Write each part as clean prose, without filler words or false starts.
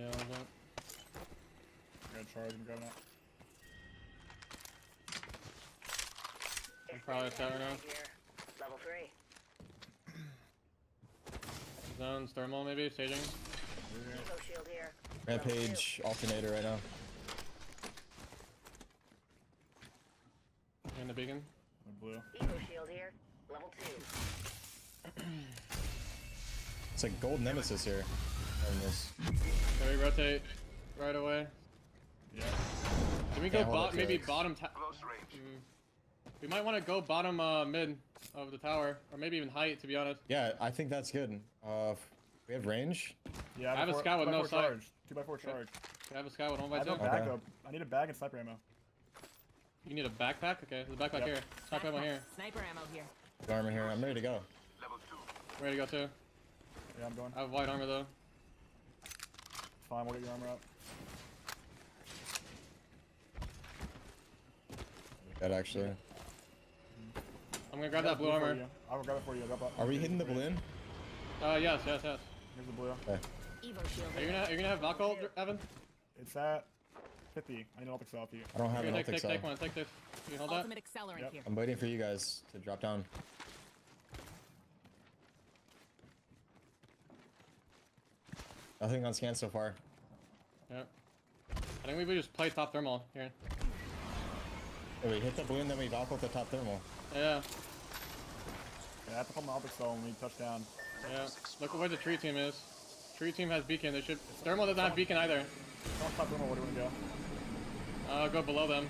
Yeah, what's up? I gotta charge and grab it out. I'm probably set right now. Level 3. Zones, thermal maybe, staging. Evo shield here. Rampage alternator right now. In the beacon. Blue. Evo shield here. Level 2. It's like gold nemesis here. On this. Can we rotate right away? Yeah. Can we go Can't hold it, maybe Felix. bottom we might want to go bottom mid of the tower, or maybe even height, to be honest. Yeah, I think that's good. We have range. Yeah, I have a scout with no sight. charge. 2x4 charge. Can I have a scout with 1 I by have 2? no bag Okay. though. I need a bag and sniper ammo. You need a backpack? Okay, there's a backpack Yep. here. Sniper ammo here. Sniper ammo here. Good armor here. I'm ready to go. Ready to go too. Yeah, I'm going. I have white armor though. Fine, we'll get your armor up. That actually. I'm gonna grab that blue armor. I will grab it for you. Are we hitting the balloon? Yes. Here's the blue. Okay. Evo shield Are you here. gonna have Valkyl, Evan? It's at 50. I need an optic cell for you. I don't have Here, an take optic cell. one. Take this. You can hold that. Ultimate accelerant Yep. here. I'm waiting for you guys to drop down. Nothing on scan so far. Yep. I think we just play top thermal here. Yeah, we hit the balloon, then we valk with the top thermal. Yeah. Yeah, I have to pull my optic cell when we touch down. Yeah. Look where the tree team is. Tree team has beacon. They should. Thermal doesn't have beacon either. Don't stop thermal. Where do you want to go? Go below them.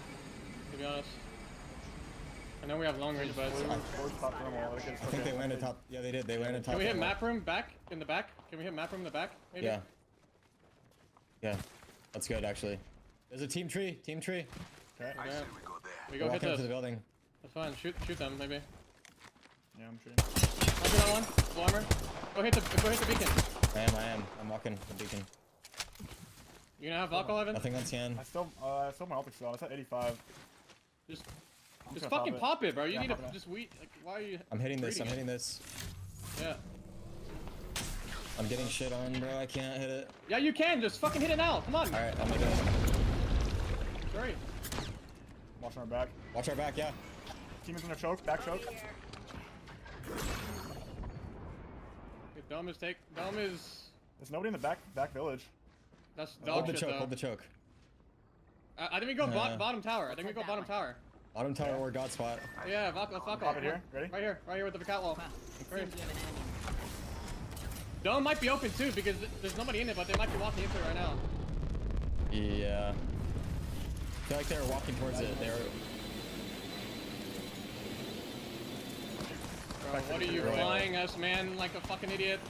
To be honest. I know we have long range, but Towards top thermal. I think they landed top. Yeah, they did. They landed top. can we hit thermal. map room back in the back? Can we hit map room in the back? Maybe? Yeah. Yeah. That's good, actually. There's a team tree. Team tree. Okay. Yeah. We Go go hit walking up to this. the building. That's fine. Shoot them maybe. Yeah, I'm shooting. I'll get that one. Full armor. Go hit the beacon. I am. I'm walking the beacon. You gonna have Valkyl, Evan? Nothing on scan. I still my optic cell. It's at 85. Just gonna fucking pop it, bro. You Yeah, need to pop it. just wait. Like, why are you? I'm hitting this. reading I'm it? hitting this. Yeah. I'm getting shit on, bro. I can't hit it. Yeah, you can. Just fucking hit it now. Come on. All right, I'm hitting it. Sorry. Watching our back. Watch our back, yeah. Team is gonna choke. Back choke. Here. Okay, Dome is. There's nobody in the back village. That's Hold dog the shit choke. though. Hold the choke. I think we go Yeah. bottom tower. I think we go That bottom way. tower. Bottom tower or god spot. Yeah, let's Valkyl. Pop it here. Ready? Right here with the cat wall. Well, it Right. seems we have an enemy. Dome might be open too because there's nobody in it, but they might be walking into it right now. Yeah. I feel like they were walking towards it. They were. Bro, what are you Right. flying us, man, like a fucking idiot?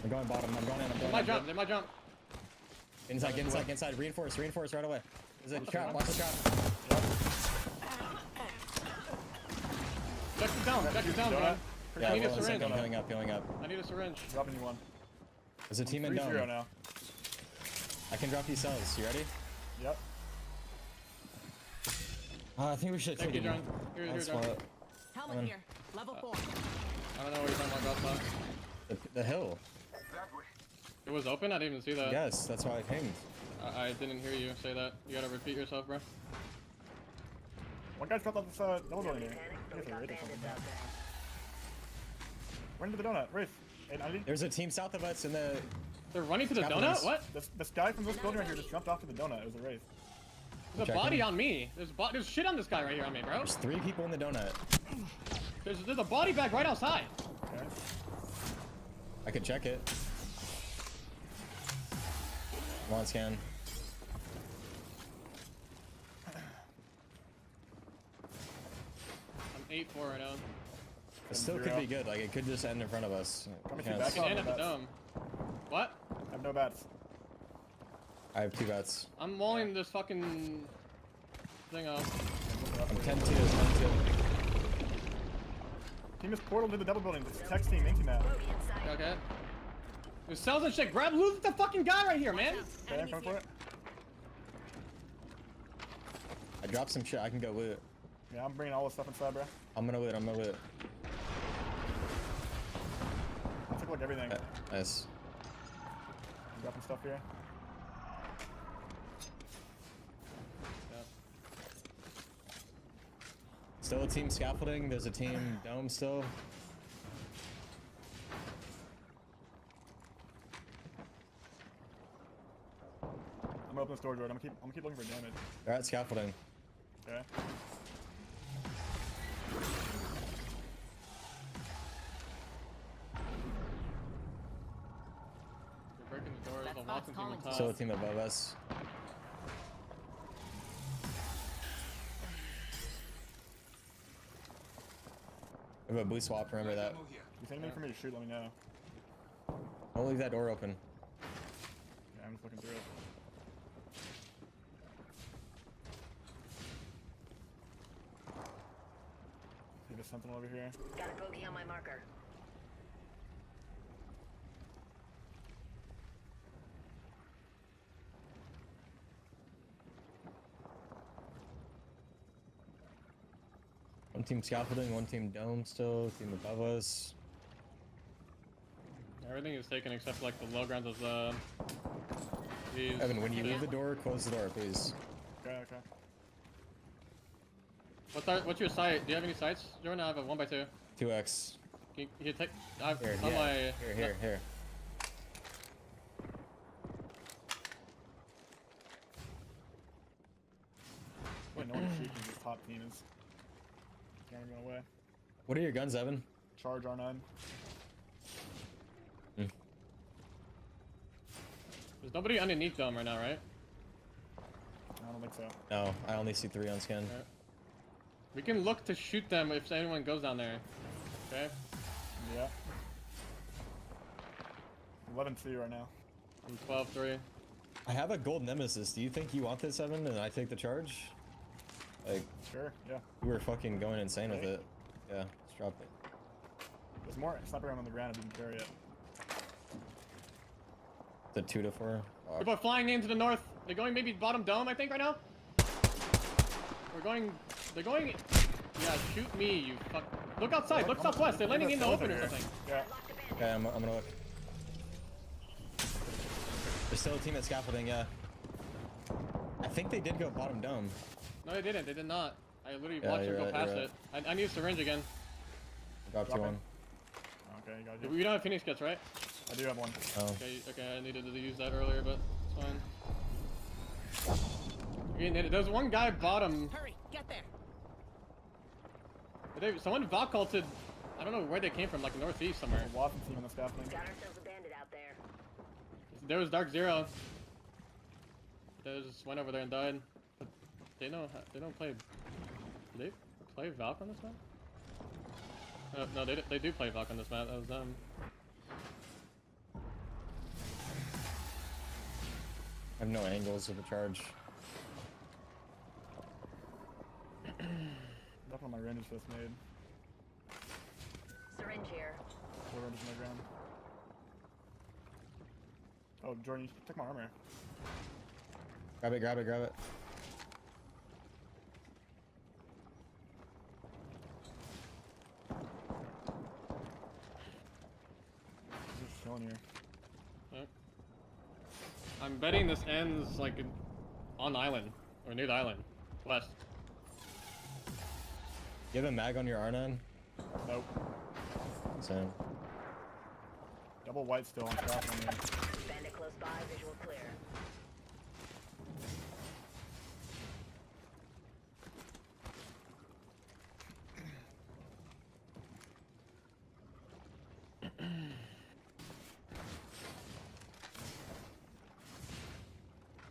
I'm going bottom. I'm going in. I'm They going might in. jump. They might jump. Inside, get inside, get inside. Reinforce right away. There's a trap. Watch the trap. Check the down. Check the down, bro. Yeah, I need a well, one syringe. second. Healing up, healing up. I need a syringe. Dropping you one. There's a team in 3-0 dome. now. I can drop these cells. You ready? Yep. I think we should Thank take you, it. John. Here, That's John. what- Helmet on. here. Level 4. I don't know what you're talking about, Godspot. The hill. It was open? I didn't even see that. Yes, that's why I pinged. I didn't hear you say that. You gotta repeat yourself, bro. One guy's dropped off this double building here. I guess We've a got raid or something. bandits out there. Run into the donut. Wraith. Hey, I need There's a team south of us in the. They're running to the Scavengers. donut? What? this guy from this building right here just jumped off to the donut. It was a Wraith. There's a Checking. body on me. There's shit on this guy right here on me, bro. There's 3 people in the donut. There's a body bag right outside. Okay. I could check it. I'm on scan. I'm 8-4 right now. It still could be good. Like it could just end in front of us. Coming Can't- back. I can end at the dome. What? I have no bats. I have 2 bats. I'm walling this fucking thing up. I'm 10-2. 10-2. Team is portal to the double building. It's text team inking that. Bogey inside. Okay. There's cells and shit. Loot the fucking guy right here, man. Okay, I'm Enemies coming for here. it. I dropped some shit. I can go loot. Yeah, I'm bringing all this stuff inside, bro. I'm gonna loot. I'm gonna loot. I took like everything. Nice. Dropping stuff here. Yeah. Still a team scaffolding. There's a team dome still. I'm gonna open this door, Jordan. I'm gonna keep looking for damage. They're at scaffolding. Okay. They're breaking the doors. That The spot's walking team calling on to top. Still a team above us. We have a boost swap. Remember that. If you see anything for me to shoot, let me know. Don't leave that door open. Yeah, I'm just looking through it. See the sentinel over here. Got a bogey on my marker. One team scaffolding, one team dome still, team above us. Everything is taken except like the low grounds of the. These. Evan, when you leave the door, close the door, please. Okay, okay. What's your sight? Do you have any sights? Jordan, I have a 1x2. 2x. Can you take? I've Here, on yeah. my. Here. Wait, no one to shoot because this top team is going away. What are your guns, Evan? Charge R9. There's nobody underneath them right now, right? I don't think so. No, I only see 3 on scan. Alright. We can look to shoot them if anyone goes down there. Okay. Yeah. 11-2 right now. I'm 12-3. I have a gold nemesis. Do you think you want this, Evan, and I take the charge? Like, Sure, yeah. we were fucking going insane with it. Yeah, let's drop it. There's more sniper round on the ground if you can carry it. The 2 to 4. Oh, People are flying into the north. They're going maybe bottom dome, I think, right now. We're going. They're going. Yeah, shoot me, you fuck. Look outside. Look southwest. They're landing in the open or something. Yeah. okay, I'm gonna look. There's still a team at scaffolding, yeah. I think they did go bottom dome. No, they didn't. They did not. I literally Yeah, watched them you're go right, past you're it. I need a syringe again. Dropped you Drop it. one. Okay, you got it. We don't have Phoenix kits, right? I do have one. Oh. Okay, I needed to use that earlier, but it's fine. Okay, there's one guy bottom. Hurry, get there. Someone vac-ulted. I don't know where they came from, like northeast somewhere. A Watson team on the scaffolding. Got ourselves a bandit out there. There was Dark Zero. They just went over there and died. But they don't play. Do they play Valk on this map? No, they do play Valk on this map. That was them. I have no angles of the charge. That's what my range is just made. Syringe here. 4 ranges on the ground. Oh, Jordan, you took my armor. Grab it. Just chilling here. Yep. I'm betting this ends like on the island or near the island, west. You have a mag on your R9? Nope. Same. Double white still on scaffolding here. Bandit close by, visual clear.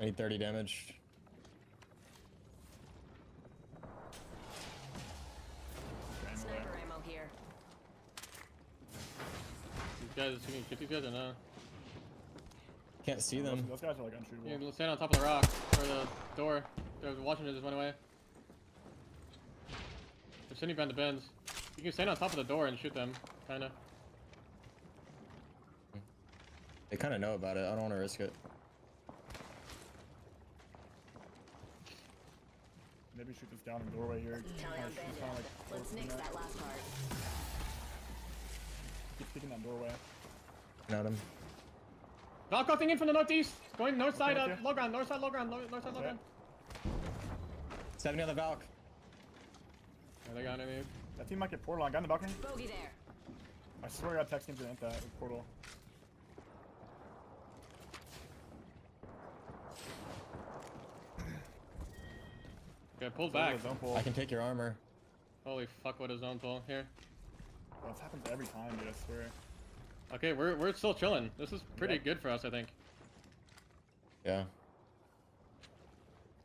I need 30 damage. Sniper ammo here. These guys, you can get these guys or no? Can't see them. Those guys are like unshootable. You can stand on top of the rock or the door. There's Washington just went away. They're sitting behind the bends. You can stand on top of the door and shoot them, kinda. They kind of know about it. I don't want to risk it. Maybe shoot this down in the doorway here. Tally on bandit. Let's nix that last card. Keep sticking that doorway. Not him. Valkyrie thing in from the northeast. Going north side, okay. low ground, north side, low ground, north side, low ground. 70 on the Valk. Yeah, they got any. That team might get portal on. Guy in the balcony. Bogey there. I swear I got text into that portal. Okay, pull back. Zone pull. I can take your armor. Holy fuck, what a zone pull here. Well, this happens every time, dude. I swear. Okay, we're still chilling. This is pretty Yep. good for us, I think. Yeah.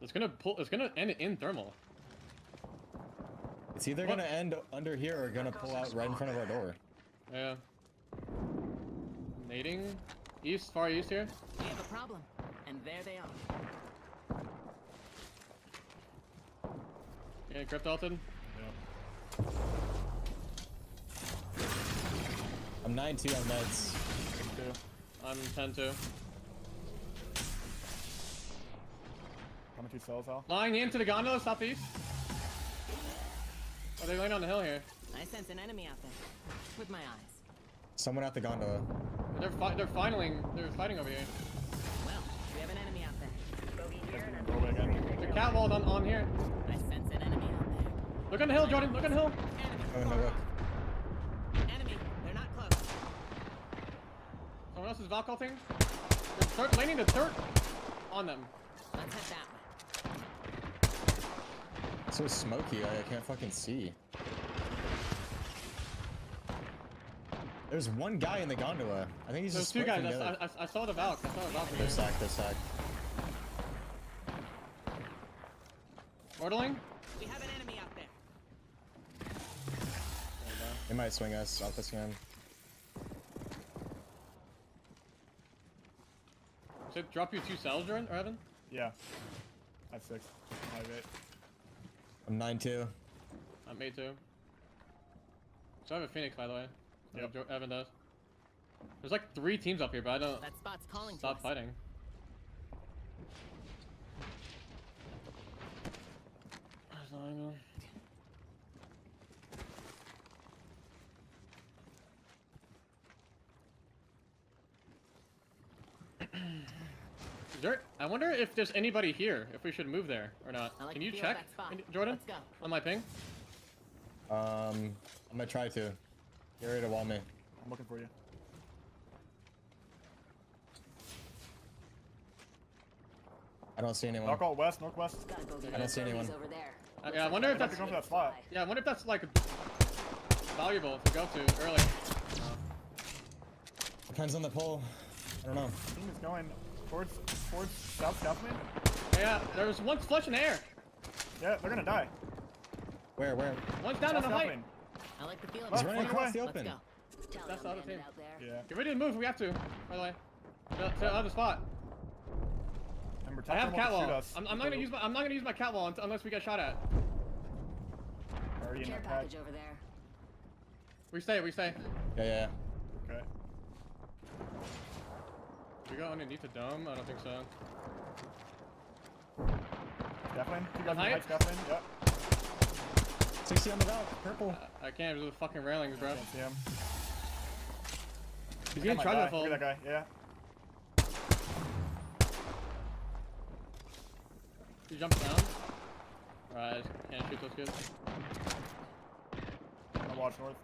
It's gonna end in thermal. It's either gonna end under here or gonna pull out right in front of our door. Yeah. Nading? East, far east here. We have a problem. And there they are. Getting crypt ulted. Yeah. I'm 9-2 on meds. I'm 10-2. How many cells, Al? Flying into the gondola, southeast. Oh, they land on the hill here. I sense an enemy out there. With my eyes. Someone at the gondola. They're fighting over here. Well, we have an enemy out there. Bogey here. Go away again. The catwall's on here. I sense an enemy out there. Look on the hill, Jordan. Look on the hill. Enemy. Oh no, look. Enemy. They're not close. Someone else's Valkyrie thing. They're landing the third on them. Let's head that way. It's so smoky, I can't fucking see. There's one guy in the gondola. I think he's There's just two split guys. from the other. I saw the Valk. I saw the Valk. They're sacked, they're sacked. Mortaling? We have an enemy out there. They might swing us off the scan. Should it drop you 2 cells, Jordan, or Evan? Yeah. I have 6. I have 8. I'm 9-2. I'm 8-2. So I have a Phoenix, by the way. Yep. Evan does. There's like 3 teams up here, but I don't That spot's calling to stop us. fighting. There's no angle. I wonder if there's anybody here, if we should move there or not. I like Can the you feel check, of that spot. Jordan, Let's go. on my ping? I'm gonna try to. Get ready to wall me. I'm looking for you. I don't see anyone. Knock all west, northwest. Gotta go get I don't see anyone. over there. Yeah, I wonder if I'd have that's to go for that spot. yeah, I wonder if that's like valuable to go to early. Depends on the pull. I don't know. Team is going towards south south main. Yeah, there was one flush in the air. Yeah, they're gonna die. Where? One's down on the South height. main. I like the feel of He's that running spot. across the Let's open. go. Tell That's them the other bandit team. out there. Yeah. Get ready to move. We have to. By the way, to the other spot. And I have Reticle wants to shoot catwall. us. I'm not gonna use my catwall unless we get shot at. Already in Care that pack. package over there. We stay. Yeah. Okay. We go underneath the dome. I don't think so. Scaffolding. You guys On in height? height scaffolding? Yep. 60 on the Valk, purple. I can't. There's the fucking railings, bro. Can't see him. He's That getting might charged die. with full. Look at that guy. Yeah. He jumps down. Alright, can't shoot those kids. I'll watch north.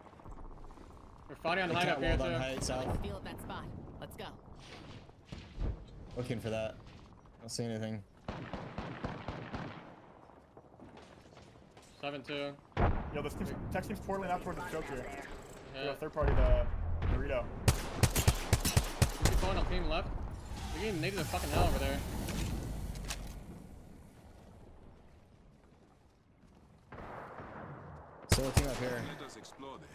We're fighting on The height up here catwalled on too. height south. Feel of that spot. Let's go. Looking for that. Don't see anything. 7-2. Yo, this team's tech team's portaling out towards the choke here. We Yeah. got third party to Dorito. Keep going on team left. We're getting naked to fucking hell over there. Still a team up here. Let us explore there.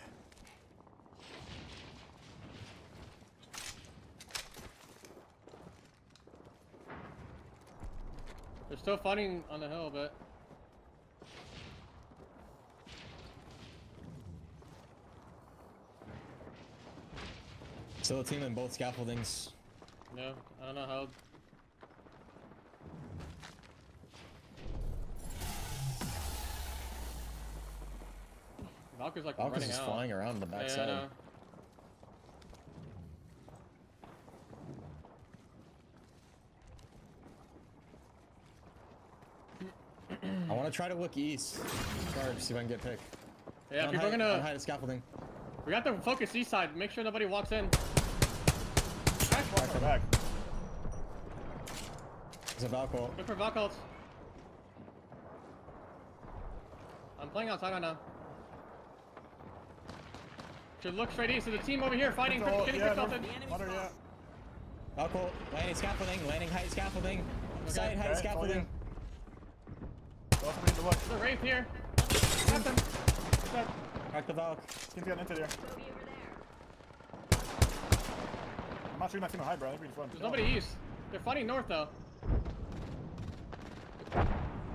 They're still fighting on the hill, but Still a team in both scaffoldings. yeah, I don't know how. Valkyrie's like Valkyrie's running just out. flying around the Yeah, I backside. know. want to try to look east. Charge, see if I can get pick. Yeah, On people are height- gonna. on height of scaffolding. We got to focus east side. Make sure nobody walks in. Watch my back. There's a Valkyrie. Look for Verhulst. I'm playing outside right now. Should look straight east. There's a team over here fighting. Oh, Getting yeah, assaulted. water, yeah. Valkyrie, landing scaffolding, landing height scaffolding. Side height Okay, scaffolding. Go somebody to look. There's a Wraith here. Got them. Dead. Crack the Valk. Team's getting into there. ZOWIE over there. I'm not shooting that team high, bro. I think we just let them There's nobody east. They're fighting north though.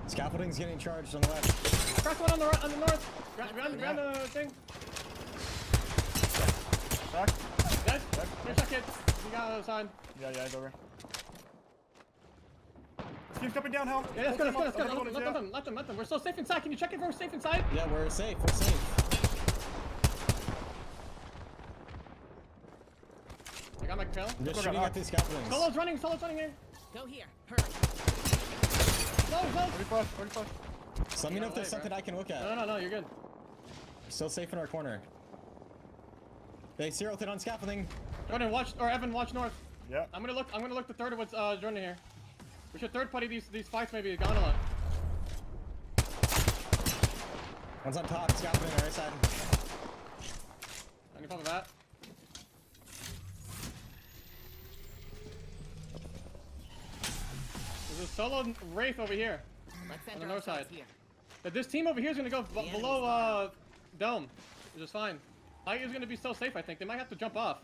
Scaffolding's getting charged on the left. Crack one on the north. Round the thing. Back. Dead. Finish that kid. You got on the other side. Yeah, he's over. This team's jumping down, hell. Yeah, let's go. Full team up. Let them. We're still safe inside. Can you check if we're safe inside? Yeah, we're safe. We're safe. I got my kill. I'm just Look, shooting knock. at these scaffoldings. Solo's running here. Go here. Hurry. Slow. 30 flush. So let me know if there's Bro. something I can look at. No, you're good. We're still safe in our corner. They zeroed it on scaffolding. Jordan, watch, or Evan, watch north. Yeah. I'm gonna look the third of what's Jordan here. We should third party these fights maybe. Gondola. One's on top, scaffolding on the right side. I can pop a bat. There's a solo Wraith over here. Let's On send the our north shots side. here. But this team over here is gonna go enemy's below dome, which is fine. Height is gonna be still safe, I think. They might have to jump off.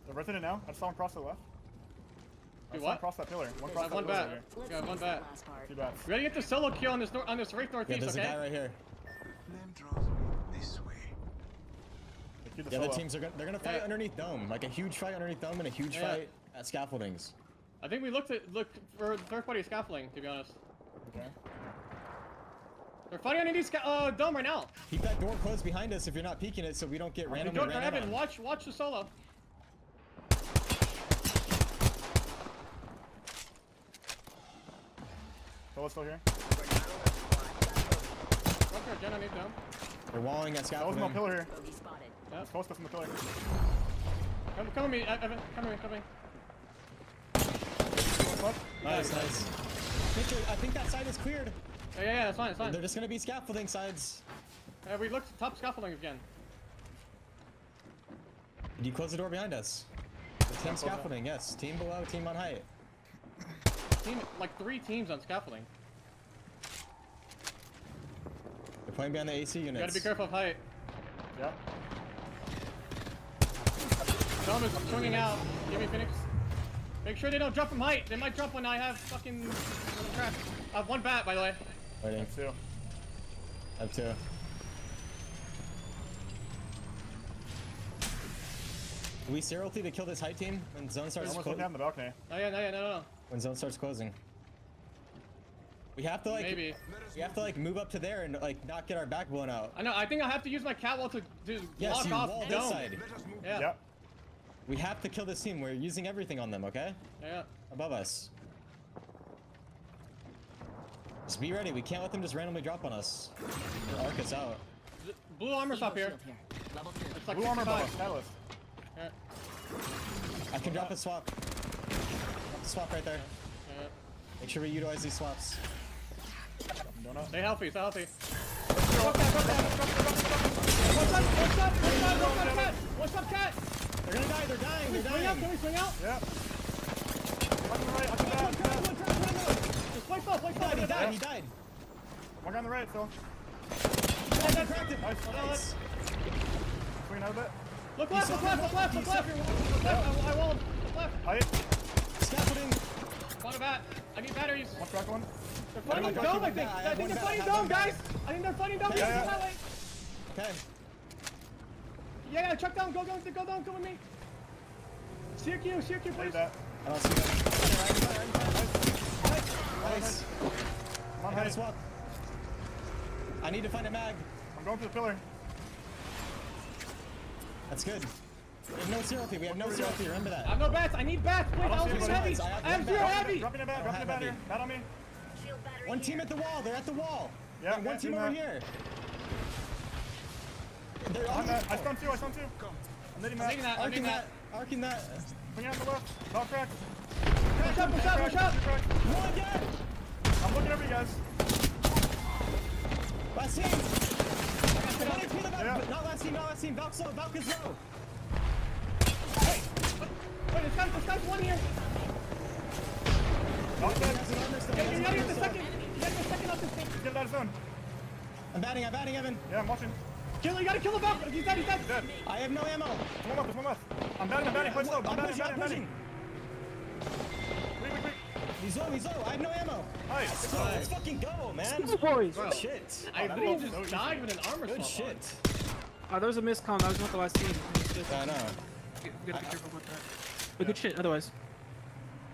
They're ripping it now. I saw him cross the left. I Do saw him what? cross that pillar. One I cross have that one pillar bat. over here. Yeah, one bat. Last part. 2 bats. We gotta get the solo kill on this Wraith Yeah, northeast, there's a guy okay? right here. Flame draws this way. They keep the The other solo. teams are they're gonna fight Yeah. underneath dome, like a huge fight underneath dome and a huge Yeah. fight at scaffoldings. I think we look for third party scaffolding, to be honest. Okay. They're fighting underneath dome right now. Keep that door closed behind us if you're not peeking it, so we don't get randomly Jordan or ran in Evan, on. watch the solo. Solo's still here. Rucker, Jen underneath dome. They're walling at That was on the scaffolding. pillar here. Bogey spotted. Yeah. He's close to us on the pillar. Come with me, Evan. Come here. Fuck. Nice. I think that side is cleared. Yeah, that's fine. They're just gonna be scaffolding sides. We looked top scaffolding again. Did you close the door behind us? The team scaffolding, yes. Team below, team on height. Like 3 teams on scaffolding. They're playing behind the AC units. You gotta be careful of height. Yeah. Dome is swinging out. Give me Phoenix. Make sure they don't jump from height. They might jump when I have fucking crap. I have 1 bat, by the way. Waiting. 2. Up 2. Do we serialty to kill this height team when zone starts Almost looking closing? out in the balcony. No. When zone starts closing. We have to like Maybe. we have to like move up to there and like not get our back blown out. I know. I think I have to use my catwall to Yes, block you off wall dome. this side. Let us move. Yeah. Yeah. We have to kill this team. We're using everything on them, okay? Yeah. Above us. Just be ready. We can't let them just randomly drop on us. Or arc us out. Blue armor Evo stop here. shield here. Level 2. It's like Blue armor above 65. us. Catalyst. Yeah. I can drop a swap. Swap right there. Yeah. Make sure we utilize these swaps. Donut. Stay healthy. What's up, cat? They're gonna die. They're dying. They're Swing out. Can dying. we swing out? Yeah. One on the right. I can bat. Just play slow. He died. He died. One guy on the right, Phil. I cracked it. Nice. Swinging out a bit. Look left. I walled. Look left. Height. Scaffolding. Want a bat. I need batteries. One crack one. They're fighting I got dome, you I with think. that. I I have think one they're bat, fighting I have dome, one bat. guys. I think they're fighting dome. Yeah. Okay. Yeah, check down. Go down. Come with me. CQ, Take please. that. I don't see that. Nice. I'm on I got a height. swap. I need to find a mag. I'm going to the pillar. That's good. We have no serialty. We have no serialty. Remember I that. have no bats. I need bats, please. I don't I see don't see anybody. heavy. I have I have one 0 bat. heavy. Dropping a bat. I don't Dropping a have bat heavy. here. Bat on me. Shield battery One here. team at the wall. They're at the wall. Yeah, One team over here. They're on I stunned two. I'm hitting that. Arcing that. Bring it on the left. Not cracked. Push up! Cracked. One dead. I'm looking over you guys. Last team. Yeah. Not last team. Valk's low. Valk is low. Wait, this guy's one here. Not dead. You gotta get the second. You gotta get the second off this thing. Get out of zone. I'm batting, Evan. Yeah, I'm watching. Kill him, you gotta kill the Valk. He's dead. Dead. I have no ammo. There's one left. I'm batting. Push slow. I'm batting. Wait. He's low. I have no ammo. Nice. Let's fucking go, man. Boys. Good shit. I literally just died with an armor Good swap on. shit. Oh, there was a miscom. That was not the last team. I know. You gotta be careful about that. But good shit, otherwise.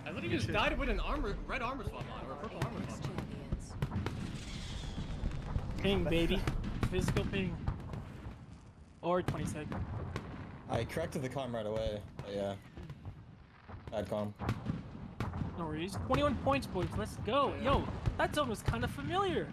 I literally just died with an red armor swap on, or a purple armor swap on. Ping, baby. Physical ping. Or 20 seconds. I corrected the comm right away. But yeah. Bad comm. No worries. 21 points, boys. Let's go. Yo, that zone was kind of familiar.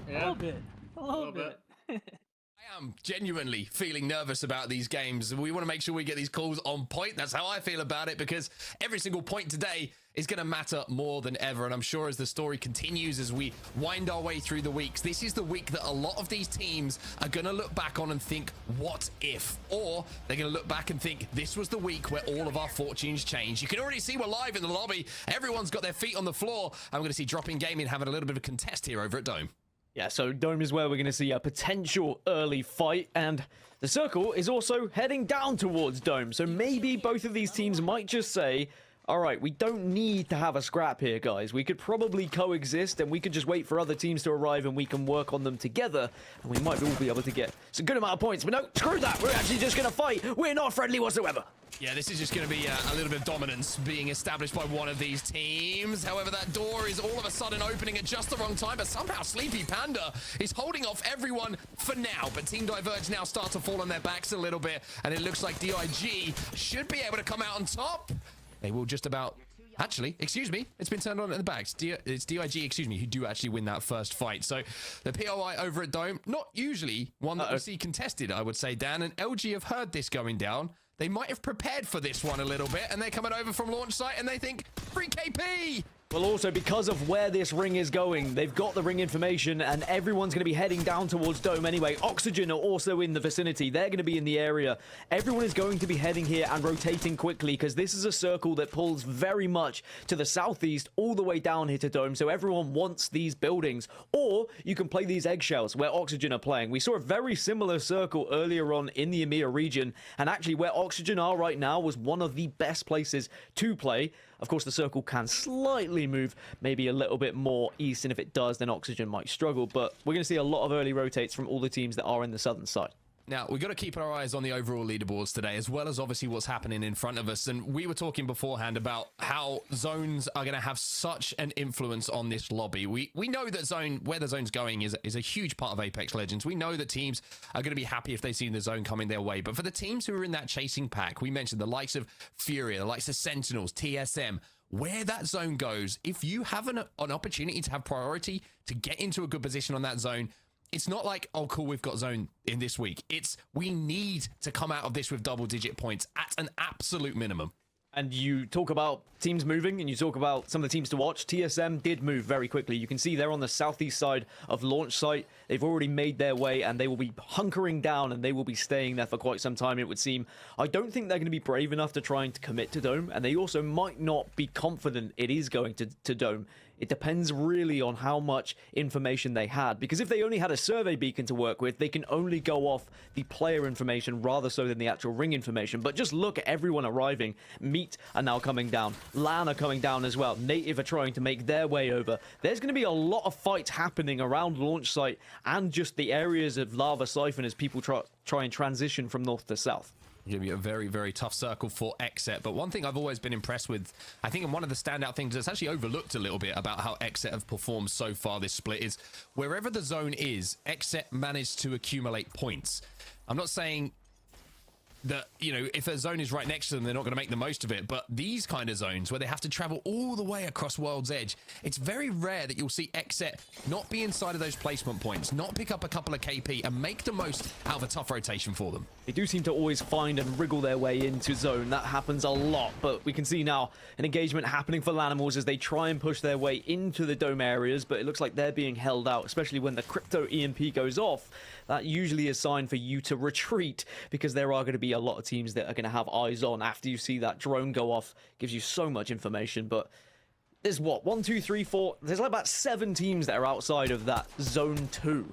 A little bit. A little bit. I am genuinely feeling nervous about these games. We want to make sure we get these calls on point. That's how I feel about it, because every single point today is going to matter more than ever. And I'm sure as the story continues, as we wind our way through the weeks, this is the week that a lot of these teams are going to look back on and think, what if? Or they're going to look back and think, this was the week where all of our fortunes changed. You can already see we're live in the lobby. Everyone's got their feet on the floor. I'm going to see Dropping Gaming having a little bit of a contest here over at Dome. Yeah, so Dome is where we're going to see a potential early fight, and the circle is also heading down towards Dome. So maybe both of these teams might just say, all right, we don't need to have a scrap here, guys. We could probably coexist, and we could just wait for other teams to arrive, and we can work on them together, and we might all be able to get a good amount of points. But no, screw that. We're actually just going to fight. We're not friendly whatsoever. Yeah, this is just going to be a little bit of dominance being established by one of these teams. However, that door is all of a sudden opening at just the wrong time, but somehow Sleepy Panda is holding off everyone for now. But Team Diverge now start to fall on their backs a little bit, and it looks like DIG should be able to come out on top. They will just about... Actually, excuse me, it's been turned on at the back. It's DIG, excuse me, who do actually win that first fight. So the POI over at Dome, not usually one that we see contested, I would say, Dan. And LG have heard this going down. They might have prepared for this one a little bit, and they're coming over from launch site, and they think, free KP! Well, also, because of where this ring is going, they've got the ring information, and everyone's going to be heading down towards Dome anyway. Oxygen are also in the vicinity. They're going to be in the area. Everyone is going to be heading here and rotating quickly, because this is a circle that pulls very much to the southeast, all the way down here to Dome, so everyone wants these buildings. Or you can play these eggshells, where Oxygen are playing. We saw a very similar circle earlier on in the EMEA region, and actually where Oxygen are right now was one of the best places to play. Of course, the circle can slightly move maybe a little bit more east, and if it does, then Oxygen might struggle. But we're going to see a lot of early rotates from all the teams that are in the southern side. Now, we've got to keep our eyes on the overall leaderboards today, as well as obviously what's happening in front of us. And we were talking beforehand about how zones are going to have such an influence on this lobby. We know that where the zone's going is a huge part of Apex Legends. We know that teams are going to be happy if they see the zone coming their way. But for the teams who are in that chasing pack, we mentioned the likes of Furia, the likes of Sentinels, TSM, where that zone goes, if you have an opportunity to have priority to get into a good position on that zone, it's not like, oh, cool, we've got zone in this week. It's we need to come out of this with double-digit points at an absolute minimum. And you talk about teams moving, and you talk about some of the teams to watch. TSM did move very quickly. You can see they're on the southeast side of launch site. They've already made their way, and they will be hunkering down, and they will be staying there for quite some time, it would seem. I don't think they're going to be brave enough to try and commit to Dome, and they also might not be confident it is going to Dome. It depends really on how much information they had, because if they only had a survey beacon to work with, they can only go off the player information rather so than the actual ring information. But just look at everyone arriving. Meat are now coming down. LAN are coming down as well. Native are trying to make their way over. There's going to be a lot of fights happening around launch site and just the areas of Lava Siphon as people try and transition from north to south. Going to be a very, very tough circle for XSET. But one thing I've always been impressed with, I think, and one of the standout things that's actually overlooked a little bit about how XSET have performed so far this split is wherever the zone is, XSET managed to accumulate points. I'm not saying that, you know, if a zone is right next to them, they're not going to make the most of it. But these kind of zones where they have to travel all the way across World's Edge, it's very rare that you'll see Xset not be inside of those placement points, not pick up a couple of KP and make the most out of a tough rotation for them. They do seem to always find and wriggle their way into zone. That happens a lot, but we can see now an engagement happening for Lanimals as they try and push their way into the dome areas, but it looks like they're being held out, especially when the crypto EMP goes off. That usually is a sign for you to retreat, because there are going to be a lot of teams that are going to have eyes on after you see that drone go off. Gives you so much information, but there's what, 1, 2, 3, 4, there's like about 7 teams that are outside of that zone 2.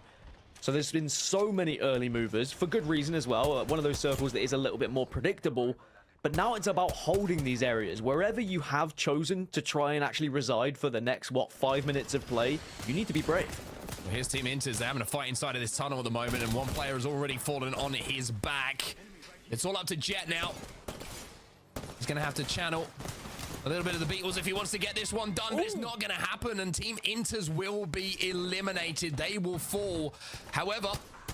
So there's been so many early movers, for good reason as well. One of those circles that is a little bit more predictable. But now it's about holding these areas. Wherever you have chosen to try and actually reside for the next, what, 5 minutes of play, you need to be brave. Well, here's Team Inters. They're having a fight inside of this tunnel at the moment, and one player has already fallen on his back. It's all up to Jet now. He's going to have to channel a little bit of the Beatles if he wants to get this one done, but it's not going to happen, and Team Inters will be eliminated. They will fall. However,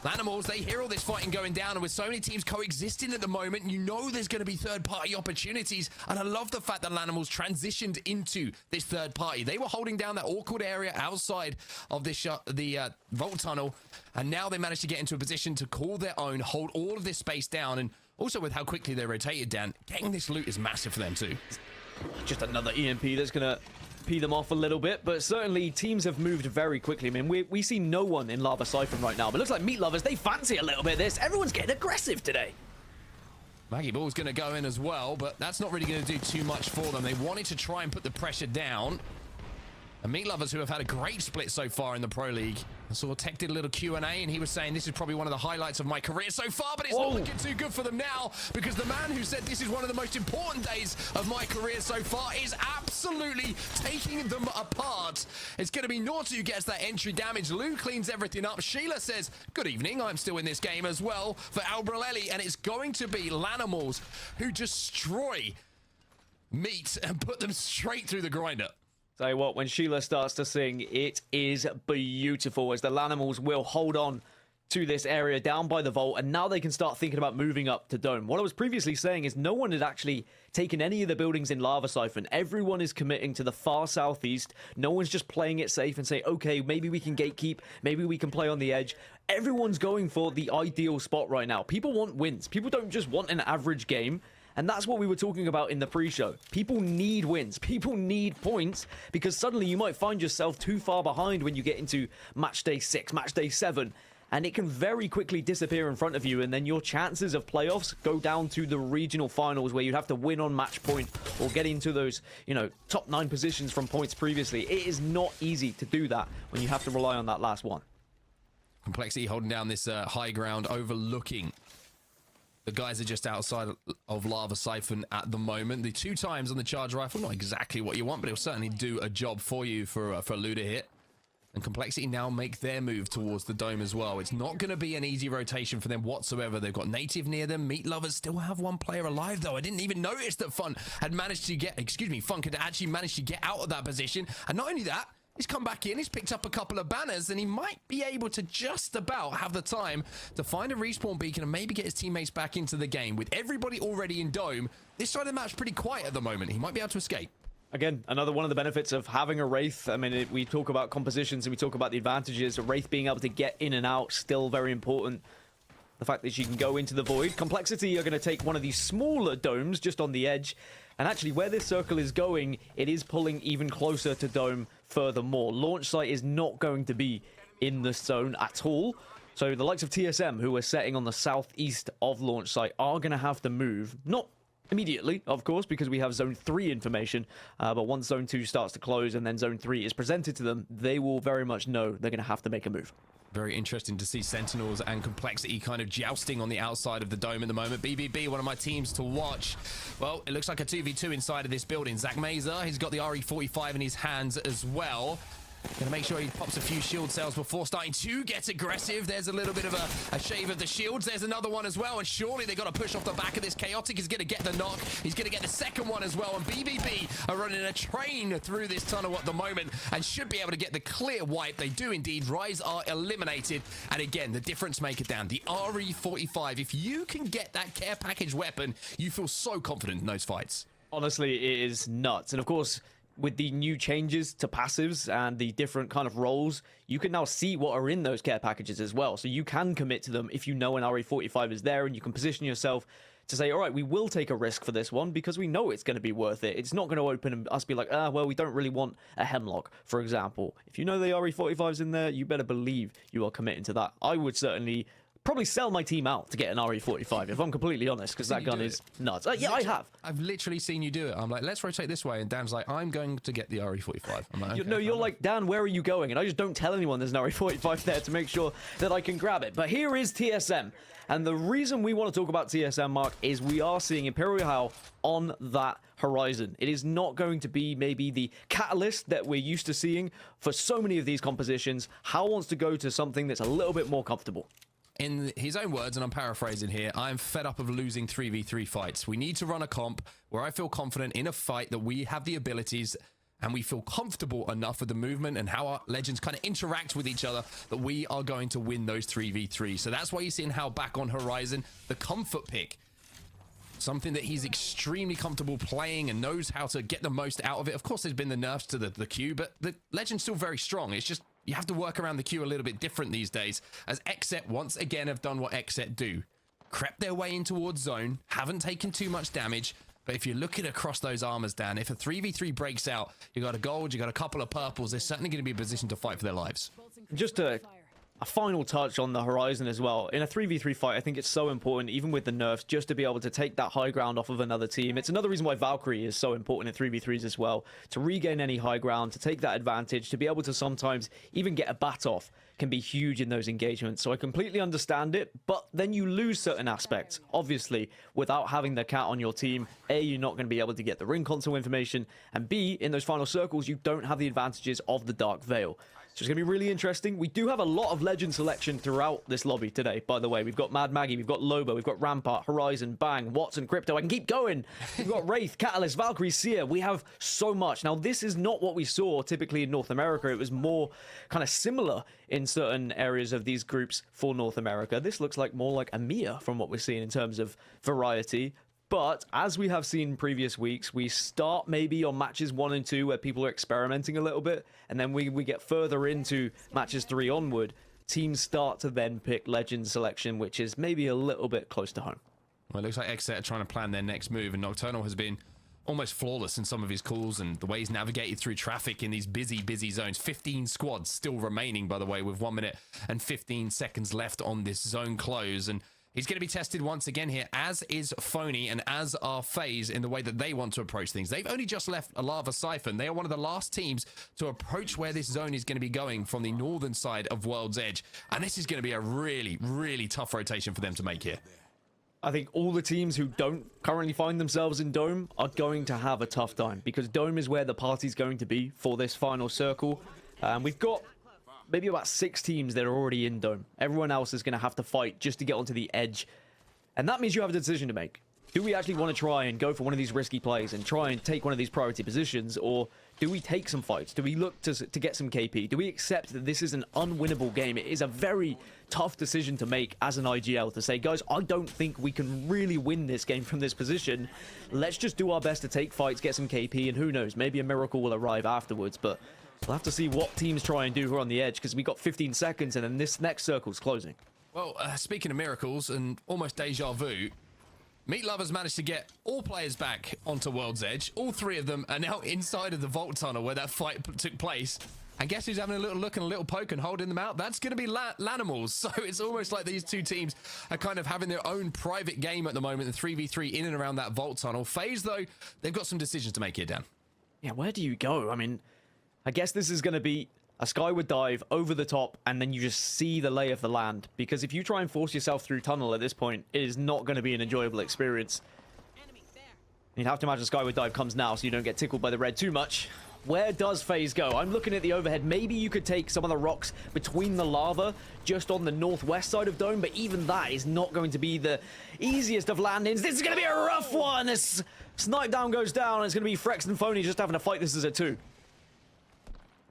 Lanimals, they hear all this fighting going down, and with so many teams coexisting at the moment, you know there's going to be third-party opportunities, and I love the fact that Lanimals transitioned into this third party. They were holding down that awkward area outside of this the Vault Tunnel, and now they managed to get into a position to call their own, hold all of this space down, and also with how quickly they rotated down, getting this loot is massive for them too. Just another EMP that's going to pee them off a little bit, but certainly teams have moved very quickly. I mean, we see no one in Lava Siphon right now, but it looks like Meat Lovers, they fancy a little bit of this. Everyone's getting aggressive today. Maggie Ball's going to go in as well, but that's not really going to do too much for them. They wanted to try and put the pressure down. And Meat Lovers, who have had a great split so far in the Pro League. I saw Tech did a little Q&A, and he was saying this is probably one of the highlights of my career so far, but it's not looking too good for them now, because the man who said this is one of the most important days of my career so far is absolutely taking them apart. It's going to be Nortu who gets that entry damage. Lou cleans everything up. Sheila says, good evening, I'm still in this game as well for Albrelelli, and it's going to be Lanimals who destroy Meat and put them straight through the grinder. Tell you what, when Sheila starts to sing, it is beautiful, as the Lanimals will hold on to this area down by the vault, and now they can start thinking about moving up to Dome. What I was previously saying is no one had actually taken any of the buildings in Lava Siphon. Everyone is committing to the far southeast. No one's just playing it safe and say, okay, maybe we can gatekeep, maybe we can play on the edge. Everyone's going for the ideal spot right now. People want wins. People don't just want an average game. And that's what we were talking about in the pre-show. People need wins. People need points, because suddenly you might find yourself too far behind when you get into match day 6, match day 7, and it can very quickly disappear in front of you, and then your chances of playoffs go down to the regional finals, where you'd have to win on match point or get into those, you know, top 9 positions from points previously. It is not easy to do that when you have to rely on that last one. Complexity holding down this high ground, overlooking. The guys are just outside of Lava Siphon at the moment. The 2 times on the charge rifle, not exactly what you want, but it'll certainly do a job for you for a looter hit. And Complexity now make their move towards the dome as well. It's not going to be an easy rotation for them whatsoever. They've got Native near them. Meat Lovers still have 1 player alive, though. I didn't even notice that Fun had managed to get, Fun had actually managed to get out of that position. And not only that, he's come back in, he's picked up a couple of banners, and he might be able to just about have the time to find a respawn beacon and maybe get his teammates back into the game. With everybody already in Dome, this side of the map's pretty quiet at the moment. He might be able to escape. Again, another one of the benefits of having a Wraith. I mean, we talk about compositions and we talk about the advantages. A Wraith being able to get in and out, still very important. The fact that you can go into the void. Complexity are going to take one of these smaller domes just on the edge. And actually, where this circle is going, it is pulling even closer to Dome furthermore. Launch site is not going to be in this zone at all. So the likes of TSM, who are setting on the southeast of launch site, are going to have to move. Not immediately, of course, because we have Zone 3 information. But once Zone 2 starts to close and then Zone 3 is presented to them, they will very much know they're going to have to make a move. Very interesting to see Sentinels and Complexity kind of jousting on the outside of the dome at the moment. BBB, one of my teams to watch. Well, it looks like a 2v2 inside of this building. Zach Mazer, he's got the RE45 in his hands as well. Gonna make sure he pops a few shield cells before starting to get aggressive. There's a little bit of a shave of the shields. There's another one as well, and surely they got to push off the back of this. Chaotic is gonna get the knock. He's gonna get the second one as well, and BBB are running a train through this tunnel at the moment and should be able to get the clear wipe. They do indeed. Rise are eliminated, and again, the difference maker down. The RE45. If you can get that care package weapon, you feel so confident in those fights. Honestly, it is nuts. And of course, with the new changes to passives and the different kind of roles, you can now see what are in those care packages as well. So you can commit to them if you know an RE45 is there, and you can position yourself to say, all right, we will take a risk for this one because we know it's going to be worth it. It's not going to open and us be like, well, we don't really want a Hemlock, for example. If you know the RE45's in there, you better believe you are committing to that. I would certainly probably sell my team out to get an RE45, if I'm completely honest, because that gun is nuts. Yeah, I have. I've literally seen you do it. I'm like, let's rotate this way, and Dan's like, I'm going to get the RE45. I'm like, okay, no, you're like, Dan, where are you going? And I just don't tell anyone there's an RE45 there to make sure that I can grab it. But here is TSM. And the reason we want to talk about TSM, Mark, is we are seeing Imperial Hal on that horizon. It is not going to be maybe the catalyst that we're used to seeing for so many of these compositions. Hal wants to go to something that's a little bit more comfortable. In his own words, and I'm paraphrasing here, I'm fed up of losing 3v3 fights. We need to run a comp where I feel confident in a fight that we have the abilities and we feel comfortable enough with the movement and how our legends kind of interact with each other that we are going to win those 3v3. So that's why you're seeing Hal back on Horizon, the comfort pick. Something that he's extremely comfortable playing and knows how to get the most out of it. Of course, there's been the nerfs to the Q, but the legend's still very strong. It's just you have to work around the Q a little bit different these days, as Xset once again have done what Xset do. Crept their way in towards zone, haven't taken too much damage, but if you're looking across those armors, Dan, if a 3v3 breaks out, you got a gold, you got a couple of purples, they're certainly going to be in a position to fight for their lives. Just a final touch on the Horizon as well. In a 3v3 fight, I think it's so important, even with the nerfs, just to be able to take that high ground off of another team. It's another reason why Valkyrie is so important in 3v3s as well, to regain any high ground, to take that advantage, to be able to sometimes even get a bat off can be huge in those engagements. So I completely understand it, but then you lose certain aspects. Obviously, without having the cat on your team, A, you're not going to be able to get the ring console information, and B, in those final circles, you don't have the advantages of the Dark Veil. So it's going to be really interesting. We do have a lot of legend selection throughout this lobby today, by the way. We've got Mad Maggie, we've got Lobo, we've got Rampart, Horizon, Bang, Watson, Crypto. I can keep going. We've got Wraith, Catalyst, Valkyrie, Seer. We have so much. Now, this is not what we saw typically in North America. It was more kind of similar in certain areas of these groups for North America. This looks like more like a Mia from what we're seeing in terms of variety. But as we have seen in previous weeks, we start maybe on matches 1 and 2 where people are experimenting a little bit. And then we get further into matches 3 onward. Teams start to then pick legend selection, which is maybe a little bit close to home. Well, it looks like Xset are trying to plan their next move, and Nocturnal has been almost flawless in some of his calls and the way he's navigated through traffic in these busy zones. 15 squads still remaining, by the way, with 1 minute and 15 seconds left on this zone close. And he's going to be tested once again here, as is Phony and as are FaZe in the way that they want to approach things. They've only just left a Lava Siphon. They are one of the last teams to approach where this zone is going to be going from the northern side of World's Edge. And this is going to be a really, really tough rotation for them to make here. I think all the teams who don't currently find themselves in Dome are going to have a tough time, because Dome is where the party's going to be for this final circle. We've got maybe about 6 teams that are already in Dome. Everyone else is going to have to fight just to get onto the edge. And that means you have a decision to make. Do we actually want to try and go for one of these risky plays and try and take one of these priority positions? Or do we take some fights? Do we look to get some KP? Do we accept that this is an unwinnable game? It is a very tough decision to make as an IGL to say, guys, I don't think we can really win this game from this position. Let's just do our best to take fights, get some KP, and who knows, maybe a miracle will arrive afterwards. But we'll have to see what teams try and do who are on the edge, because we got 15 seconds and then this next circle's closing. Well, speaking of miracles and almost deja vu, Meat Lovers managed to get all players back onto World's Edge. All 3 of them are now inside of the vault tunnel where that fight took place. And guess who's having a little look and a little poke and holding them out? That's going to be Lanimals. So it's almost like these 2 teams are kind of having their own private game at the moment, the 3v3 in and around that vault tunnel. FaZe, though, they've got some decisions to make here, Dan. Yeah, where do you go? I mean, I guess this is going to be a skyward dive over the top, and then you just see the lay of the land. Because if you try and force yourself through tunnel at this point, it is not going to be an enjoyable experience. You'd have to imagine skyward dive comes now, so you don't get tickled by the red too much. Where does FaZe go? I'm looking at the overhead. Maybe you could take some of the rocks between the lava just on the northwest side of Dome, but even that is not going to be the easiest of landings. This is going to be a rough one. This snipe down goes down. It's going to be Frex and Phony just having to fight this as a 2.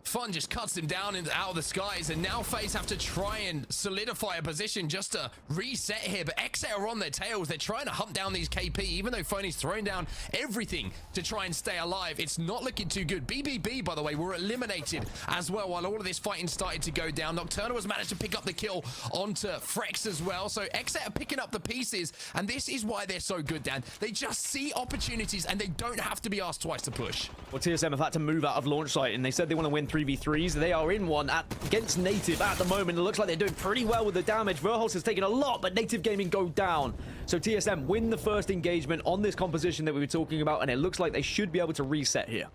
Fun just cuts him down and out of the skies, and now FaZe have to try and solidify a position just to reset here. But XL are on their tails. They're trying to hunt down these KP, even though Phony's throwing down everything to try and stay alive. It's not looking too good. BBB, by the way, were eliminated as well while all of this fighting started to go down. Nocturnal has managed to pick up the kill onto Frex as well. So XL are picking up the pieces, and this is why they're so good, Dan. They just see opportunities, and they don't have to be asked twice to push. Well, TSM have had to move out of launch site, and they said they want to win 3v3s. They are in one against Native at the moment. It looks like they're doing pretty well with the damage. Verhulst has taken a lot, but Native Gaming go down. So TSM win the first engagement on this composition that we were talking about, and it looks like they should be able to reset here.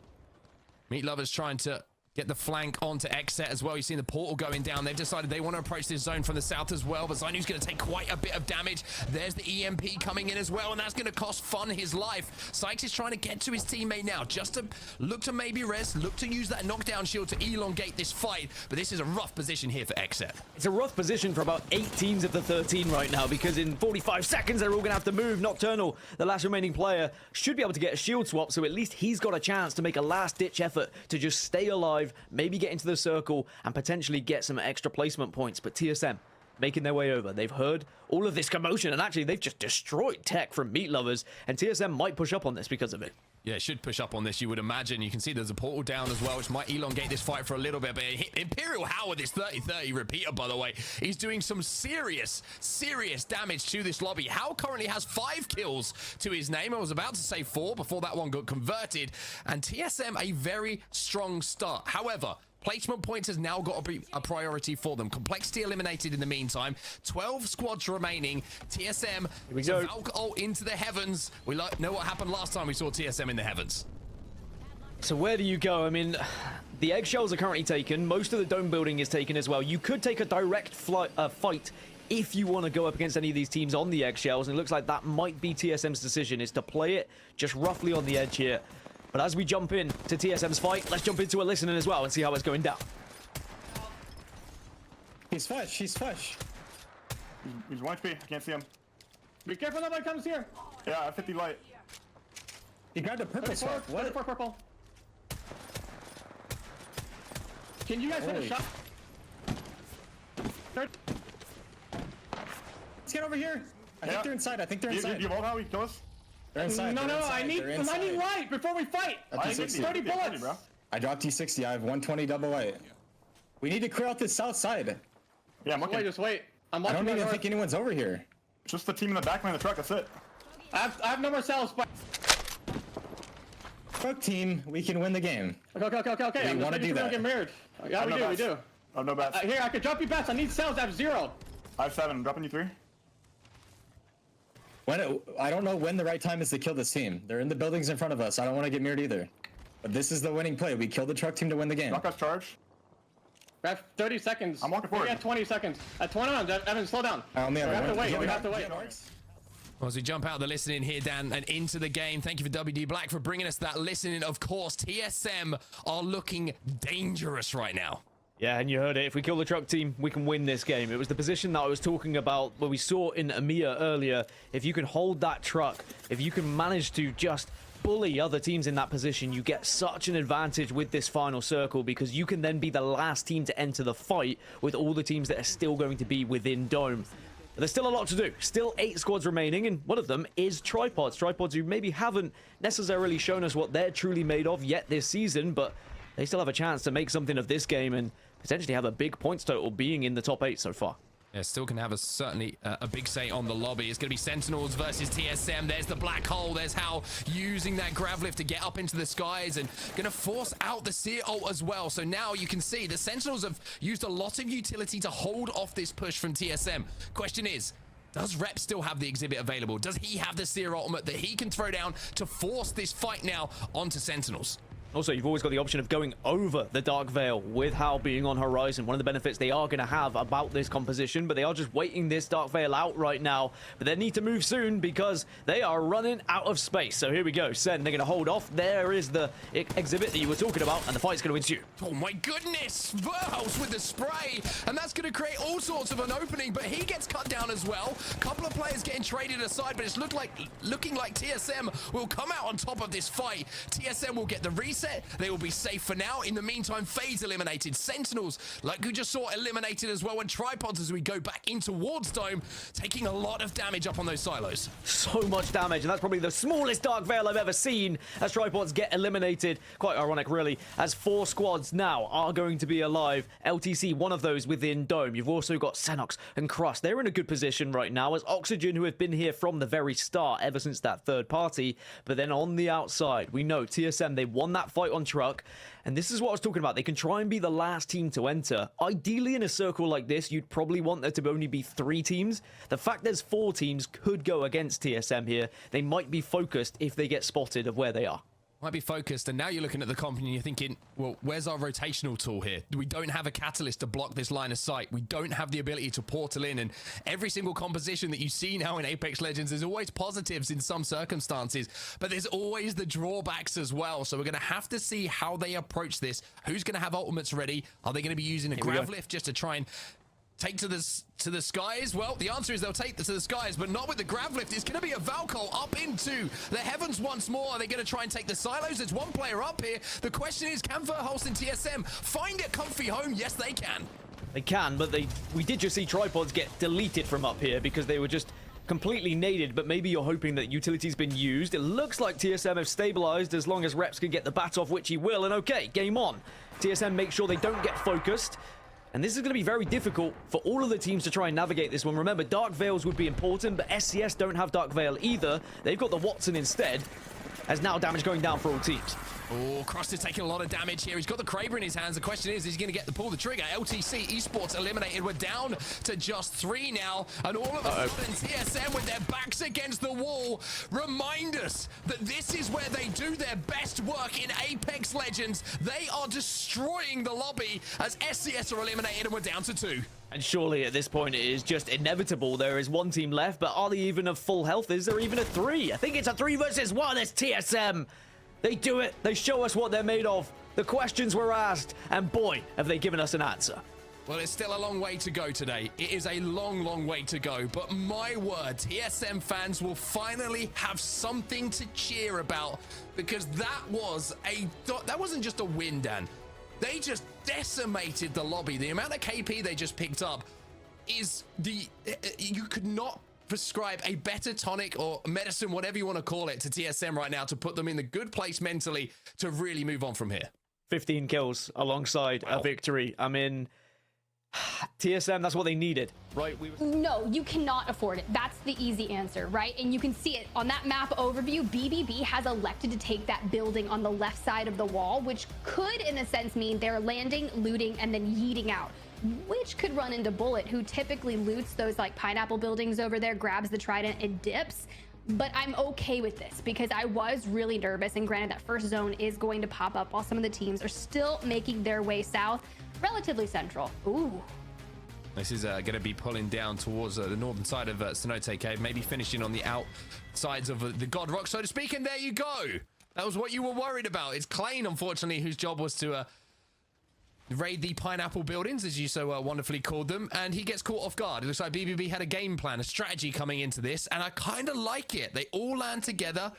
Meat Lovers trying to get the flank onto Xset as well. You've seen the portal going down. They've decided they want to approach this zone from the south as well, but ZOWIE's going to take quite a bit of damage. There's the EMP coming in as well, and that's going to cost Fun his life. Sykes is trying to get to his teammate now, just to look to maybe rest, look to use that knockdown shield to elongate this fight, but this is a rough position here for Xset. It's a rough position for about 8 teams of the 13 right now, because in 45 seconds they're all going to have to move. Nocturnal, the last remaining player, should be able to get a shield swap, so at least he's got a chance to make a last-ditch effort to just stay alive, maybe get into the circle, and potentially get some extra placement points. But TSM making their way over. They've heard all of this commotion, and actually they've just destroyed tech from Meat Lovers, and TSM might push up on this because of it. Yeah, it should push up on this, you would imagine. You can see there's a portal down as well, which might elongate this fight for a little bit. But Imperial Howard, this 30-30 repeater, by the way, he's doing some serious damage to this lobby. How currently has 5 kills to his name. I was about to say 4 before that one got converted. And TSM, a very strong start. However, placement points has now got to be a priority for them. Complexity eliminated in the meantime. 12 squads remaining. TSM, Valk ult into the heavens. We know what happened last time we saw TSM in the heavens. So where do you go? I mean, the eggshells are currently taken. Most of the dome building is taken as well. You could take a direct fight if you want to go up against any of these teams on the eggshells. And it looks like that might be TSM's decision, is to play it just roughly on the edge here. But as we jump in to TSM's fight, let's jump into a listening as well and see how it's going down. He's fresh. He's fresh. He's 1 HP. I can't see him. Be careful, nobody comes here. Yeah, I have 50 light. He grabbed a purple swap. What? Purple. Can you guys hit a shot? Let's get over here. I think they're inside. I think they're inside. Do you ult how he kill us? They're inside. No, I need light before we fight. I need 30 bullets. bro. I dropped D60. I have 120 double white. We need to clear out this south side. Yeah, I'm looking. Just wait. I don't even think anyone's over here. Just the team in the back behind the truck, that's it. I have no more cells, but... Fuck team, we can win the game. Okay. We want to do that. Get mirrored. Yeah, we do. I have no bats. Here, I can drop you bats. I need cells. I have 0. I have 7. I'm dropping you 3. I don't know when the right time is to kill this team. They're in the buildings in front of us. I don't want to get mirrored either. But this is the winning play. We kill the truck team to win the game. Truck us charge. We have 30 seconds. I'm walking forward. We have 20 seconds. At 21, Evan, slow down. I only have We have to wait. Well, as we jump out of the listening here, Dan, and into the game, thank you for WD Black for bringing us that listening. Of course, TSM are looking dangerous right now. Yeah, and you heard it. If we kill the truck team, we can win this game. It was the position that I was talking about where we saw in EMEA earlier. If you can hold that truck, if you can manage to just bully other teams in that position, you get such an advantage with this final circle, because you can then be the last team to enter the fight with all the teams that are still going to be within Dome. But there's still a lot to do. Still 8 squads remaining, and one of them is Tripods. Tripods who maybe haven't necessarily shown us what they're truly made of yet this season, but they still have a chance to make something of this game and potentially have a big points total, being in the top 8 so far. Yeah, still can have certainly a big say on the lobby. It's going to be Sentinels versus TSM. There's the black hole. There's How using that grav lift to get up into the skies and going to force out the Seer ult as well. So now you can see the Sentinels have used a lot of utility to hold off this push from TSM. Question is, does Rep still have the exhibit available? Does he have the Seer ultimate that he can throw down to force this fight now onto Sentinels? Also, you've always got the option of going over the Dark Veil with Hal being on horizon. One of the benefits they are going to have about this composition, but they are just waiting this Dark Veil out right now. But they need to move soon because they are running out of space. So here we go. Sen, they're going to hold off. There is the exhibit that you were talking about, and the fight's going to ensue. Oh my goodness! Verhulst with the spray, and that's going to create all sorts of an opening, but he gets cut down as well. Couple of players getting traded aside, but it's looking like TSM will come out on top of this fight. TSM will get the reset. They will be safe for now. In the meantime, Fade's eliminated. Sentinels, like we just saw, eliminated as well. And Tripods, as we go back in towards Dome, taking a lot of damage up on those silos. So much damage, and that's probably the smallest Dark Veil I've ever seen as Tripods get eliminated. Quite ironic, really, as 4 squads now are going to be alive. LTC, one of those within Dome. You've also got Xenox and Crust. They're in a good position right now as Oxygen, who have been here from the very start, ever since that third party. But then on the outside, we know TSM, they won that fight on Truck, and this is what I was talking about. They can try and be the last team to enter. Ideally, in a circle like this, you'd probably want there to only be 3 teams. The fact there's 4 teams could go against TSM here. They might be focused if they get spotted of where they are. Might be focused, and now you're looking at the comp and you're thinking, well, where's our rotational tool here? We don't have a catalyst to block this line of sight. We don't have the ability to portal in, and every single composition that you see now in Apex Legends, there's always positives in some circumstances, but there's always the drawbacks as well. So we're going to have to see how they approach this. Who's going to have ultimates ready? Are they going to be using a grav lift just to try and take to the skies? Well, the answer is they'll take to the skies, but not with the grav lift. It's going to be a Valkyrie up into the heavens once more. Are they going to try and take the silos? There's one player up here. The question is, can Verhulst and TSM find a comfy home? Yes, they can. They can, but we did just see Tripods get deleted from up here because they were just completely naded, but maybe you're hoping that utility's been used. It looks like TSM have stabilized as long as Reps can get the bat off, which he will, and okay, game on. TSM make sure they don't get focused. And this is going to be very difficult for all of the teams to try and navigate this one. Remember, Dark Veils would be important, but SCS don't have Dark Veil either. They've got the Watson instead, as now damage going down for all teams. Oh, Cross is taking a lot of damage here. He's got the Kraber in his hands. The question is he going to get the pull the trigger? LTC Esports eliminated. We're down to just 3 now. And all of a sudden, TSM with their backs against the wall remind us that this is where they do their best work in Apex Legends. They are destroying the lobby as SCS are eliminated and we're down to 2. And surely at this point it is just inevitable. There is 1 team left, but are they even of full health? Is there even a 3? I think it's a 3 versus 1. It's TSM. They do it. They show us what they're made of. The questions were asked, and boy, have they given us an answer. Well, it's still a long way to go today. It is a long, long way to go. But my word, TSM fans will finally have something to cheer about, because that wasn't just a win, Dan. They just decimated the lobby. The amount of KP they just picked up is you could not prescribe a better tonic or medicine, whatever you want to call it, to TSM right now to put them in the good place mentally to really move on from here. 15 kills alongside a victory. I mean, TSM, that's what they needed, right? No, you cannot afford it. That's the easy answer, right? And you can see it on that map overview. BBB has elected to take that building on the left side of the wall, which could, in a sense, mean they're landing, looting, and then yeeting out, which could run into Bullet, who typically loots those like pineapple buildings over there, grabs the trident and dips. But I'm okay with this because I was really nervous, and granted that first zone is going to pop up while some of the teams are still making their way south, relatively central. Ooh. This is going to be pulling down towards the northern side of Cenote Cave, maybe finishing on the outsides of the God Rock, so to speak, and there you go. That was what you were worried about. It's Klein, unfortunately, whose job was to raid the pineapple buildings, as you so wonderfully called them, and he gets caught off guard. It looks like BBB had a game plan, a strategy coming into this, and I kind of like it. They all land together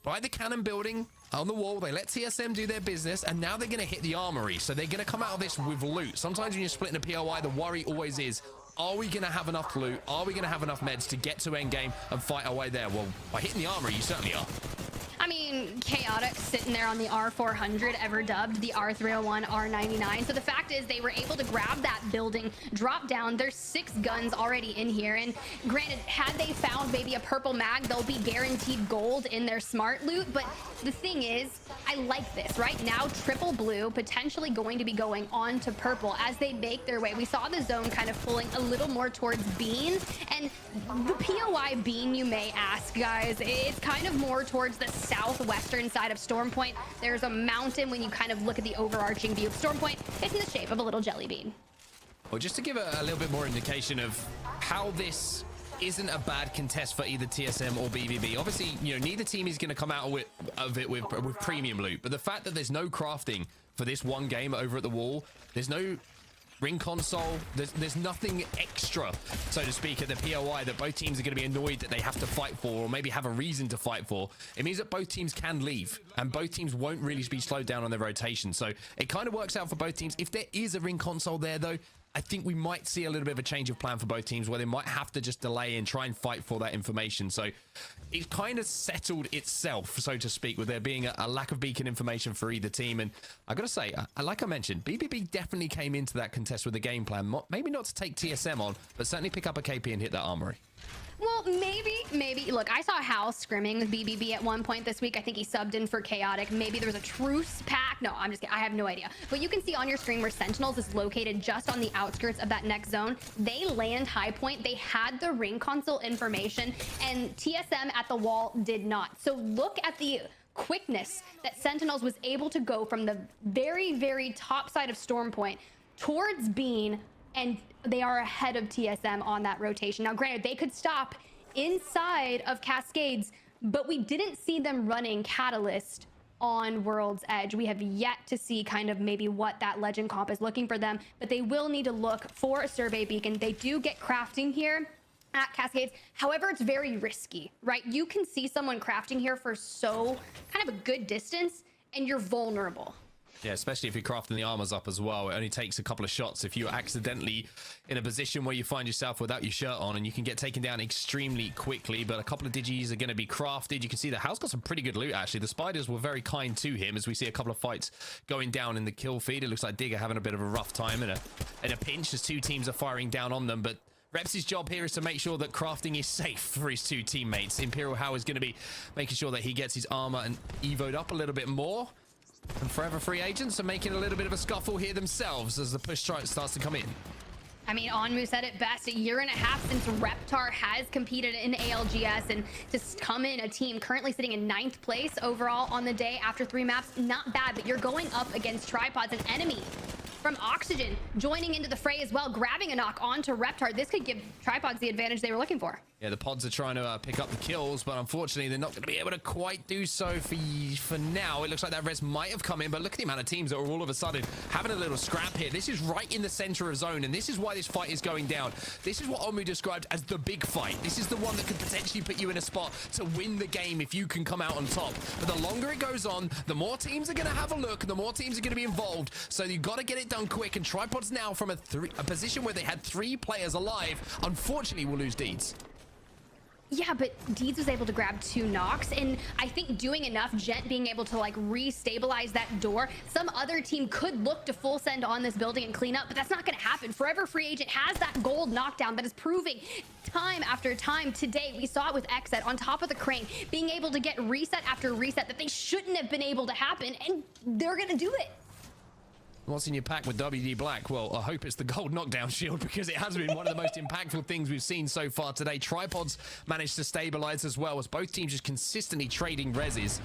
by the cannon building on the wall. They let TSM do their business, and now they're going to hit the armory, so they're going to come out of this with loot. Sometimes when you're splitting a POI, the worry always is, are we going to have enough loot? Are we going to have enough meds to get to endgame and fight our way there? Well, by hitting the armory, you certainly are. I mean, Chaotic sitting there on the R400, ever dubbed the R301, R99. So the fact is they were able to grab that building, drop down. There's 6 guns already in here. And granted, had they found maybe a purple mag, they'll be guaranteed gold in their smart loot. But the thing is, I like this. Right now, triple blue, potentially going to be going on to purple as they make their way. We saw the zone kind of pulling a little more towards bean. And the POI bean, you may ask, guys, it's kind of more towards the southwestern side of Storm Point. There's a mountain when you kind of look at the overarching view of Storm Point. It's in the shape of a little jelly bean. Well, just to give a little bit more indication of how this isn't a bad contest for either TSM or BBB. Obviously, you know, neither team is going to come out of it with premium loot, but the fact that there's no crafting for this one game over at the wall, there's no ring console, there's nothing extra, so to speak, at the POI that both teams are going to be annoyed that they have to fight for, or maybe have a reason to fight for. It means that both teams can leave, and both teams won't really be slowed down on their rotation. So it kind of works out for both teams. If there is a ring console there, though, I think we might see a little bit of a change of plan for both teams, where they might have to just delay and try and fight for that information. So it's kind of settled itself, so to speak, with there being a lack of beacon information for either team. And I gotta say, like I mentioned, BBB definitely came into that contest with a game plan, maybe not to take TSM on, but certainly pick up a KP and hit that armory. Well, maybe. Look, I saw Hal scrimming with BBB at one point this week. I think he subbed in for Chaotic. Maybe there was a truce pack. No, I'm just kidding. I have no idea. But you can see on your screen where Sentinels is located just on the outskirts of that next zone. They land high point. They had the ring console information, and TSM at the wall did not. So look at the quickness that Sentinels was able to go from the very, very top side of Storm Point towards Bean, and they are ahead of TSM on that rotation. Now, granted, they could stop inside of Cascades, but we didn't see them running Catalyst on World's Edge. We have yet to see kind of maybe what that Legend comp is looking for them, but they will need to look for a survey beacon. They do get crafting here at Cascades. However, it's very risky, right? You can see someone crafting here for so kind of a good distance, and you're vulnerable. Yeah, especially if you're crafting the armors up as well. It only takes a couple of shots if you're accidentally in a position where you find yourself without your shirt on, and you can get taken down extremely quickly. But a couple of digis are going to be crafted. You can see the house got some pretty good loot, actually. The spiders were very kind to him, as we see a couple of fights going down in the kill feed. It looks like Digger having a bit of a rough time and a pinch as two teams are firing down on them. But Reps' job here is to make sure that crafting is safe for his two teammates. Imperial How is going to be making sure that he gets his armor and evoed up a little bit more. And Forever Free Agents are making a little bit of a scuffle here themselves as the push starts to come in. I mean, Onmu said it best, 1.5 years since Reptar has competed in ALGS, and to come in a team currently sitting in 9th place overall on the day after 3 maps, not bad, but you're going up against Tripods, an enemy from Oxygen, joining into the fray as well, grabbing a knock onto Reptar. This could give Tripods the advantage they were looking for. Yeah, the pods are trying to pick up the kills, but unfortunately they're not going to be able to quite do so for now. It looks like that res might have come in, but look at the amount of teams that are all of a sudden having a little scrap here. This is right in the center of zone, and this is why this fight is going down. This is what Onmu described as the big fight. This is the one that could potentially put you in a spot to win the game if you can come out on top. But the longer it goes on, the more teams are going to have a look, the more teams are going to be involved. So you've got to get it done quick, and Tripods now from a position where they had 3 players alive, unfortunately will lose Deeds. Yeah, but Deeds was able to grab 2 knocks, and I think doing enough, Gent being able to like re-stabilize that door, some other team could look to full send on this building and clean up, but that's not going to happen. Forever Free Agent has that gold knockdown that is proving time after time. Today, we saw it with Xset on top of the crane, being able to get reset after reset that they shouldn't have been able to happen, and they're going to do it. What's in your pack with WD Black? Well, I hope it's the gold knockdown shield, because it has been one of the most impactful things we've seen so far today. Tripods managed to stabilize as well, as both teams just consistently trading reses.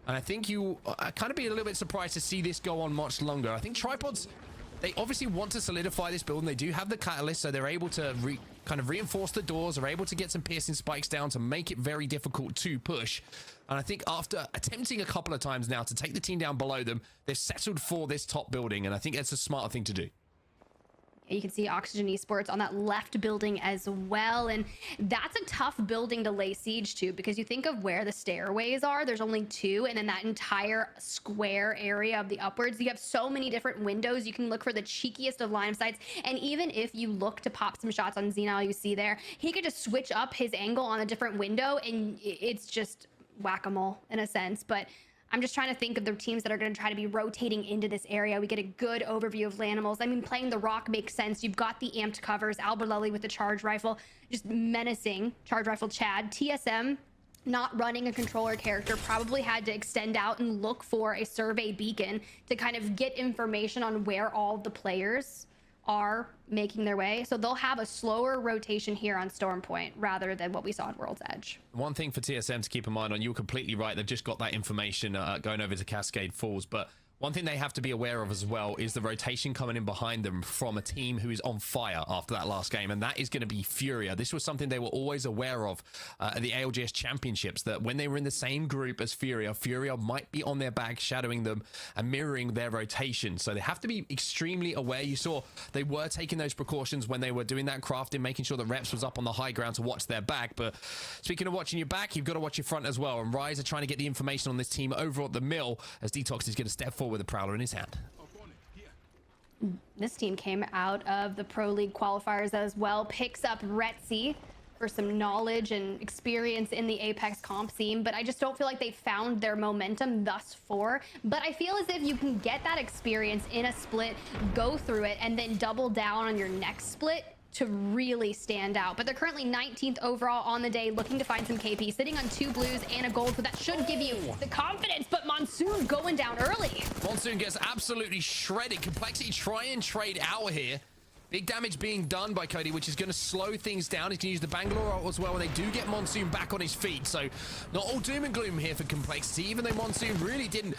And I think you kind of be a little bit surprised to see this go on much longer. I think Tripods, they obviously want to solidify this build, and they do have the catalyst, so they're able to kind of reinforce the doors, are able to get some piercing spikes down to make it very difficult to push. And I think after attempting a couple of times now to take the team down below them, they've settled for this top building, and I think that's a smarter thing to do. You can see Oxygen Esports on that left building as well, and that's a tough building to lay siege to, because you think of where the stairways are, there's only 2, and then that entire square area of the upwards, you have so many different windows. You can look for the cheekiest of line of sights, and even if you look to pop some shots on Xenal, you see there, he could just switch up his angle on a different window, and it's just whack-a-mole in a sense. But I'm just trying to think of the teams that are going to try to be rotating into this area. We get a good overview of Lanimals. I mean, playing the Rock makes sense. You've got the amped covers, Alberlelli with the charge rifle, just menacing charge rifle Chad. TSM not running a controller character, probably had to extend out and look for a survey beacon to kind of get information on where all the players are making their way, so they'll have a slower rotation here on Storm Point rather than what we saw at World's Edge. One thing for TSM to keep in mind on, you're completely right, they've just got that information going over to Cascade Falls, but one thing they have to be aware of as well is the rotation coming in behind them from a team who is on fire after that last game, and that is going to be Furia. This was something they were always aware of at the ALGS Championships, that when they were in the same group as Furia might be on their back, shadowing them and mirroring their rotation. So they have to be extremely aware. You saw they were taking those precautions when they were doing that crafting, making sure that Reps was up on the high ground to watch their back. But speaking of watching your back, you've got to watch your front as well. And Rise are trying to get the information on this team over at the mill, as Detox is going to step forward with a Prowler in his hand. This team came out of the Pro League qualifiers as well, picks up Retzi for some knowledge and experience in the Apex comp scene, but I just don't feel like they found their momentum thus far. But I feel as if you can get that experience in a split, go through it, and then double down on your next split to really stand out. But they're currently 19th overall on the day, looking to find some KP, sitting on 2 blues and a gold, so that should give you the confidence. But Monsoon going down early. Monsoon gets absolutely shredded. Complexity try and trade out here. Big damage being done by Cody, which is going to slow things down. He's going to use the Bangalore ult as well, and they do get Monsoon back on his feet. So not all doom and gloom here for Complexity, even though Monsoon really didn't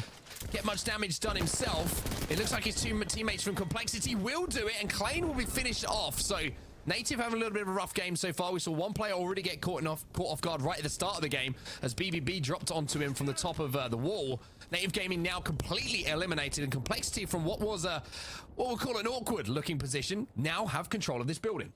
get much damage done himself. It looks like his two teammates from Complexity will do it, and Klein will be finished off. So Native having a little bit of a rough game so far. We saw one player already get caught off guard right at the start of the game as BBB dropped onto him from the top of the wall. Native Gaming now completely eliminated, and Complexity from what was what we'll call an awkward looking position now have control of this building.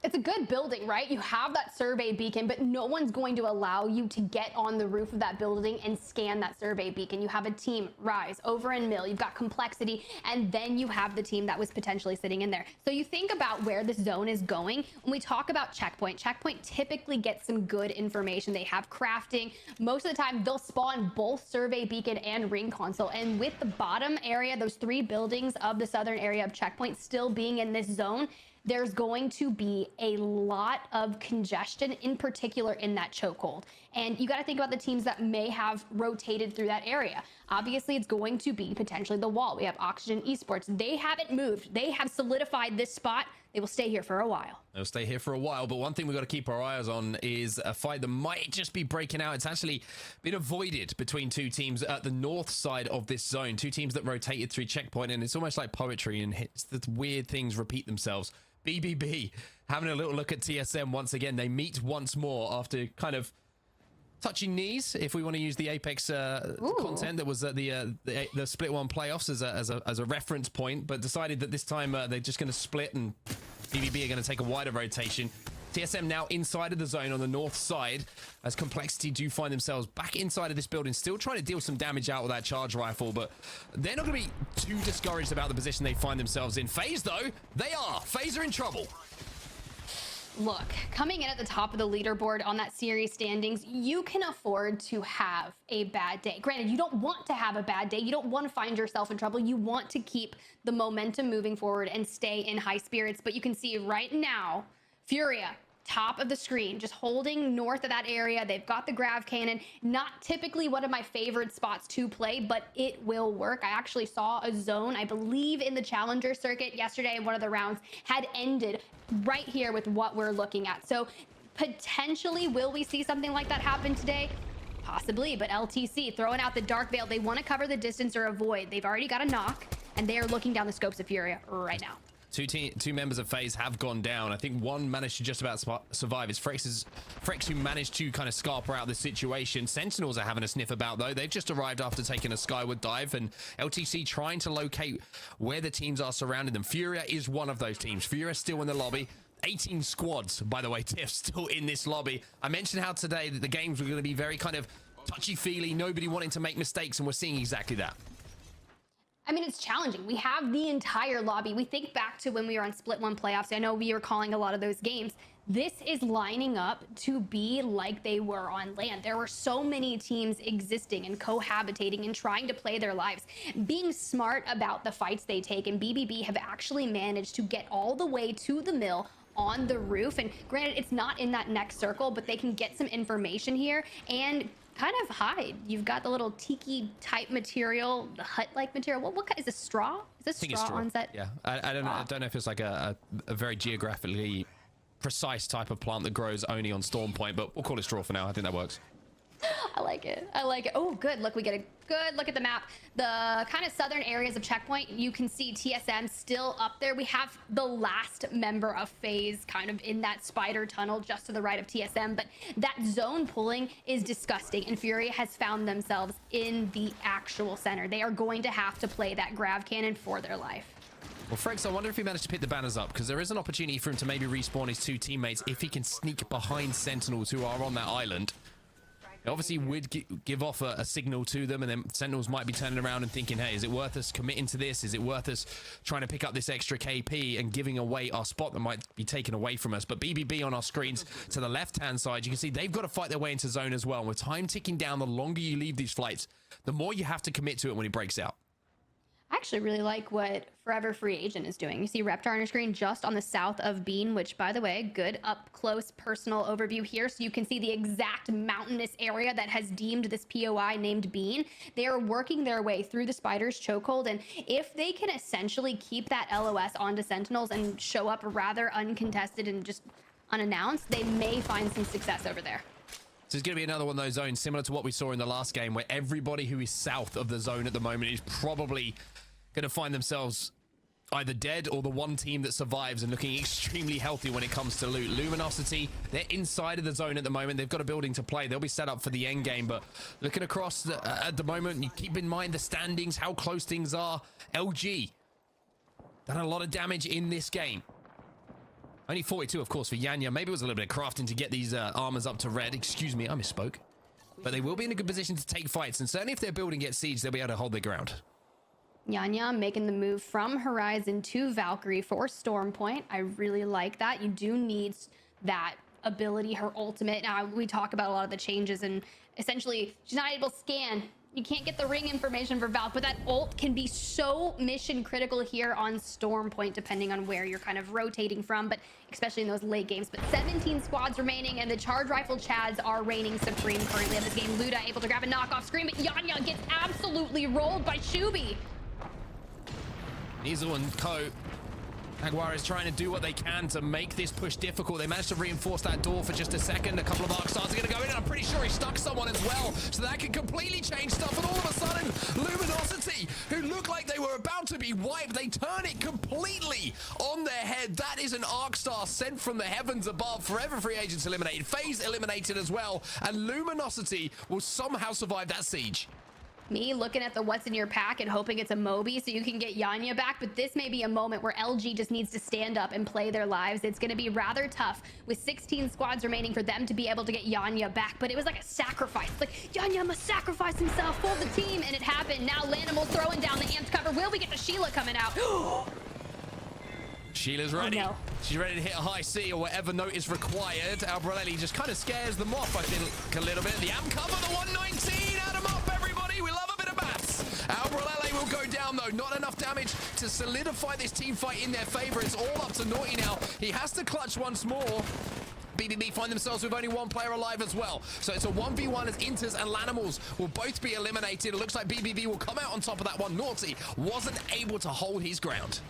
It's a good building, right? You have that survey beacon, but no one's going to allow you to get on the roof of that building and scan that survey beacon. You have a team, Rise, over in Mill, you've got Complexity, and then you have the team that was potentially sitting in there. So you think about where this zone is going. When we talk about Checkpoint typically gets some good information. They have crafting. Most of the time, they'll spawn both survey beacon and ring console. And with the bottom area, those 3 buildings of the southern area of Checkpoint still being in this zone, there's going to be a lot of congestion, in particular in that chokehold. And you got to think about the teams that may have rotated through that area. Obviously, it's going to be potentially the wall. We have Oxygen Esports. They haven't moved. They have solidified this spot. They will stay here for a while. They'll stay here for a while, but one thing we've got to keep our eyes on is a fight that might just be breaking out. It's actually been avoided between 2 teams at the north side of this zone. 2 teams that rotated through Checkpoint, and it's almost like poetry, and it's the weird things repeat themselves. BBB having a little look at TSM once again. They meet once more after kind of touching knees, if we want to use the Apex content that was at the Split 1 playoffs as a reference point, but decided that this time they're just going to split, and BBB are going to take a wider rotation. TSM now inside of the zone on the north side, as Complexity do find themselves back inside of this building, still trying to deal some damage out with that charge rifle, but they're not going to be too discouraged about the position they find themselves in. FaZe, though, they are. FaZe are in trouble. Look, coming in at the top of the leaderboard on that series standings, you can afford to have a bad day. Granted, you don't want to have a bad day. You don't want to find yourself in trouble. You want to keep the momentum moving forward and stay in high spirits, but you can see right now, Furia, top of the screen, just holding north of that area. They've got the grav cannon. Not typically one of my favorite spots to play, but it will work. I actually saw a zone, I believe in the Challenger circuit yesterday, and one of the rounds had ended right here with what we're looking at. So potentially, will we see something like that happen today? Possibly, but LTC throwing out the Dark Veil. They want to cover the distance or avoid. They've already got a knock, and they are looking down the scopes of Furia right now. Two members of FaZe have gone down. I think one managed to just about survive. It's Frex who managed to kind of scarper out the situation. Sentinels are having a sniff about, though. They've just arrived after taking a skyward dive, and LTC trying to locate where the teams are surrounding them. Furia is one of those teams. Furia still in the lobby. 18 squads, by the way, Tiff, still in this lobby. I mentioned how today that the games were going to be very kind of touchy-feely, nobody wanting to make mistakes, and we're seeing exactly that. I mean, it's challenging. We have the entire lobby. We think back to when we were on Split 1 playoffs. I know we were calling a lot of those games. This is lining up to be like they were on land. There were so many teams existing and cohabitating and trying to play their lives, being smart about the fights they take. And BBB have actually managed to get all the way to the mill on the roof. And granted, it's not in that next circle, but they can get some information here and kind of hide. You've got the little tiki type material, the hut-like material. What kind is this, straw? Is this I think it's straw on set? Yeah, I don't know if it's like a very geographically precise type of plant that grows only on Storm Point, but we'll call it straw for now. I think that works. I like it. I like it. Oh, good. Look, we get a good look at the map. The kind of southern areas of Checkpoint, you can see TSM still up there. We have the last member of FaZe kind of in that spider tunnel just to the right of TSM, but that zone pulling is disgusting, and Fury has found themselves in the actual center. They are going to have to play that grav cannon for their life. Well, Fregz, I wonder if he managed to pick the banners up, because there is an opportunity for him to maybe respawn his two teammates if he can sneak behind Sentinels who are on that island. It obviously would give off a signal to them, and then Sentinels might be turning around and thinking, hey, is it worth us committing to this? Is it worth us trying to pick up this extra KP and giving away our spot that might be taken away from us? But BBB on our screens to the left-hand side, you can see they've got to fight their way into zone as well. And with time ticking down, the longer you leave these flights, the more you have to commit to it when it breaks out. I actually really like what Forever Free Agent is doing. You see Reptar on your screen just on the south of Bean, which, by the way, good up close personal overview here. So you can see the exact mountainous area that has deemed this POI named Bean. They are working their way through the Spider's chokehold. And if they can essentially keep that LOS onto Sentinels and show up rather uncontested and just unannounced, they may find some success over there. So it's going to be another one of those zones similar to what we saw in the last game, where everybody who is south of the zone at the moment is probably going to find themselves either dead or the one team that survives and looking extremely healthy when it comes to loot. Luminosity, they're inside of the zone at the moment. They've got a building to play. They'll be set up for the end game, but looking across at the moment, you keep in mind the standings, how close things are. LG done a lot of damage in this game. Only 42, of course, for Yanya. Maybe it was a little bit of crafting to get these armors up to red. Excuse me, I misspoke. But they will be in a good position to take fights, and certainly if their building gets sieged, they'll be able to hold their ground. Yanya making the move from Horizon to Valkyrie for Storm Point. I really like that. You do need that ability, her ultimate. Now, we talk about a lot of the changes, and essentially, she's not able to scan. You can't get the ring information for Valk, but that ult can be so mission critical here on Storm Point, depending on where you're kind of rotating from, but especially in those late games. But 17 squads remaining, and the charge rifle Chads are reigning supreme currently in this game. Luda able to grab a knockoff screen, but Yanya gets absolutely rolled by Shubi. Nizel and Co. Aguirre is trying to do what they can to make this push difficult. They managed to reinforce that door for just a second. A couple of arc stars are going to go in, and I'm pretty sure he stuck someone as well. So that can completely change stuff. And all of a sudden, Luminosity, who looked like they were about to be wiped, they turn it completely on their head. That is an arc star sent from the heavens above. Forever Free Agents eliminated. FaZe eliminated as well. And Luminosity will somehow survive that siege. Me looking at the what's in your pack and hoping it's a Moby so you can get Yanya back, but this may be a moment where LG just needs to stand up and play their lives. It's going to be rather tough with 16 squads remaining for them to be able to get Yanya back, but it was like a sacrifice. Like, Yanya must sacrifice himself for the team, and it happened. Now Lanimal's throwing down the amped cover. Will we get the Sheila coming out? Sheila's ready. Oh, no. She's ready to hit a high C or whatever note is required. Albrelli just kind of scares them off, I think, a little bit. The amp cover, the 119, add them up, everybody. We love a bit of maths. Albrelli will go down, though. Not enough damage to solidify this team fight in their favor. It's all up to Naughty now. He has to clutch once more. BBB find themselves with only one player alive as well. So it's a 1v1 as Inters and Lanimals will both be eliminated. It looks like BBB will come out on top of that one. Naughty wasn't able to hold his ground.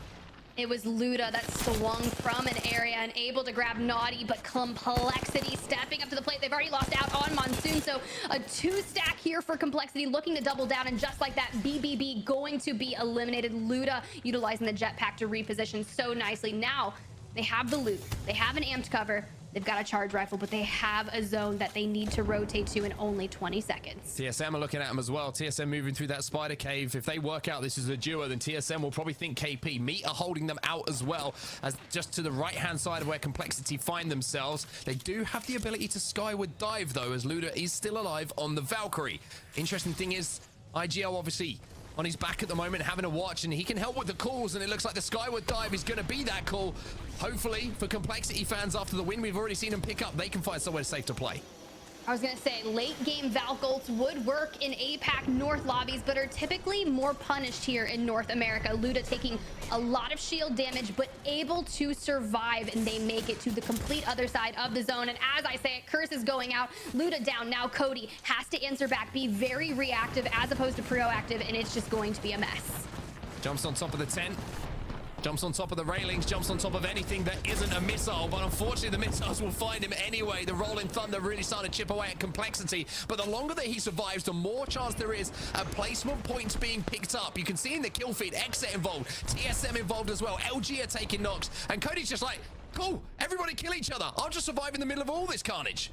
It was Luda that swung from an area and able to grab Naughty, but Complexity stepping up to the plate. They've already lost out on Monsoon, so a 2-stack here for Complexity, looking to double down, and just like that, BBB going to be eliminated. Luda utilizing the jetpack to reposition so nicely. Now, they have the loot. They have an amped cover. They've got a charge rifle, but they have a zone that they need to rotate to in only 20 seconds. TSM are looking at them as well. TSM moving through that spider cave. If they work out this is a duo, then TSM will probably think KP. Meat are holding them out as well, as just to the right-hand side of where Complexity find themselves. They do have the ability to skyward dive, though, as Luda is still alive on the Valkyrie. Interesting thing is, IGL obviously on his back at the moment, having a watch, and he can help with the calls, and it looks like the skyward dive is going to be that call. Hopefully, for Complexity fans, after the win we've already seen them pick up, they can find somewhere safe to play. I was gonna say late game Valkolts would work in APAC North lobbies, but are typically more punished here in North America. Luda taking a lot of shield damage, but able to survive, and they make it to the complete other side of the zone. And as I say it, Curse is going out, Luda down. Now Cody has to answer back, be very reactive as opposed to proactive, and it's just going to be a mess. Jumps on top of the tent. Jumps on top of the railings, jumps on top of anything that isn't a missile, but unfortunately the missiles will find him anyway. The Rolling Thunder really starting to chip away at complexity, but the longer that he survives, the more chance there is at placement points being picked up. You can see in the kill feed, Exit involved, TSM involved as well, LG are taking knocks, and Cody's just like, cool, everybody kill each other. I'll just survive in the middle of all this carnage.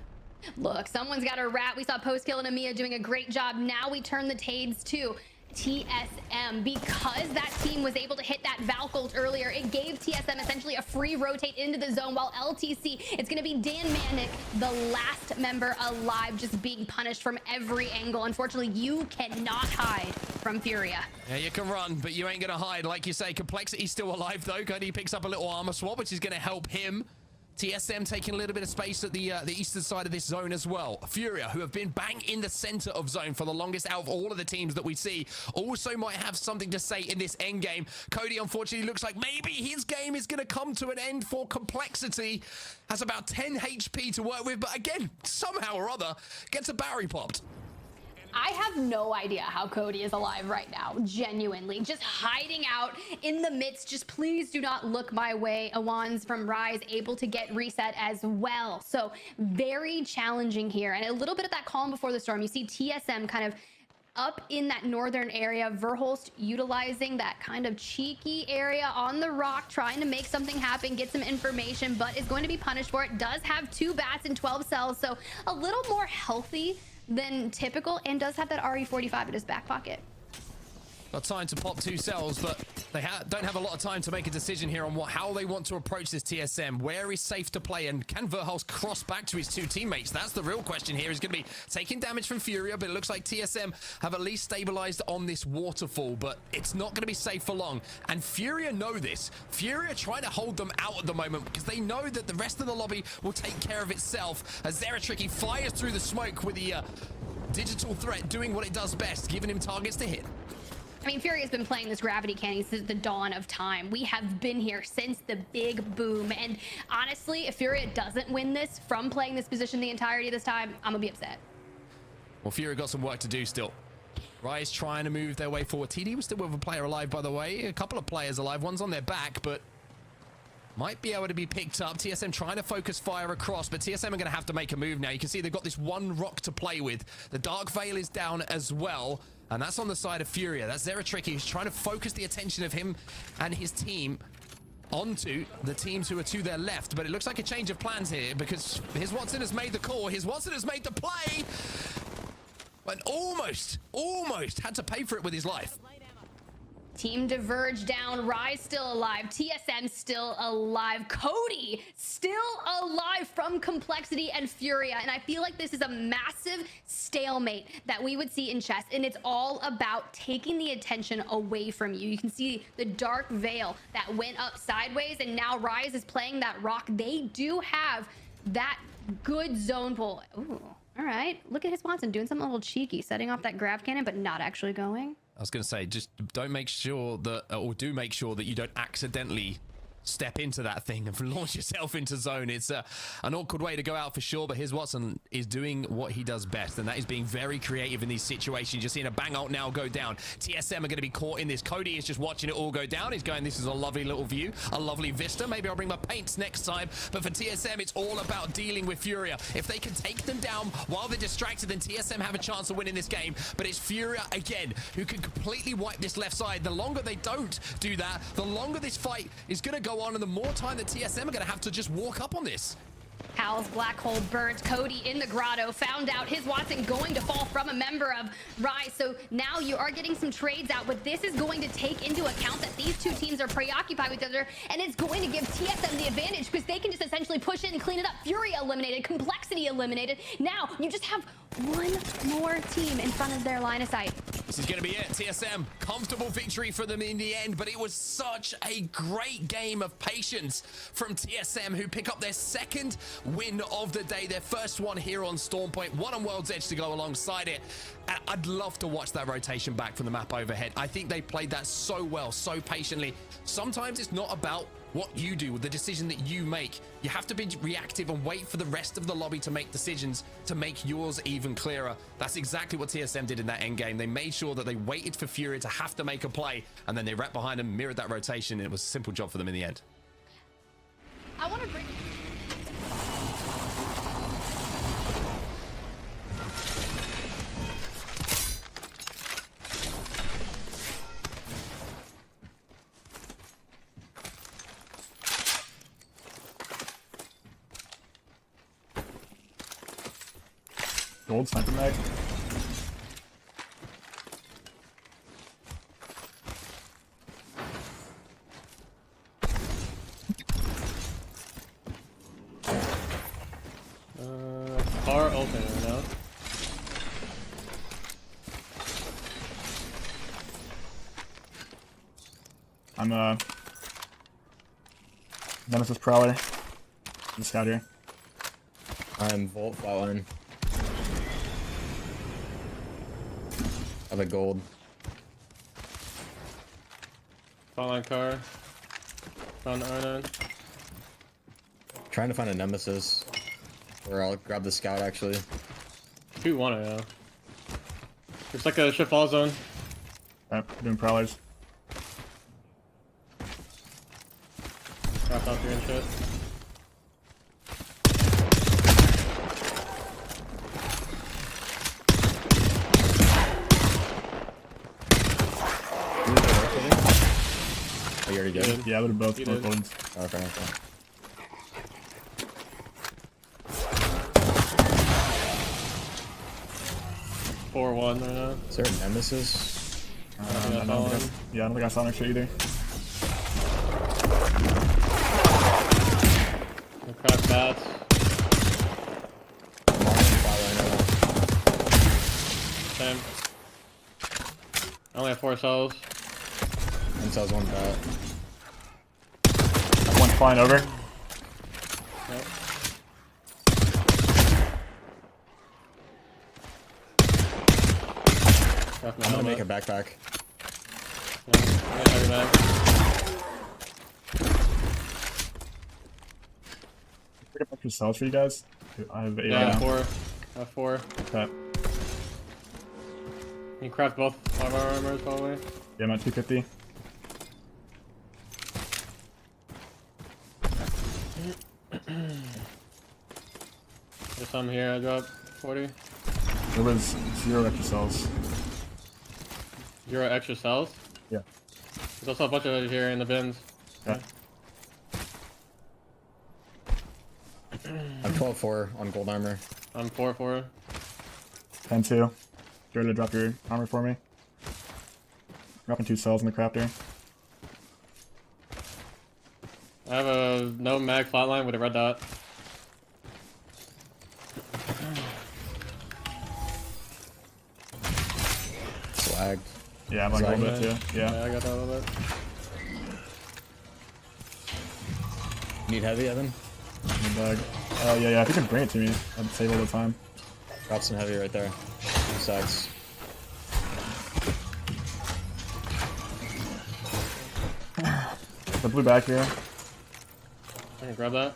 Look, someone's got a rat. We saw Postkill and Amia doing a great job. Now we turn the Tades to TSM. Because that team was able to hit that Valkolt earlier, it gave TSM essentially a free rotate into the zone, while LTC, it's going to be Dan Manic, the last member alive, just being punished from every angle. Unfortunately, you cannot hide from Furia. Yeah, you can run, but you ain't going to hide. Like you say, Complexity's still alive, though. Cody picks up a little armor swap, which is going to help him. TSM taking a little bit of space at the eastern side of this zone as well. Furia, who have been bang in the center of zone for the longest out of all of the teams that we see, also might have something to say in this end game. Cody, unfortunately, looks like maybe his game is going to come to an end for Complexity. Has about 10 HP to work with, but again, somehow or other, gets a Barry popped. I have no idea how Cody is alive right now, genuinely. Just hiding out in the midst. Just please do not look my way. Awan's from Rise able to get reset as well. So very challenging here. And a little bit of that calm before the storm. You see TSM kind of up in that northern area. Verhulst utilizing that kind of cheeky area on the rock, trying to make something happen, get some information, but is going to be punished for it. Does have 2 bats and 12 cells, so a little more healthy than typical, and does have that RE45 in his back pocket. Got time to pop 2 cells, but they don't have a lot of time to make a decision here on how they want to approach this TSM. Where is safe to play, and can Verhulst cross back to his 2 teammates? That's the real question here. He's going to be taking damage from Furia, but it looks like TSM have at least stabilized on this waterfall, but it's not going to be safe for long. And Furia know this. Furia trying to hold them out at the moment because they know that the rest of the lobby will take care of itself, as Zeratricky fires through the smoke with the digital threat doing what it does best, giving him targets to hit. I mean, Fury has been playing this gravity cannon since the dawn of time. We have been here since the big boom. And honestly, if Fury doesn't win this from playing this position the entirety of this time, I'm gonna be upset. Well, Fury got some work to do still. Rise trying to move their way forward. TD was still with a player alive, by the way. A couple of players alive. One's on their back, but might be able to be picked up. TSM trying to focus fire across, but TSM are going to have to make a move now. You can see they've got this one rock to play with. The Dark Veil is down as well, and that's on the side of Furia. That's Zeratricky, who's trying to focus the attention of him and his team onto the teams who are to their left. But it looks like a change of plans here, because his Watson has made the call. His Watson has made the play, and almost had to pay for it with his life. Team Diverge down, Rise still alive, TSM still alive, Cody still alive from Complexity and Furia. And I feel like this is a massive stalemate that we would see in chess, and it's all about taking the attention away from you. You can see the Dark Veil that went up sideways, and now Rise is playing that rock. They do have that good zone pull. Ooh, all right, look at his Watson doing something a little cheeky, setting off that grav cannon, but not actually going. I was going to say, just don't make sure that, or do make sure that you don't accidentally step into that thing and launch yourself into zone. It's an awkward way to go out for sure, but here's Watson is doing what he does best, and that is being very creative in these situations. You're seeing a bang ult now go down. TSM are going to be caught in this. Cody is just watching it all go down. He's going, this is a lovely little view, a lovely vista. Maybe I'll bring my paints next time, but for TSM, it's all about dealing with Furia. If they can take them down while they're distracted, then TSM have a chance of winning this game, but it's Furia again who can completely wipe this left side. The longer they don't do that, the longer this fight is going to go on, and the more time that TSM are going to have to just walk up on this. Hal's black hole burnt. Cody in the grotto found out his Watson going to fall from a member of Rise. So now you are getting some trades out, but this is going to take into account that these two teams are preoccupied with each other, and it's going to give TSM the advantage because they can just essentially push in and clean it up. Fury eliminated, Complexity eliminated. Now you just have one more team in front of their line of sight. This is going to be it. TSM, comfortable victory for them in the end, but it was such a great game of patience from TSM, who pick up their second win of the day. Their first one here on Storm Point, one on World's Edge to go alongside it. And I'd love to watch that rotation back from the map overhead. I think they played that so well, so patiently. Sometimes it's not about what you do, the decision that you make. You have to be reactive and wait for the rest of the lobby to make decisions to make yours even clearer. That's exactly what TSM did in that end game. They made sure that they waited for Fury to have to make a play, and then they wrapped behind him, mirrored that rotation, and it was a simple job for them in the end. I want to bring. Gold sniper mag. Car open right now. I'm Nemesis Prowler. I'm scout here. I'm Volt Flatline. I have a gold. Frontline car. Found the R9. Trying to find a Nemesis. Or I'll grab the scout actually. 2-1 yeah. It's like a ship fall zone. Alright, doing Prowlers. Craft out here and shit. Oh, you already did? Yeah, I would have both You did. golds. Okay, okay. Four one right now. Is there a Nemesis? I don't think I don't think I saw next to either. No craft bats. I'm on Flatline right Same. I only have 4 cells. now. And sells one bat. One flying over. Yep. Craft my I'm gonna helmet. make a backpack. Yeah, I got heavy mag. Pick up extra cells for you guys. I have 8 Yeah, I right have now. 4. I have 4. Okay. You can craft both of our armors probably. Yeah, I'm at 250. There's some here, I dropped 40. There was 0 extra cells. 0 extra cells? Yeah. There's also a bunch of it here in the bins. Yeah. I'm 12-4 on gold armor. I'm 4-4. 10-2. You ready to drop your armor for me? Dropping 2 cells in the crafter. I have a no mag flatline with a red dot. It's lagged. Yeah, I'm like a little bit too. Yeah. I got that a little bit. Need heavy, Evan? Bag. Yeah, if you can bring it to me, I'd save all the time. Drop some heavy right there. 2 sacks. The blue back here. I can grab that.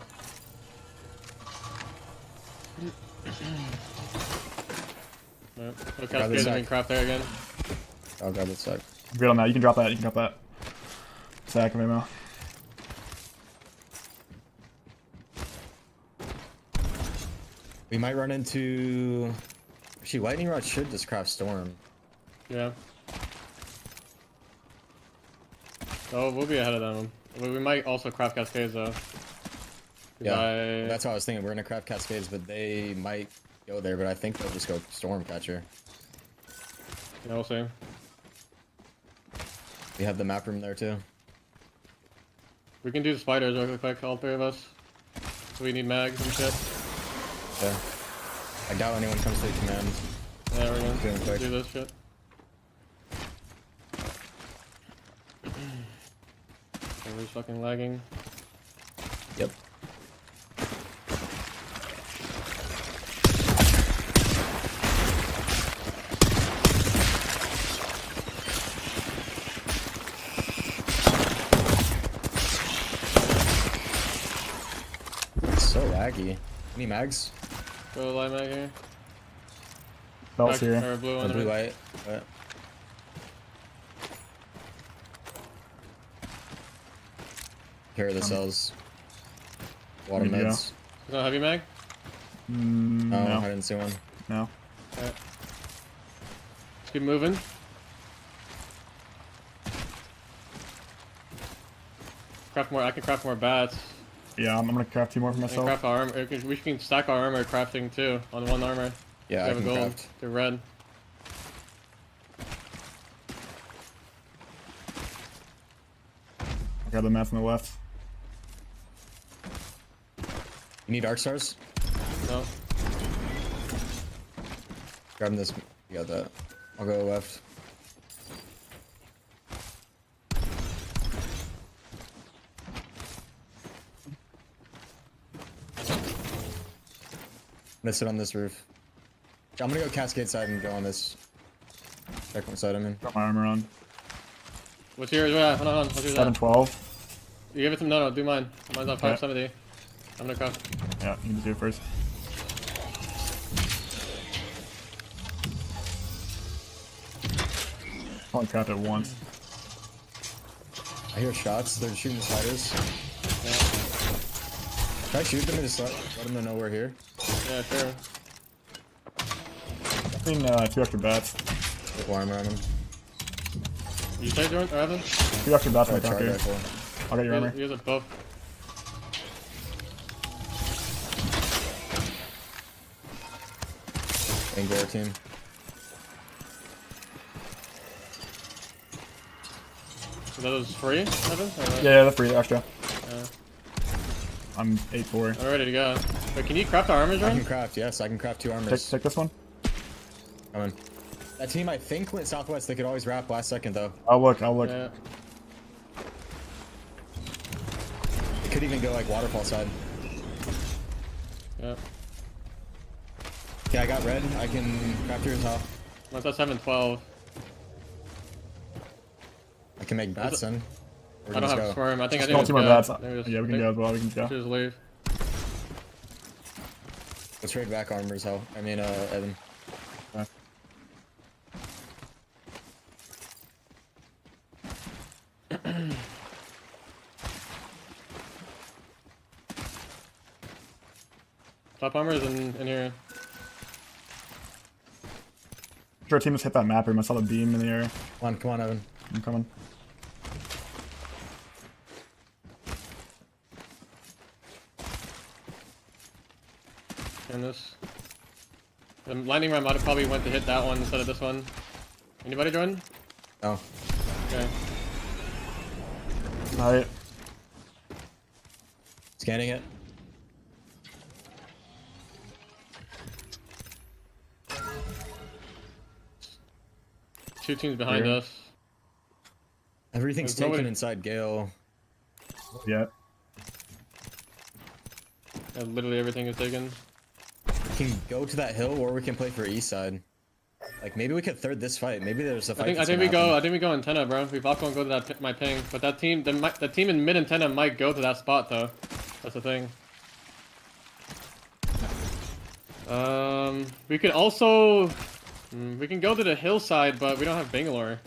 Yep. Look how Grab the good I sack. can craft there again. I'll grab the sack. Great on that. You can drop that. You can drop that. Sack of ammo. We might run into... Actually, Lightning Rod should just craft Storm. Yeah. Oh, we'll be ahead of them. We might also craft Cascades though. Yeah, that's what I was thinking. We're gonna craft Cascades, but they might go there, but I think they'll just go Stormcatcher. Yeah, we'll see. We have the map room there too. We can do the spiders real quick, all 3 of us. So we need mags and shit. Yeah. I doubt anyone comes to the command. Yeah, we're Doing gonna quick. do this shit. We're fucking lagging. Yep. laggy. Any mags? Go light mag here. Belts Black- here. Or blue Oh, on blue the light. What? Here are the cells. Water Need to go. meds. No heavy mag? Mm, Oh, no. I didn't see one. No. Let's keep moving. Craft more. I can craft more bats. Yeah, I'm gonna craft 2 more for I can myself. craft our armor. We can stack our armor crafting too on one armor. Yeah, We I have a can gold. craft. They're red. I got the mats on the left. You need arc stars? No. Grab this. You got that. I'll go left. I'm gonna sit on this roof. I'm gonna go cascade side and go on this. Check what side I'm in. Got my armor on. What's yours? Yeah, hold on. What's yours? 712. You give it to me. No, do mine. Mine's on 570. I'm gonna craft. Yeah, you need to do it first. Only craft it once. I hear shots. They're shooting spiders. Yeah, Can I shoot them and just let them know we're here? yeah, sure. I mean, 2 extra bats. Put armor on them. You say Jordan or Evan? 2 extra bats on Or the top charge here. rifle. I'll get your armor. Use it both. And our team. So that was free, Evan? Or what? Yeah, that's free, extra. Yeah. I'm 8-4. I'm ready to go. Wait, can you craft our armor, I Jordan? can craft, yes, I can craft 2 armors. Take this one. Come on. That team, I think, went southwest. They could always wrap last second, though. I'll look. Yeah. It could even go, like, waterfall side. Yeah. Okay, I got red. I can craft yours off. Once that's 712. I can make bats then. Or I don't just have go. swarm. I think Just I call think 2 more it's bats. good. Yeah, we can go as well. We can go. Just leave. Let's trade back armors, Hell. I mean, Evan. Top armor is in here. Sure, our team just hit that map room. I saw the beam in the air. Come on, Evan. I'm coming. And this. The lightning round might have probably went to hit that one instead of this one. Anybody, Jordan? Oh. Okay. Alright. Scanning it. Two teams behind Here. us. Everything's There's taken nobody- inside Gale. Yeah. Literally everything is taken. We can go to that hill, or we can play for east side. Like, maybe we could third this fight. Maybe there's a fight. I think we go. I think we go antenna, bro. We both gonna go to that my ping, but that team, the team in mid antenna might go to that spot though. That's the thing. We could also, we can go to the hillside, but we don't have Bangalore.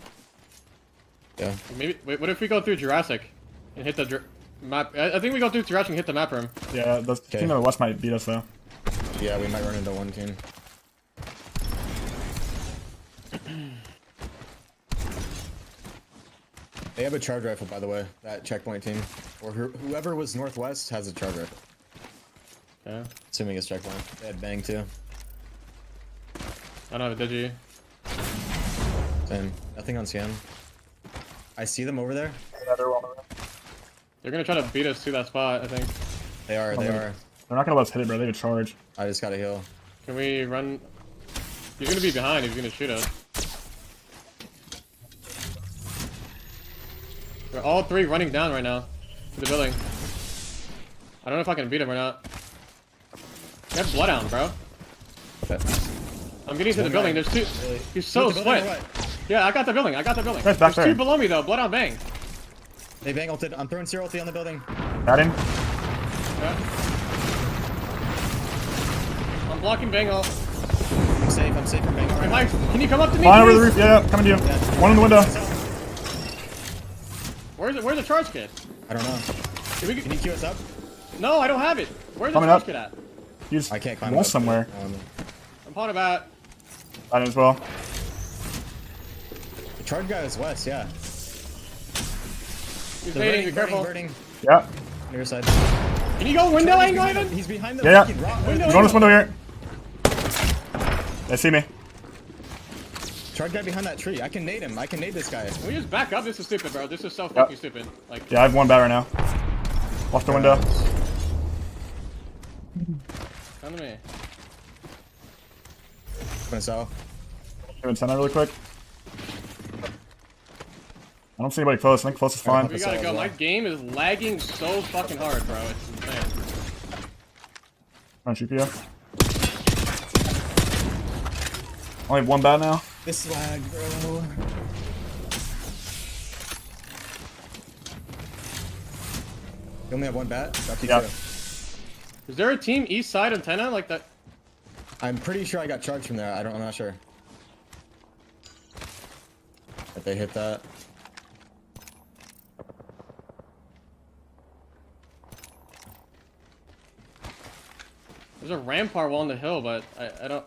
Yeah. Maybe. Wait, what if we go through Jurassic and hit the map? I think we go through Jurassic and hit the map room. Yeah, the team on the west might beat us though. Yeah, we might run into one team. They have a charge rifle, by the way. That checkpoint team, or whoever was northwest, has a charge rifle. Yeah. Assuming it's checkpoint. They had bang too. I don't have a digi. Same. Nothing on scan. I see them over there. They're gonna try to beat us to that spot. I think. They are. They are. They're not gonna let us hit it, bro. They have a charge. I just got a heal. Can we run? He's gonna be behind. He's gonna shoot us. They're all three running down right now to the building. I don't know if I can beat him or not. You have Bloodhound, bro. I'm getting to the building. There's two. He's so split. Yeah, I got the building. I got the building. Guys, back There's there. two below me though. Bloodhound bang. They bang ulted. I'm throwing zero ulti on the building. Got him. Yeah. blocking Bengal. I'm safe from Bengal. Hey, Mike, can you come up to me, Flying over the please? roof. Yeah, coming to you. One in the window. Where's the charge kit? I don't know. Can Can you queue us up? No, I don't have it. Where's Coming the charge up. kit at? He's I can't climb wall up. somewhere. I'm on about. I as well. The charge guy is west, yeah. He's They're fading, be careful. burning. Yeah. On your side. Can you go window angle even? He's behind the Yeah. fucking rock. Window Go in this angle. window here. They see me. Charge guy behind that tree. I can nade him. I can nade this guy. Can we just back up? This is stupid, bro. This is so fucking stupid. Like, Yeah, I have one bat right now. Watch the window. come to me. Gonna sell. Doing center really quick. I don't see anybody close. I think close is fine. We gotta go. My game is lagging so fucking hard, bro. It's insane. I'm trying to shoot you. Only have one bat now. This lag, bro. You only have one bat? Got you Yeah. two. Is there a team east side antenna like that? I'm pretty sure I got charged from there. I'm not sure. If they hit that. There's a rampart wall on the hill, but I don't.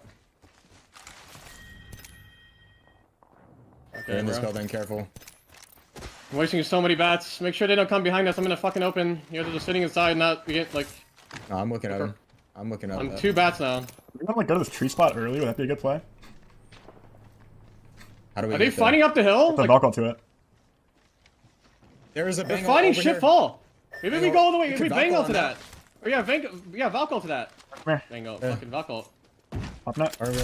They're Okay, in this bro. building, careful. I'm wasting so many bats. Make sure they don't come behind us. I'm gonna fucking open. You guys are just sitting inside, not get like. No, I'm looking at him. I'm looking at him. I'm 2 bats now. We want to like go to this tree spot early. Would that be a good play? How do we Are they get there? fighting up the hill? Put a Like, knock to it. There is a they're Bengal fighting over shit here. fall. Maybe we Bengal- go all the way. we Maybe could Bengal Valkyl to on that. Or yeah, Valkyl to that. Come here. Bengal, Yeah. fucking Valkyl. Popping it. Are we- I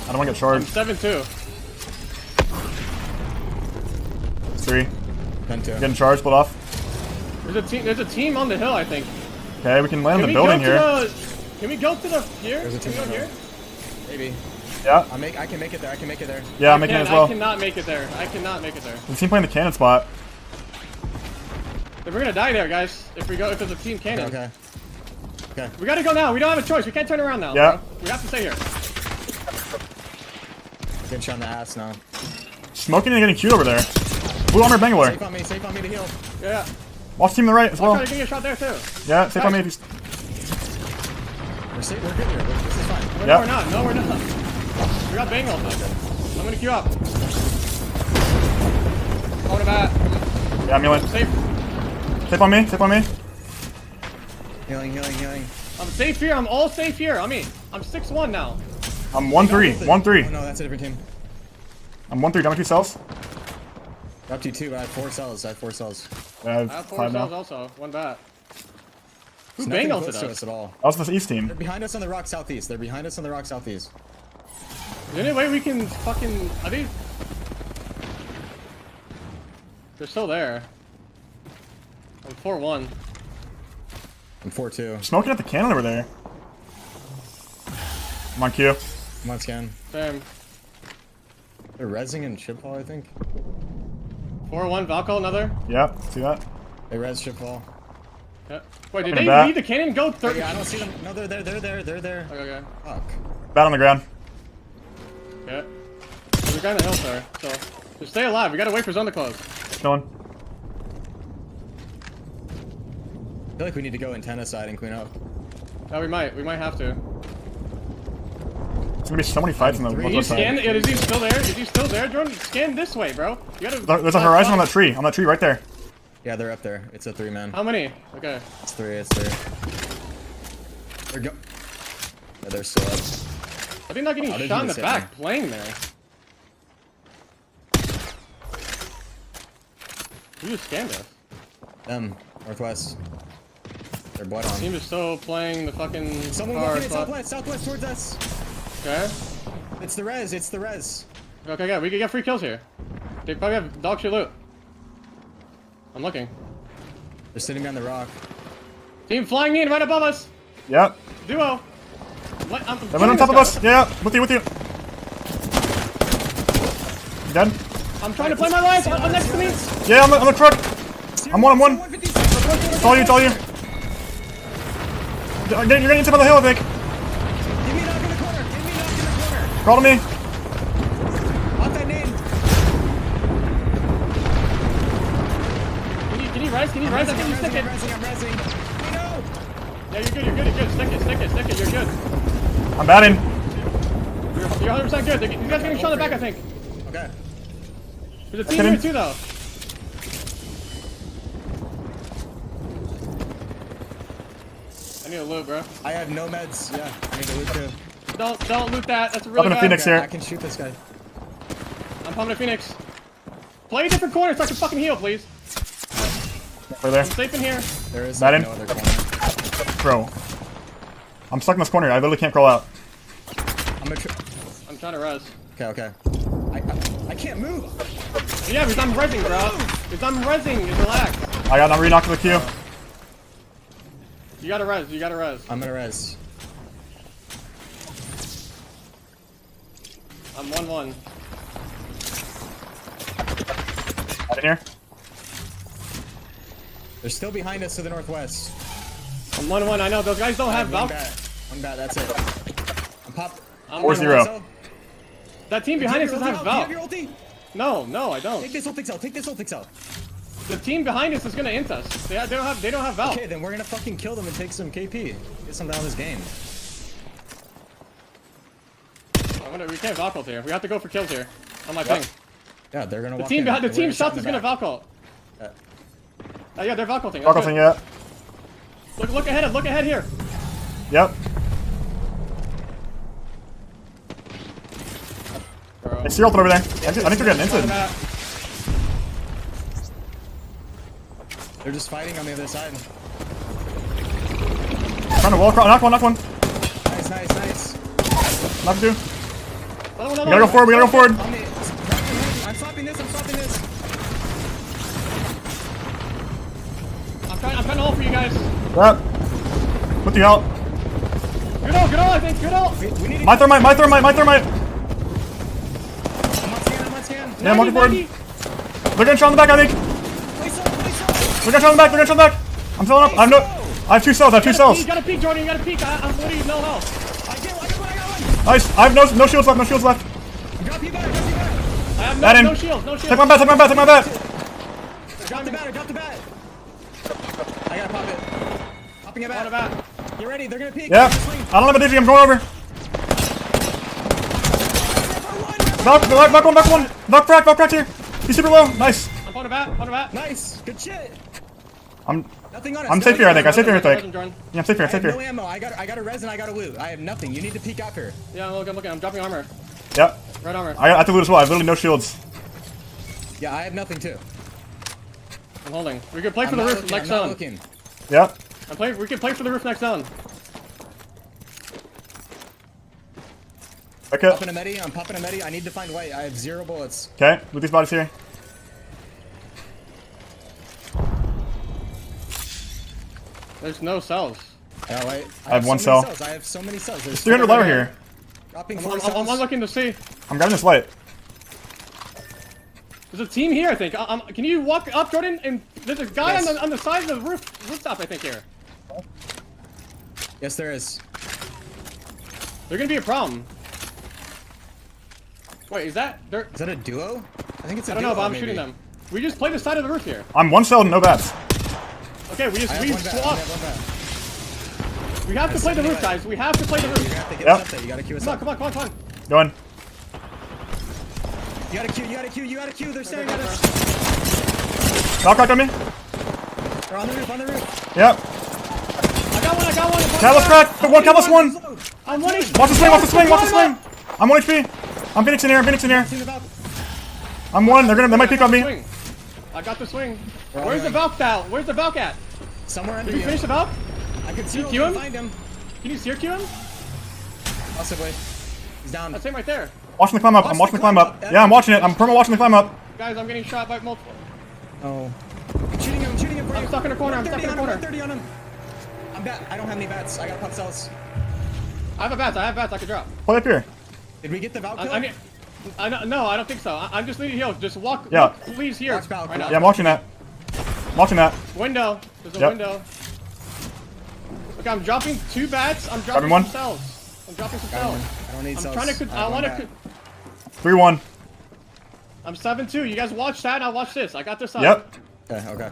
don't want to get I'm charged. 7-2. 3. 10-2. Getting charged. Split off. There's a team on the hill, I think. Okay, we can land in Can the we building go here. to the? Can we go to the here? There's a Can we team go on here? Maybe. Yeah. I can make it there. I can make it there. Yeah, I'm making it as well. I cannot make it there. I cannot make it there. The team playing the cannon spot. We're gonna die there, guys. If there's a team cannon. Okay. Okay. We gotta go now. We don't have a choice. We can't turn around now. Yeah. Bro. We have to stay here. Getting shot in the ass now. Smoking and getting cute over there. Blue armor Bangalore. Safe on me to heal. Yeah. Watch team to the right as I'm well. trying to get a shot there too. Yeah, safe on me if you. We're safe. We're good here. This is fine. No, Yep. we're not. No, we're not. We got Bengal. I'm gonna queue up. Going about. Yeah, I'm healing. Safe. Safe on me. Safe on me. Healing. I'm safe here. I'm all safe here. I mean, I'm 6-1 now. I'm 1-3. 1-3. Oh no, that's a different team. I'm 1-3. Down my 2 cells. Up to 2, but I have 4 cells. Yeah, I I have have 4 5 cells now. also. 1 bat. Who It's nothing Bengal close to to us? us at all. That was the East team. They're behind us on the rock southeast. Is there any way we can fucking? Are they? They're still there. I'm 4-1. I'm 4-2. Smoking at the cannon over there. I'm on Q. Come on, scan. Same. They're rezzing in ship hall, I think. 4-1. Valko another. Yep, see that? They res ship hall. Yeah. Wait, did In the they back. leave the cannon? Go 30. Yeah, I don't see them. No, they're there. Okay. Fuck. Bat on the ground. Yeah. There's a guy on the hill, sir. So just stay alive. We gotta wait for zone to close. Chilling. I feel like we need to go antenna side and clean up. No, we might. We might have to. There's gonna be so many fights on the Three. Can you northwest scan? side. Is he still there? Is he still there, Jordan? Scan this way, bro. You gotta. There's a horizon on that tree. On that tree right there. Yeah, they're up there. It's a 3-man. How many? Okay. It's 3. They're go. Yeah, they're still up. I think not getting Oh, they shot in the didn't say back playing there. You just scanned us. Them. Northwest. They're blood on. Team is still playing the fucking Someone car walking in spot. southwest towards us. Okay. It's the res. Okay, yeah, we can get free kills here. They probably have dog shit loot. I'm looking. They're sitting behind the rock. Team flying in right above us. Yep. Duo. I'm They went on top of us. Yeah, with you. You dead? I'm trying to play my life. I'm next to me. Yeah, on the truck. I'm one. It's all you. You're getting top of the hill, I think. Crawl to me. Pop that name. Can you res? Can you res? I think you stick it. I'm resing. No. Yeah, you're good. You're good. Stick it. You're good. I'm batting. You're 100% good. You guys are getting shot in the back, I think. Okay. There's a team here too, though. I need a loot, bro. I have no meds. Yeah, I need to loot too. Don't loot that. That's a Up really in a bad. Phoenix here. I can shoot this guy. I'm pumping a Phoenix. Play a different corner so I can fucking heal, please. Over there. I'm safe in here. There is Bat like, in. no other corner. Bro. I'm stuck in this corner. I literally can't crawl out. I'm trying to res. Okay. I can't move. Yeah, because I'm resing, bro. Because I'm resing. Relax. I got re-knocked to the queue. You gotta res. I'm gonna res. I'm 1-1. Out in here. They're still behind us to the northwest. I'm 1-1. I know those guys don't have One Valk. bat, that's it. I'm 4-0. That team behind us doesn't have Valk. Your ulti? No, I don't. Take this ult XL. The team behind us is gonna int us. They don't have Valk. Okay, then we're gonna fucking kill them and take some KP. Get some down this game. We can't Valk ult here. We have to go for kills here. On my ping. Yeah, they're gonna The walk team in. behind the They're team shot south in is the gonna back. Valk ult. Yeah, they're Valk ulting. Valk ulting, yeah. Look ahead here. Yep. Bro. Hey, see ulted over there. I think they're getting inted. They're just fighting on the other side. Trying to wall crawl. Knock one. Nice. Knock two. No. We gotta go forward. On me. I'm stopping this. I'm trying to ult for you guys. Yep. Put the out. Good ult, I think. Good ult. We need to My thermite. I'm on scan. Yeah, I'm walking forward. 90. They're getting shot in the back, I think. Place ult. They're getting shot in the back. I'm filling up. I have two cells. You gotta peek, Jordan. You gotta peek. I'm literally no health. I got one. Nice. I have no shields left. Drop you back. I have Bat in. no shields. Take my bat. Drop the bat. I gotta pop it. Popping it On the back. bat. Get ready, they're gonna peek. Yeah. I don't have a digi. I'm going over. Knock one. Knock crack here. He's super low. Nice. I'm on the bat. Nice, good shit. I'm Nothing on us. safe here, I think. I'm safe here, I think. Jordan. Yeah, I'm safe I have here. no ammo. I got a res and I got a loot. I have nothing. You need to peek out here. Yeah, I'm looking. I'm dropping armor. Yep. Red armor. I have to loot as well. I have literally no shields. Yeah, I have nothing too. I'm holding. We can play for the roof next zone. Yep. We can play for the roof next zone. Okay. I'm popping a medi. I need to find white. I have 0 bullets. Okay. Loot these bodies here. There's no cells. Yeah, wait. I have one so many cell. cells. I have so many cells. There's 300 lower here. Dropping I'm 4 cells. looking to see. I'm grabbing this light. There's a team here, I think. Can you walk up, Jordan? And there's a guy Yes. on the side of the rooftop, I think, here. Yes, there is. They're gonna be a problem. Wait, is that? Is that a duo? I think it's a I don't duo. know, but I'm maybe. shooting them. We just play the side of the roof here. I'm one cell, no bats. Okay, we I have one bat. I swap. have one bat. We have to play the roof, guys. We have to play the You roof. have to get Yep. us up there. You gotta queue us Come up. on. Going. You gotta queue. They're staring at us. Knock crack on me. They're on the roof. Yep. I got one. Catalyst crack. Catalyst one. I'm winning. Watch the swing. I'm 1 HP. I'm Phoenix in here. I'm one. They might peek on me. Swing. I got the swing. Where's the Valk at? Where's the Valk at? Somewhere under Did you you. finish the Valk? I can Can see you queue him? find him. Can you sear queue him? Possibly. He's down. That's him right there. Watching the climb up. I'm watching the climb up. Yeah, I'm watching it. I'm perma watching the climb up. Guys, I'm getting shot by multiple. Oh. I'm shooting him for you. I'm stuck in a corner. 130 on him. I'm bat. I don't have any bats. I got pop cells. I have bats. I can drop. Play up here. Did we get the Valk kill? No, I don't think so. I'm just leading heal. Just walk, Yeah. walk, please, here. Watch Valk. Right now. Yeah, I'm watching that. Window. There's a Yep. window. Okay, I'm dropping 2 bats. I'm Grabbing dropping one. 2 cells. I'm dropping some I cells. don't need I'm cells. trying to. I want to. 3-1. I'm 7-2. You guys watch that. I'll watch this. I got this side. Yep. Okay.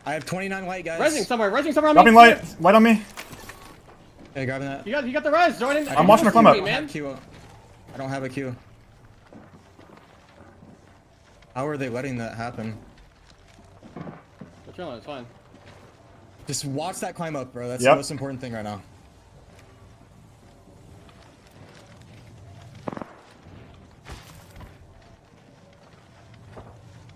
I have 29 light, guys. Resing somewhere. Resing somewhere on Dropping me. light. Light on me. Okay, grabbing that. You got the res. Join in. I'm watching her climb up. Man. I don't have a Q. How are they letting that happen? We're chilling. It's fine. Just watch that climb up, bro. That's Yep. the most important thing right now.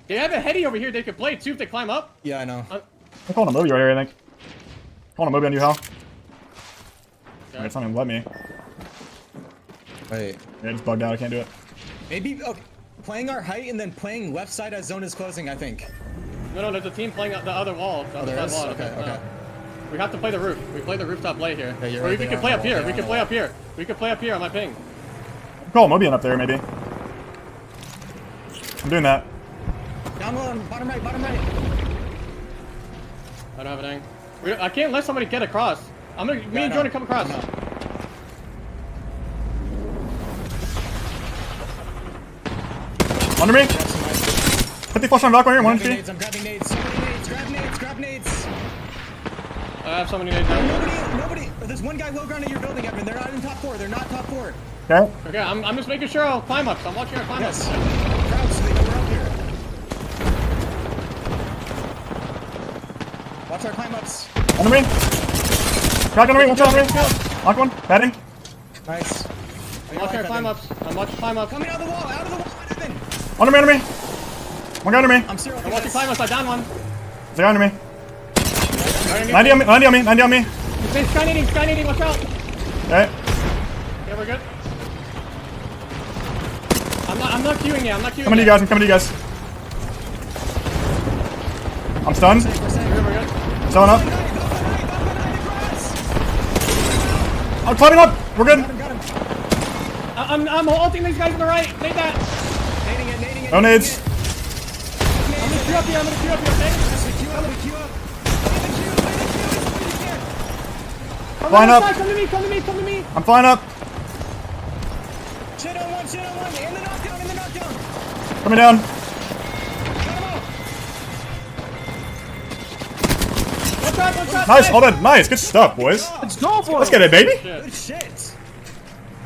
They have a heady over here. They could play too if they climb up. Yeah, I know. I'm calling a movie right here, I think. Calling a movie on you, Hal. Okay. It's not even let me. Wait. Yeah, it's bugged out. I can't do it. Maybe playing our height and then playing left side as zone is closing, I think. No, there's a team playing the other wall. The other there side is? wall. Okay, okay. We have to play the roof. We play the rooftop play here. Yeah, you're Or right, we they can are play on up the here. wall, We they can are play on up here. We can play up here on my ping. Call a movie on up there, maybe. I'm doing that. Down low, bottom right, bottom right. I don't have anything. I can't let somebody get across. I'm gonna. Me and Jordan come across. Under me. Hit the flush on Valk right here. 1 HP. I'm grabbing nades. So many nades. Grab nades. I have somebody nade down. Nobody. There's one guy low ground at your building, Evan. They're not in top 4. They're not top 4. Okay. Okay, I'm just making sure I'll climb up. I'm watching our climb Yes. up. Crouch so they know we're up here. Watch our climb ups. Under me. Crack under me. One shot under me. Lock one. Batting. Nice. I'm watching our climb ups. I'm watching climb up. Coming out of the wall, Evan. Under me. Under me. One guy under me. I'm serious. I'm watching climb ups. I down one. There's a guy under me. 90 on me. 90 on me. 90 on me. He's sky nading. Watch out. Okay. Okay, we're good. I'm not queuing yet. I'm not queuing Coming to you guys. I'm coming to you guys. I'm stunned. We're good. Selling up. I'm climbing up. We're good. I'm ulting these guys on the right. Nade that. Nading it. No nades. I'm gonna queue up here. Okay? Flying up. Come to me. I'm flying up. Shit on one. In the knockdown. Coming down. One shot. Nice. All done. Nice. Good stuff, boys. Let's go, boys. Let's get it, baby. Good shit.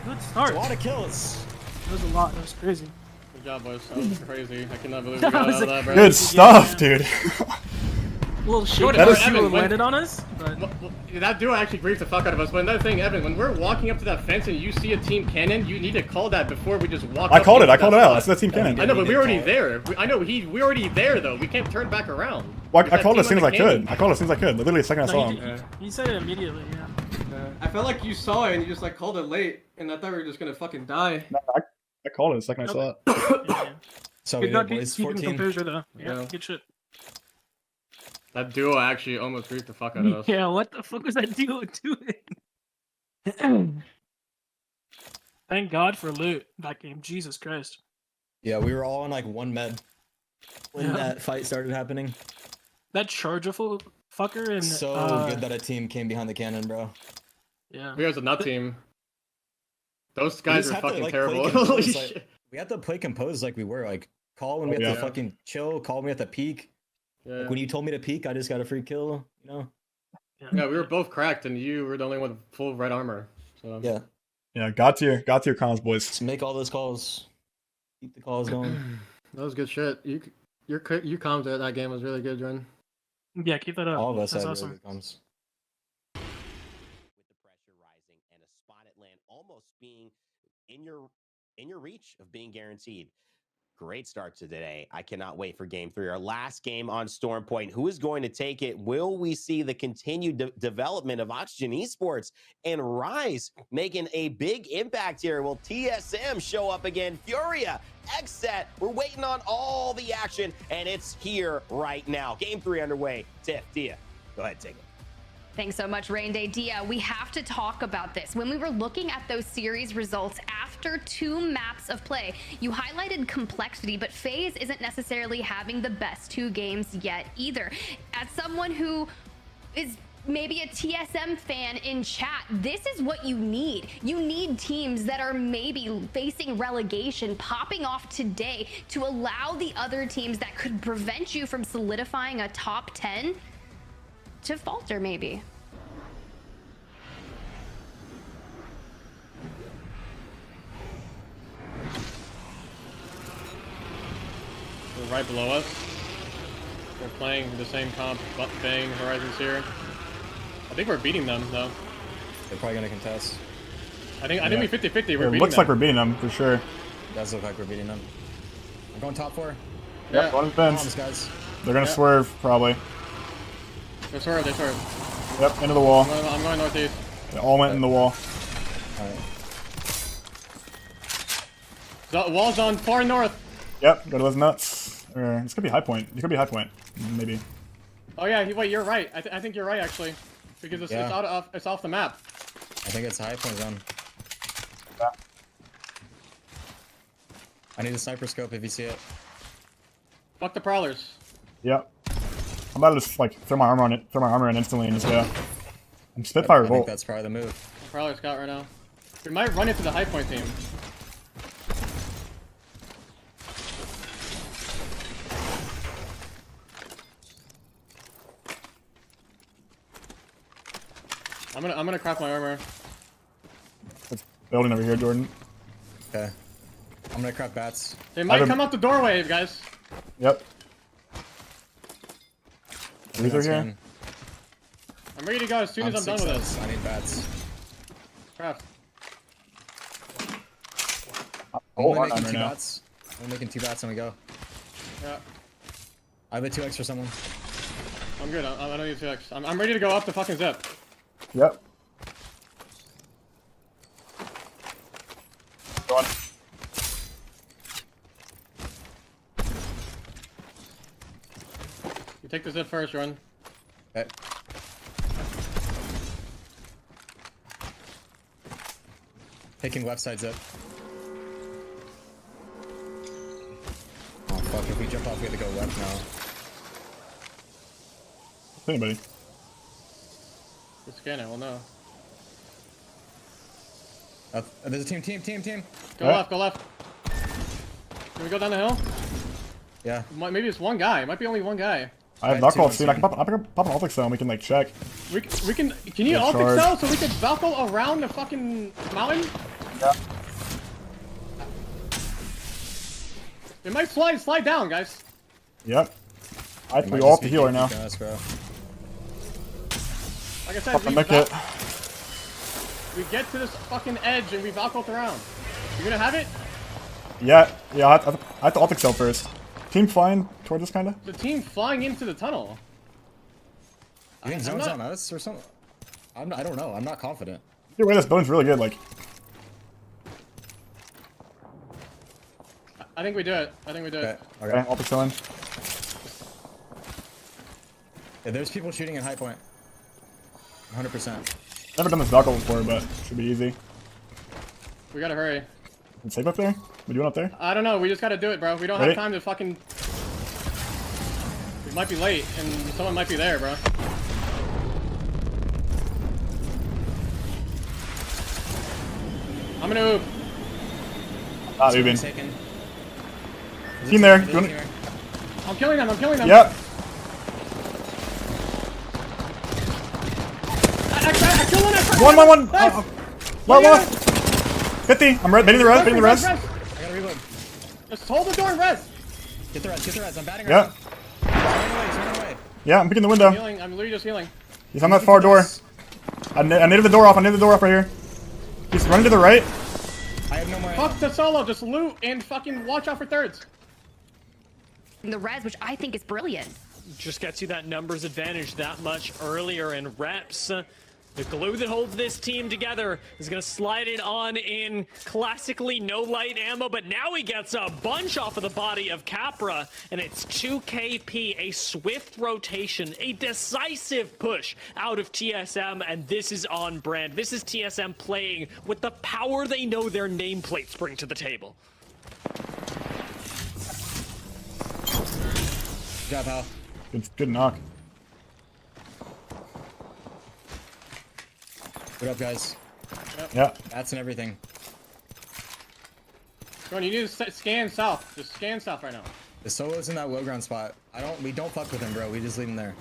Good start. A lot of kills. That was a lot. That was crazy. Good job, boys. That was crazy. I cannot believe we That got was out of a- that, bro. Good stuff, dude. A little shaky. That That is- Evan, landed on us. But That duo actually griefed the fuck out of us. But another thing, Evan, when we're walking up to that fence and you see a team cannon, you need to call that before we just walk. I up called it. into I called it that out. spot. That's the team cannon. I know, but did we're already call it. there. I know we're already there though. We can't turn back around. Well, There's I that called it as team soon as on I the could. cannon. I called it as soon as I could. Literally, the second I saw no, him. he said it immediately. Yeah. I felt like you saw it and you just like called it late, and I thought we were just gonna fucking die. I called it the second I saw it. Yeah. So Good we not did, boys. keeping 14. composure though. Yeah. Yeah. Good shit. That duo actually almost griefed the fuck out of us. Yeah. What the fuck was that duo doing? Thank God for loot that game. Jesus Christ. Yeah, we were all on like one med when Yeah. that fight started happening. That chargeable fucker and So good that a team came behind the cannon, bro. Yeah. We guys a nut team. Those We guys just are have to, fucking like, play terrible. composed, Holy like- shit. We had to play composed like we were. Like, call when we Oh, have yeah. to fucking chill. Call when we have to peek. Yeah. Like, when you told me to peek, I just got a free kill. You know? Yeah, we were both cracked, and you were the only one with full red armor. So Yeah. Yeah, got to your comms, boys. Just make all those calls. Keep the calls going. that was good shit. You comms at that game was really good, Jordan. Yeah. Keep that up. All of us That's had awesome. really good comms. With the pressure rising and a spot at land almost being in your reach of being guaranteed. Great start to today. I cannot wait for game 3. Our last game on Storm Point. Who is going to take it? Will we see the continued development of Oxygen Esports and Rise making a big impact here? Will TSM show up again? Furia, XSET. We're waiting on all the action, and it's here right now. Game 3 underway. Tiff, Dia, go ahead, take it. Thanks so much, Rain Day. Dia, we have to talk about this. When we were looking at those series results after 2 maps of play, you highlighted complexity, but FaZe isn't necessarily having the best 2 games yet either. As someone who is maybe a TSM fan in chat, this is what you need. You need teams that are maybe facing relegation popping off today to allow the other teams that could prevent you from solidifying a top 10 to falter maybe. They're right below us. We're playing the same comp, Bang, Horizon's here. I think we're beating them though. They're probably gonna contest. I think we 50-50. We're It beating looks them. like we're beating them for sure. It does look like we're beating them. I'm going top 4. Yep, one of the Bombs, fence. guys. They're gonna Yeah. swerve probably. They swerve. Yep, into the wall. I'm going northeast. They all went in the wall. Alright. The wall's on far north. Yep, go to those nuts. Or this could be high point. It could be high point, maybe. Oh yeah, wait, you're right. I think you're right actually, because it's Yeah. it's off the map. I think it's high point zone. Yeah. I need a sniper scope if you see it. Fuck the prowlers. Yep. I'm about to just like throw my armor in instantly and just go. And Spitfire I think Revolt. that's probably the move. Prowler scout right now. We might run into the high point team. I'm gonna craft my armor. It's building over here, Jordan. Okay. I'm gonna craft bats. They might haven't- come out the doorway, guys. Yep. These are That's here. fine. I'm ready to go as soon as I'm done with this. I need bats. Craft. I'm Oh, only I'm making right 2 now. bats. I'm making 2 bats and we go. Yeah, I have a 2x for someone. I'm good. I don't need 2x. I'm ready to go up the fucking zip. Yep. Go on. You take the zip first, run. Okay. Taking left side zip. Oh fuck, if we jump off we have to go left now. Anybody? Just scan it. We'll know. There's a team. Go Yeah. left. Go left. Can we go down the hill? Yeah. Maybe it's one guy. It might be only one guy. I have Alright, knock two off on soon. I can scene. pop an Optic Cell and we can like check. We can. Can you Yeah, alt charge. excel so we can Valko around the fucking mountain? Yeah. It might slide down, guys. Yep. I Might we just all have be to heal right now. keeping us, bro. Like I said, Pop the mech kit. we get to this fucking edge and we Valko around. You gonna have it? Yeah, I have to Optic Cell first. Team flying towards us, kinda. The team flying into the tunnel. You think I'm zone's not- on us or something? I don't know. I'm not confident. Either way, this building's really good. Like, I think we do it. Okay. okay, Okay. Optic Celling. Yeah, there's people shooting at high point. 100%. Never done this Valko before, but should be easy. We gotta hurry. Can safe up there? We doing up there? I don't know. We just gotta do it, bro. We don't Ready? have time to fucking. We might be late, and someone might be there, bro. I'm gonna oop. Not moving. Taken. Team there. There's a Doing team it. here. I'm killing them. Yep. I killed one. I killed One. Nice. One. 50. I'm baiting the res. Baiting the res. I gotta reload. Just hold the door and res. Get the res. I'm batting Yeah. around. He's running away. Yeah, I'm picking the window. Healing. I'm literally just healing. He's on that far door. I nated the door off. Right here. He's running to the right. I have no more ammo. Fuck the solo. Just loot and fucking watch out for thirds. The res, which I think is brilliant. Just gets you that numbers advantage that much earlier in reps. The glue that holds this team together is going to slide it on in classically no light ammo, but now he gets a bunch off of the body of Capra, and it's 2 KP, a swift rotation, a decisive push out of TSM, and this is on brand. This is TSM playing with the power they know their nameplates bring to the table. Good job, pal. Good knock. What up, guys? Yeah. Bats and everything. Bro, you need to scan south. Just scan south right now. The solo's in that low ground spot. We don't fuck with him, bro. We just leave him there.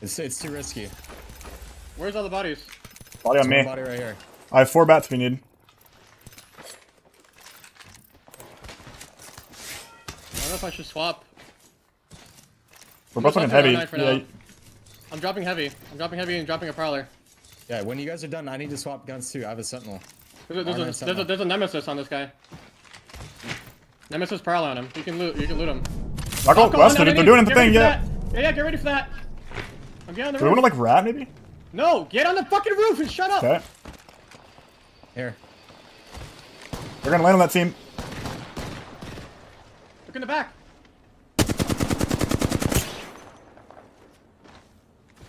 It's too risky. Where's all the bodies? Body on me. Body right here. I have 4 bats if you need. I don't know if I should swap. We're both looking heavy. Yeah. I'm dropping heavy. I'm dropping heavy and dropping a prowler. Yeah, when you guys are done, I need to swap guns too. I have a sentinel. There's a nemesis on this guy. Nemesis prowler on him. You can loot him. I'll go west, they're doing the thing, yeah. Yeah, get ready for that. I'm getting on the Do we roof. want to like rat maybe? No, get on the fucking roof and shut up. Okay. Here. They're gonna land on that team. Look in the back.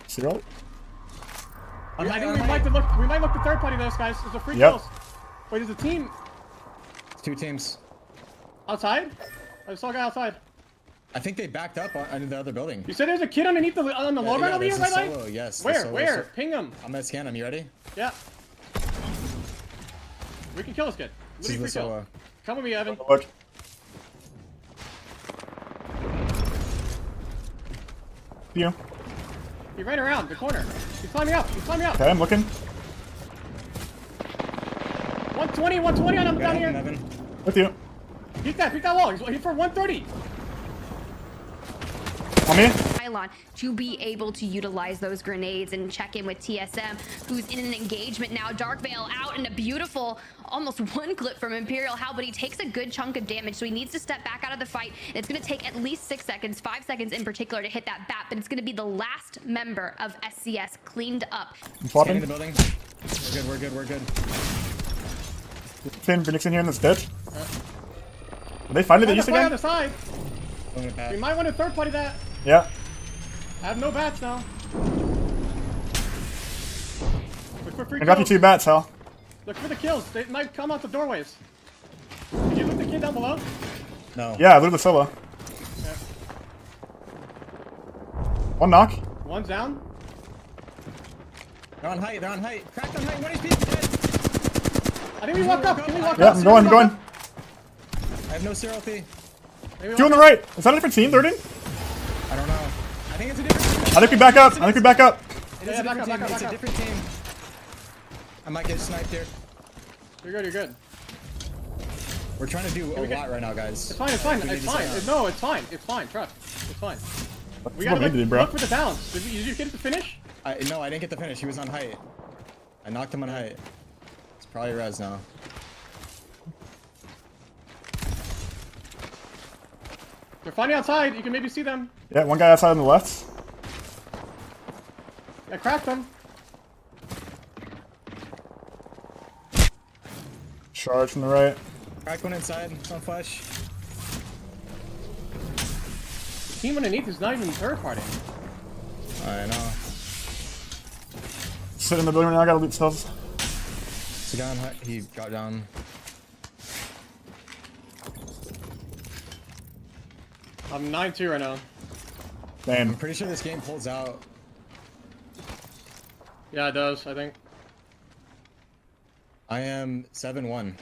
Zero. I think we might look the third party those guys. There's a free Yep. kills. Wait, there's a team It's 2 teams. outside? I saw a guy outside. I think they backed up on the other building. You said there's a kid underneath on the low ground over here, right? Solo, yes. the Where? solo Where? Ping him. I'm gonna scan him. You ready? Yeah. We can kill this kid. This is the solo. Come with me, Evan. Look. You. He ran around the corner. He's climbing up. Okay, I'm looking. 120 on him down here. Evan. With you. Peek that wall. He's for 130. On me. Pylon to be able to utilize those grenades and check in with TSM, who's in an engagement now. Dark Veil out and a beautiful, almost one clip from Imperial Hal, but he takes a good chunk of damage, so he needs to step back out of the fight. And it's going to take at least 6 seconds, 5 seconds in particular, to hit that bat, but it's going to be the last member of SCS cleaned up. I'm swapping. Scanning the building. We're good. Phoenix in here in this ditch. Are they fighting the east again? On the side. We might want to third party that. Yeah. I have no bats now. Look for free I got you kills. 2 bats, Hal. Look for the kills. They might come out the doorways. Did you look the kid down below? No. Yeah, they're the solo. Yeah. 1 knock. One's down. They're on height. Cracked on height. 1 HP. Dead. I think we walk up. Can we walk Yeah, up? I'm going. I have no serial P. 2 on the right. Is that a different team? 13? I don't know. I think it's a different team. I think we back up. It is a different team. It's a different team. I might get sniped here. You're good. We're trying to do a lot right now, guys. It's fine. No, it's fine. Trust. It's fine. We gotta look for the balance. Did you get it to finish? No, I didn't get the finish. He was on height. I knocked him on height. It's probably res now. They're fighting outside. You can maybe see them. Yeah, 1 guy outside on the left. I cracked them. Charge from the right. Cracked 1 inside. It's on flash. The team underneath is not even third party. I know. Sit in the building right now. I gotta loot stuff. It's a guy on height. He got down. I'm 9-2 right now. Damn. I'm pretty sure this game pulls out. Yeah, it does, I think. I am 7-1.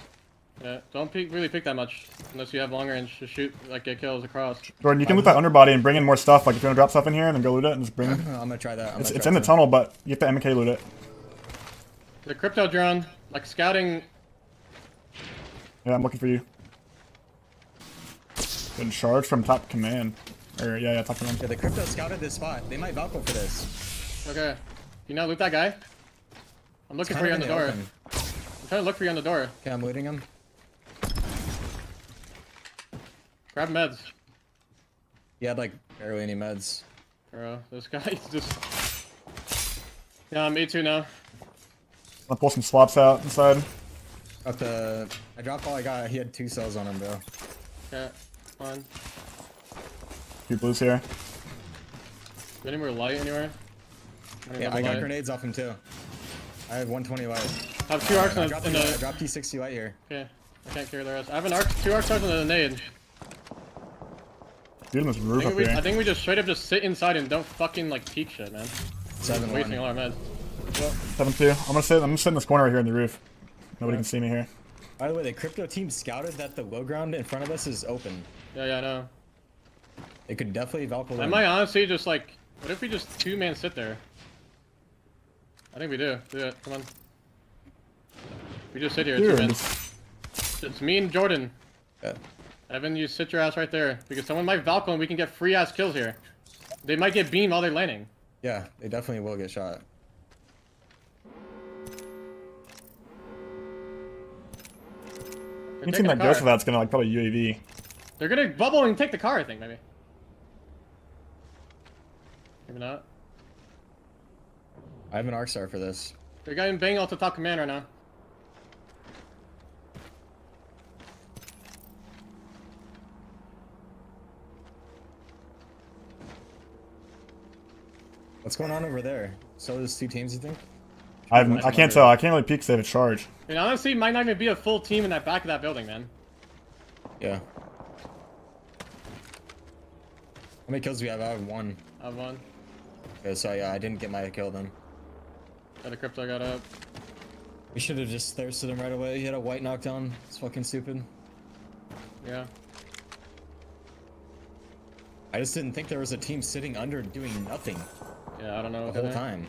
Yeah, don't really pick that much. Unless you have long range to shoot, like, get kills across. Jordan, you can loot that underbody and bring in more stuff. Like, if you want to drop stuff in here and then go loot it and just bring it. I'm gonna try that. It's in the tunnel, but you have to MK loot it. The crypto drone, like, scouting. Yeah, I'm looking for you. Been charged from top command. Or, yeah, top command. Yeah, the crypto scouted this spot. They might Valko for this. Okay. You not loot that guy? I'm looking for you on the door. I'm trying to look for you on the door. Okay, I'm looting him. Grab meds. He had like barely any meds. Bro, this guy's just... Yeah, I'm A2 now. I'll pull some swaps out inside. I dropped all I got. He had 2 cells on him, bro. Yeah, fine. 2 blues here. Any more light anywhere? Yeah, I got grenades off him too. I have 120 light. I have 2 arcs I in dropped the... I dropped T60 light here. Okay, I can't carry the rest. I have an arc, 2 arc stars and a nade. Dude, on this roof up here. I think we just straight up just sit inside and don't fucking like peek shit, man. 7-1. Wasting a lot of meds. 7-2. I'm gonna sit in this corner right here in the roof. Nobody can see me here. By the way, the crypto team scouted that the low ground in front of us is open. Yeah, I know. It could definitely Valkyrie. I might honestly just like, what if we just 2-man sit there? I think we do. Do it. Come on. We just sit here. Dude, 2-man. It's me and Jordan. Yeah. Evan, you sit your ass right there because someone might Valkyrie and we can get free ass kills here. They might get beamed while they're landing. Yeah, they definitely will get shot. Any team that goes for that's gonna like probably UAV. They're gonna bubble and take the car, I think, maybe. Maybe not. I have an arc star for this. They're getting bang off the top command right now. What's going on over there? So there's 2 teams, you think? I can't tell. I can't really peek because they have a charge. And honestly, might not even be a full team in that back of that building, man. Yeah. How many kills do we have? I have 1. I have 1. Okay, so yeah, I didn't get my kill then. Got a crypto, got up. We should have just thirsted him right away. He had a white knockdown. It's fucking stupid. Yeah. I just didn't think there was a team sitting under doing nothing. Yeah, I don't know. The whole time.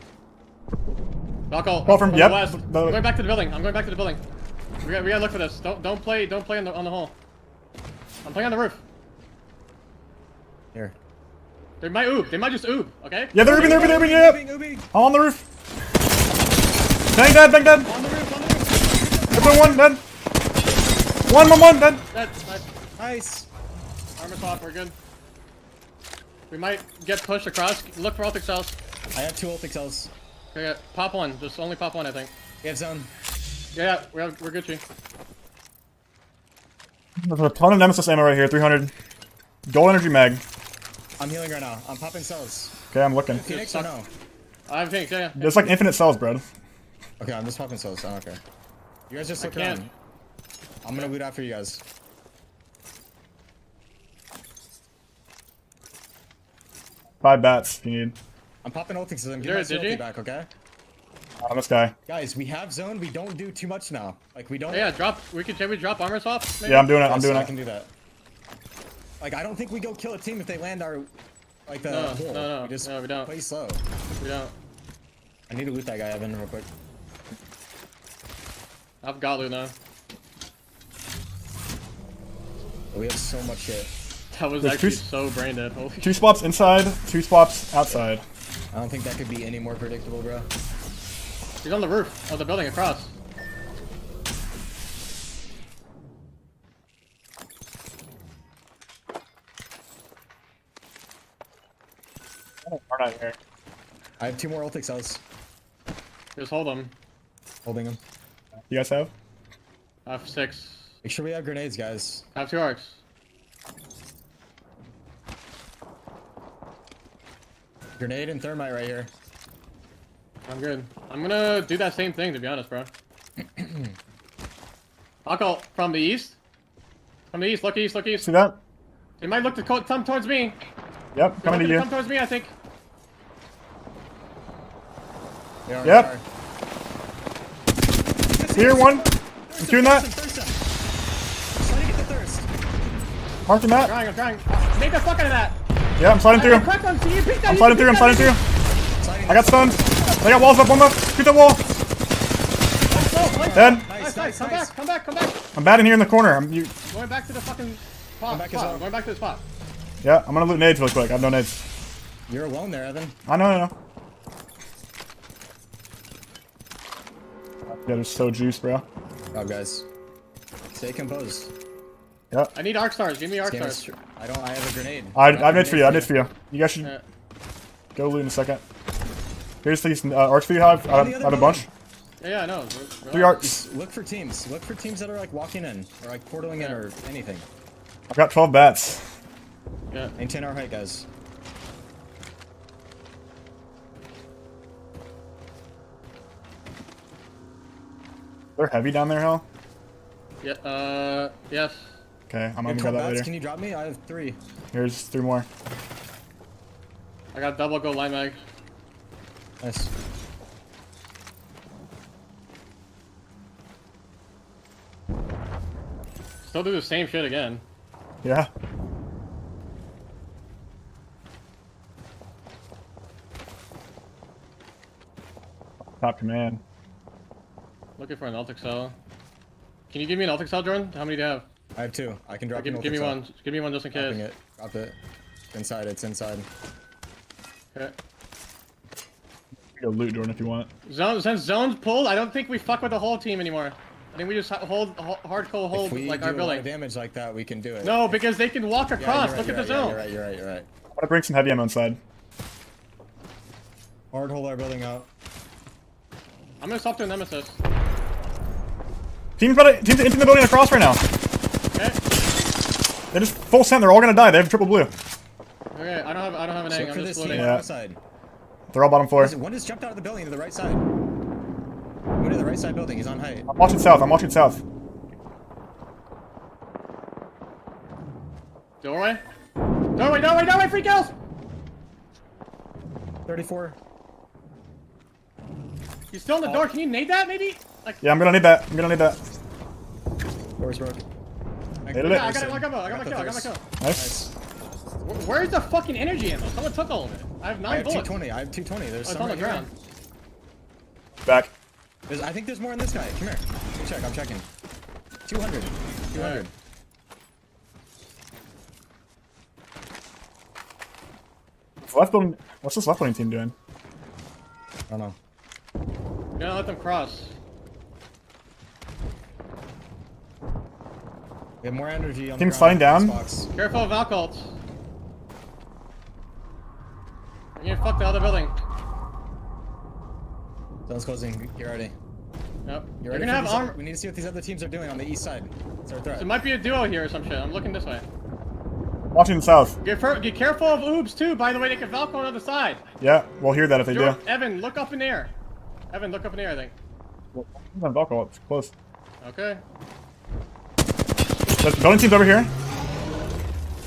Valko, Well, from yep. west. I'm going back to the building. I'm going back to the building. We gotta look for this. Don't play on the hole. I'm playing on the roof. Here. They might oob. They might just oob. Okay. Yeah, they're oobing, yep. On the roof. Bang dead. On the roof. Everyone one dead. One dead. That's nice. Nice. Armor swap. We're good. We might get pushed across. Look for ult cells. I have 2 ult XLs. Okay, yeah. Pop one. Just only pop one, I think. We have zone. Yeah, we're Gucci. There's a ton of Nemesis ammo right here. 300. Gold energy mag. I'm healing right now. I'm popping cells. Okay, I'm looking. Phoenix or no? I have Phoenix, yeah. There's like infinite cells, bro. Okay, I'm just popping cells. I don't care. You guys just look can't. around. I'm gonna loot after you guys. Five bats if you need. I'm popping ult XLs. I'm There, getting my did you? ulti back, okay? On this guy. Guys, we have zone. We don't do too much now. Like, we don't... Yeah, drop. Can we drop armor swap? Maybe? Yeah, I'm doing it. I'm doing I it. can do that. Like, I don't think we go kill a team if they land our... Like, the No, hole. no, We just no, we don't. play slow. We don't. I need to loot that guy, Evan, real quick. I've got loot now. We have so much shit. That was There's actually two- so brain dead. Holy 2 swaps inside, 2 swaps outside. I don't think that could be any more predictable, bro. He's on the roof of the building across. We're not here. I have 2 more ult XLs. Just hold him. Holding them. You guys have? I have 6. Make sure we have grenades, guys. I have 2 arcs. Grenade and thermite right here. I'm good. I'm gonna do that same thing, to be honest, bro. I'll call from the east. From the east, look east, look east. See that? They might look to come towards me. Yep, coming to you. Come towards me, I think. They are, Yep. they are. Here, one. I'm doing that. Trying to get the thirst. Marking that. I'm trying. Make the fuck out of that. Yeah, I'm sliding through. Crack them, see you pick that, I'm you sliding pick through. I'm that, sliding you through. Sliding I got stunned. They got walls up. One left. Shoot that wall. pick that. Dead. Nice. Come back. I'm batting here in the corner. I'm you. Going back to the fucking spot. back as well. Going back to the spot. Yeah, I'm gonna loot nades really quick. I have no nades. You're alone there, Evan. I know. Yeah, they're so juiced, bro. Good job, guys. Stay composed. Yep. I need arc stars. Give me arc This game stars. is I have a grenade. I have nades for you. I have nades for you. You guys should Yeah. go loot in a second. Here's these arcs for you. I have a bunch. Yeah, I know. 3 arcs. Look for teams. Look for teams that are like walking in or like portaling in or anything. I've got 12 bats. Yeah. Maintain our height, guys. They're heavy down there, Hell. Yeah. Yes. Okay, I'm You gonna have grab 12 that bats? later. Can you drop me? I have 3. Here's 3 more. I got double gold line mag. Nice. Still do the same shit again. Yeah. Top command. Looking for an ult XL. Can you give me an ult XL, Jordan? How many do you have? I have 2. I can drop Give me one. Give me one just in case. Dropping it. Drop it. Inside. It's inside. Okay. Go loot, Jordan, if you want. Since zone's pulled, I don't think we fuck with the whole team anymore. I think we just hardcore hold If we like do our a lot building. of damage like that, we can do it. No, because they can walk across. Yeah, Look at the zone. You're right. I'm gonna bring some heavy ammo inside. Hard hold our building out. I'm gonna stop to a nemesis. Team's into the building across right now. Okay. They're just full sent. They're all gonna die. They have triple blue. Okay, I don't have an egg. I'm just floating. Yeah. They're all bottom floor. One just jumped out of the building to the right side. One to the right side building. He's on height. I'm watching south. I'm watching south. Doorway. Doorway, free kills! 34. He's still in the door. Can you nade that, maybe? Like, Yeah, I'm gonna need that. Door's broke. I got my kill. Nice. Where's the fucking energy ammo? Someone took all of it. I have 9 bullets. 220. I have 220. There's Oh, it's some on the right here. ground. Back. I think there's more in this guy. Come here. Let me check. I'm checking. 200. 200. Right. What's this left building team doing? I don't know. We're gonna let them cross. We have more energy on Team's the flying ground. down. Xbox. Careful of Valkults. We're gonna fuck the other building. Zone's closing. Get ready. Yep. You're You're ready gonna for have these armor. We need to see what these other teams are doing on the east side. It's our threat. It might be a duo here or some shit. I'm looking this way. Watching the south. Get careful of oobs too. By the way, they can Valko on the other side. Yeah, we'll hear that if they do. Evan, look up in the air. Evan, look up in the air, I think. It's close. Okay. The building team's over here.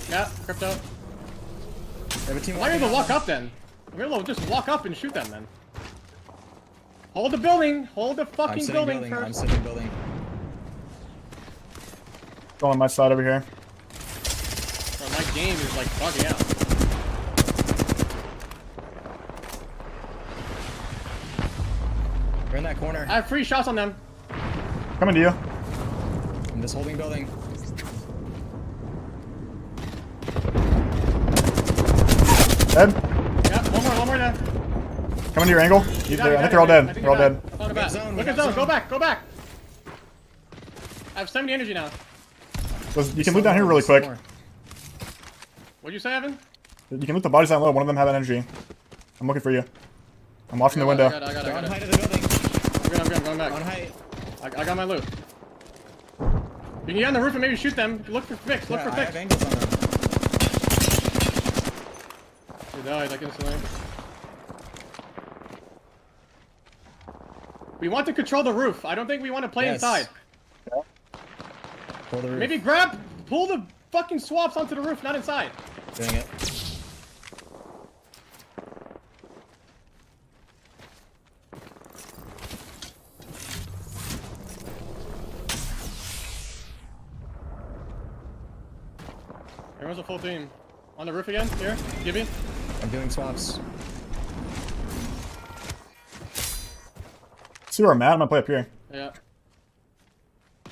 Yeah, crypto. Have a team Why are you able to walk up then? We're able to just walk up and shoot them then. Hold the building. Hold the fucking building first. I'm sitting building. Go on my side over here. Bro, my game is like bugging out. We're in that corner. I have free shots on them. Coming to you. I'm just holding building. Dead. Yeah, one more there. Coming to your angle. I think they're all dead. They're all dead. Look at zone. Go back. I have 70 energy now. You can loot down here really quick. What'd you say, Evan? You can loot the bodies down low. One of them have energy. I'm looking for you. I'm watching the window. I got They're on it. height of the building. I'm going back. On height. I got my loot. You can get on the roof and maybe shoot them. Look for fix. Look for I fix. have angles on them. He died like instantly. We want to control the roof. I don't think we want to play inside. Pull the roof. Maybe pull the fucking swaps onto the roof, not inside. Doing it. Everyone's a full team. On the roof again? Here, Gibby. I'm doing swaps. See where I'm at? I'm gonna play up here. Yeah. I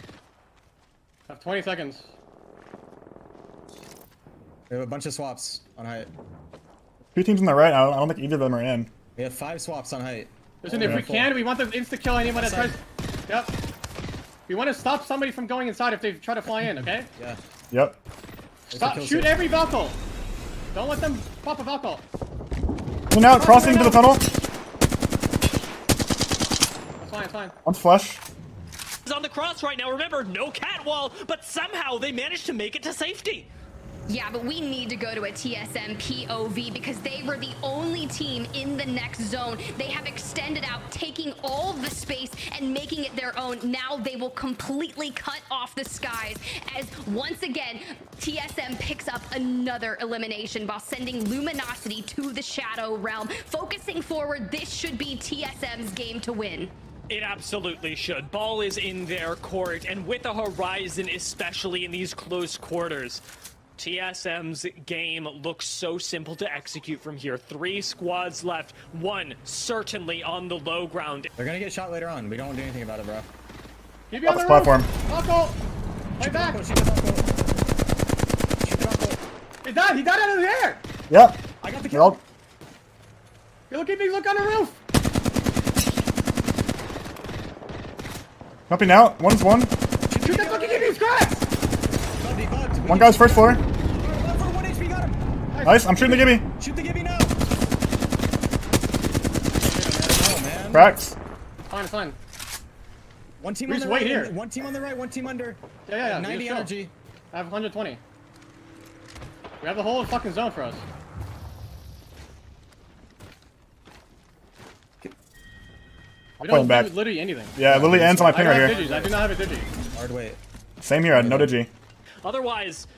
have 20 seconds. We have a bunch of swaps on height. 2 teams on the right. I don't think either of them are in. We have 5 swaps on height. Listen, if we can, we want to insta-kill anyone that tries... Yep. We want to stop somebody from going inside if they try to fly in, okay? Yeah. Yep. Stop, shoot every Valkyrie. Don't let them pop a Valkyrie. Coming out, crossing into the tunnel. It's fine. One's flush. He's on the cross right now. Remember, no cat wall, but somehow they managed to make it to safety. Yeah, but we need to go to a TSM POV because they were the only team in the next zone. They have extended out, taking all the space and making it their own. Now they will completely cut off the skies as once again, TSM picks up another elimination while sending Luminosity to the Shadow Realm. Focusing forward, this should be TSM's game to win. It absolutely should. Ball is in their court, and with a Horizon, especially in these close quarters, TSM's game looks so simple to execute from here. 3 squads left, 1 certainly on the low ground. They're gonna get shot later on. We don't do anything about it, bro. Keep you on the platform. Uncle! Play back! He's done! He died out of the air! Yep. I got the kill. Look at me, look on the roof! Jumping out. One's one. Shoot that fucking these cracks! One guy's first floor. 1 HP, got him. Nice. I'm shooting the gimme. Shoot the Gibby now. Oh, man. Cracks. Fine, fine. One team We on the just right. wait here. One team on the right. One team under. Yeah. 90 just energy. I have 120. We have the whole fucking zone for us. We Playing don't back. do literally anything. Yeah, Lily ends on my I ping don't right have here. digis. I do not have a digi. Hard wait. Same here. I had no digi. Otherwise,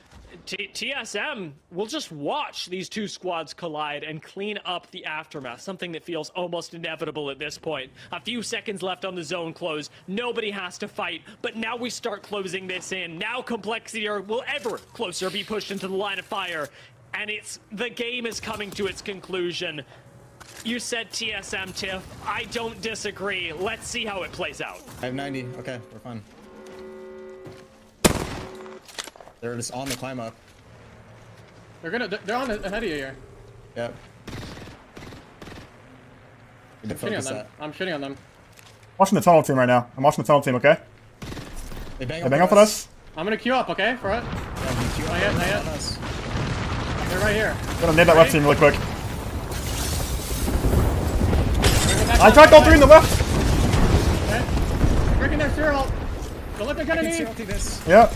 TSM will just watch these 2 squads collide and clean up the aftermath, something that feels almost inevitable at this point. A few seconds left on the zone close. Nobody has to fight, but now we start closing this in. Now Complexity will ever closer be pushed into the line of fire, and the game is coming to its conclusion. You said TSM, Tiff. I don't disagree. Let's see how it plays out. I have 90. Okay, we're fine. They're just on the climb up. They're on ahead of you here. Yep. I'm shitting on them. I'm shitting on them. Watching the tunnel team right now. I'm watching the tunnel team, okay? They bang up with us. I'm gonna queue up, okay? For it. Not yet. They're right here. Gonna nade that left team really quick. I cracked all 3 in the left. Okay. Breaking their zero. Don't let them get any. Yep.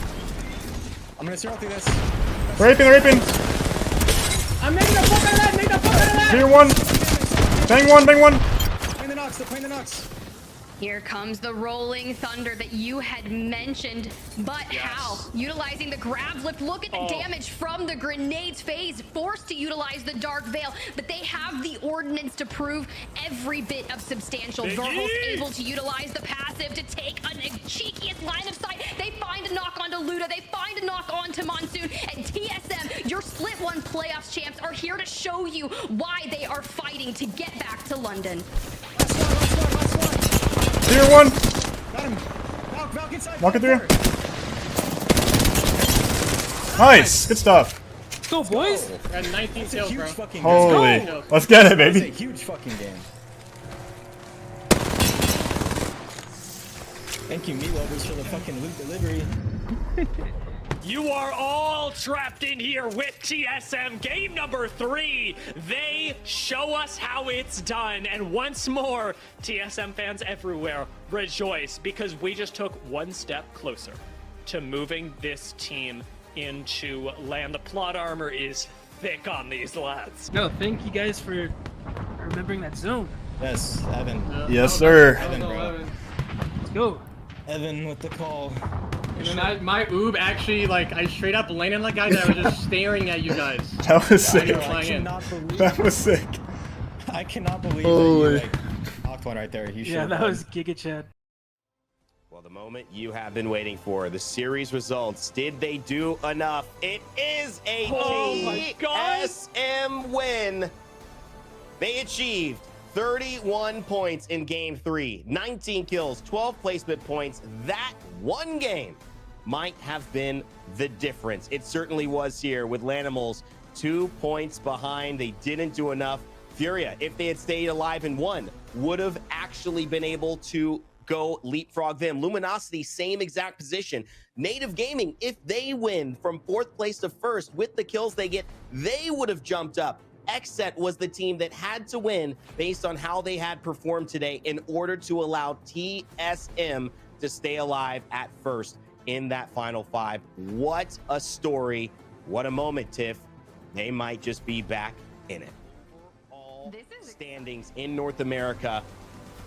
I'm gonna zero through this. They're raping. I'm making the fuck out of that. Make the fuck out of that. Clear 1. Bang 1. Bang 1. Playing the knocks. They're playing the knocks. Here comes the rolling thunder that you had mentioned, but how? Utilizing the grab lift. Look at the damage from the grenades phase, forced to utilize the Dark Veil, but they have the ordnance to prove every bit of substantial. Verhulst able to utilize the passive to take a cheekiest line of sight. They find a knock onto Luda, they find a knock onto Monsoon, and TSM, your Split 1 playoffs champs, are here to show you why they are fighting to get back to London. Last one. Clear 1. Got him. Valk inside. Walk it through. Nice. Good stuff. Let's go, boys. We had 19 kills, bro. Holy. Let's get it, That's a baby. huge fucking game. Thank you, meat lovers, for the fucking loot delivery. You are all trapped in here with TSM. Game number 3. They show us how it's done. And once more, TSM fans everywhere rejoice because we just took 1 step closer to moving this team into land. The plot armor is thick on these lads. No, thank you guys for remembering that zone. Yes, Evan. Yes, sir. Evan, bro. Let's go. Evan with the call. And then my oob actually, like, I straight up landed like guys. I was just staring at you guys. That was sick. I cannot believe That was sick. I cannot believe Holy. that you knocked one right there. You Yeah, that was Giga Chad. Well, the moment you have been waiting for, the series results. Did they do enough? It is a TSM win. They achieved 31 points in game 3, 19 kills, 12 placement points. That one game might have been the difference. It certainly was here with Lanimals 2 points behind. They didn't do enough. Furia, if they had stayed alive and won, would have actually been able to go leapfrog them. Luminosity, same exact position. Native Gaming, if they win from 4th place to 1st with the kills they get, they would have jumped up. Xset was the team that had to win based on how they had performed today in order to allow TSM to stay alive at 1st in that final 5. What a story. What a moment, Tiff. They might just be back in it. All standings in North America,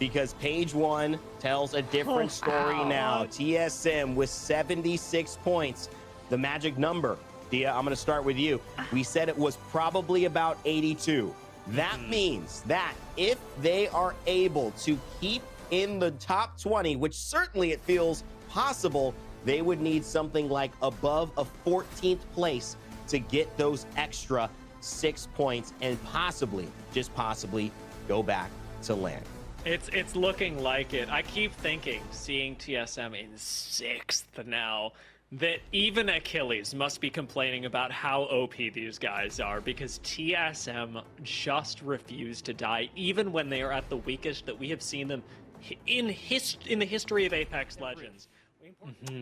because page one tells a different story now. TSM with 76 points, the magic number. Dia, I'm going to start with you. We said it was probably about 82. That means that if they are able to keep in the top 20, which certainly it feels possible, they would need something like above a 14th place to get those extra 6 points and possibly, just possibly, go back to land. It's looking like it. I keep thinking, seeing TSM in 6th now, that even Achilles must be complaining about how OP these guys are, because TSM just refuse to die, even when they are at the weakest that we have seen them in the history of Apex Legends.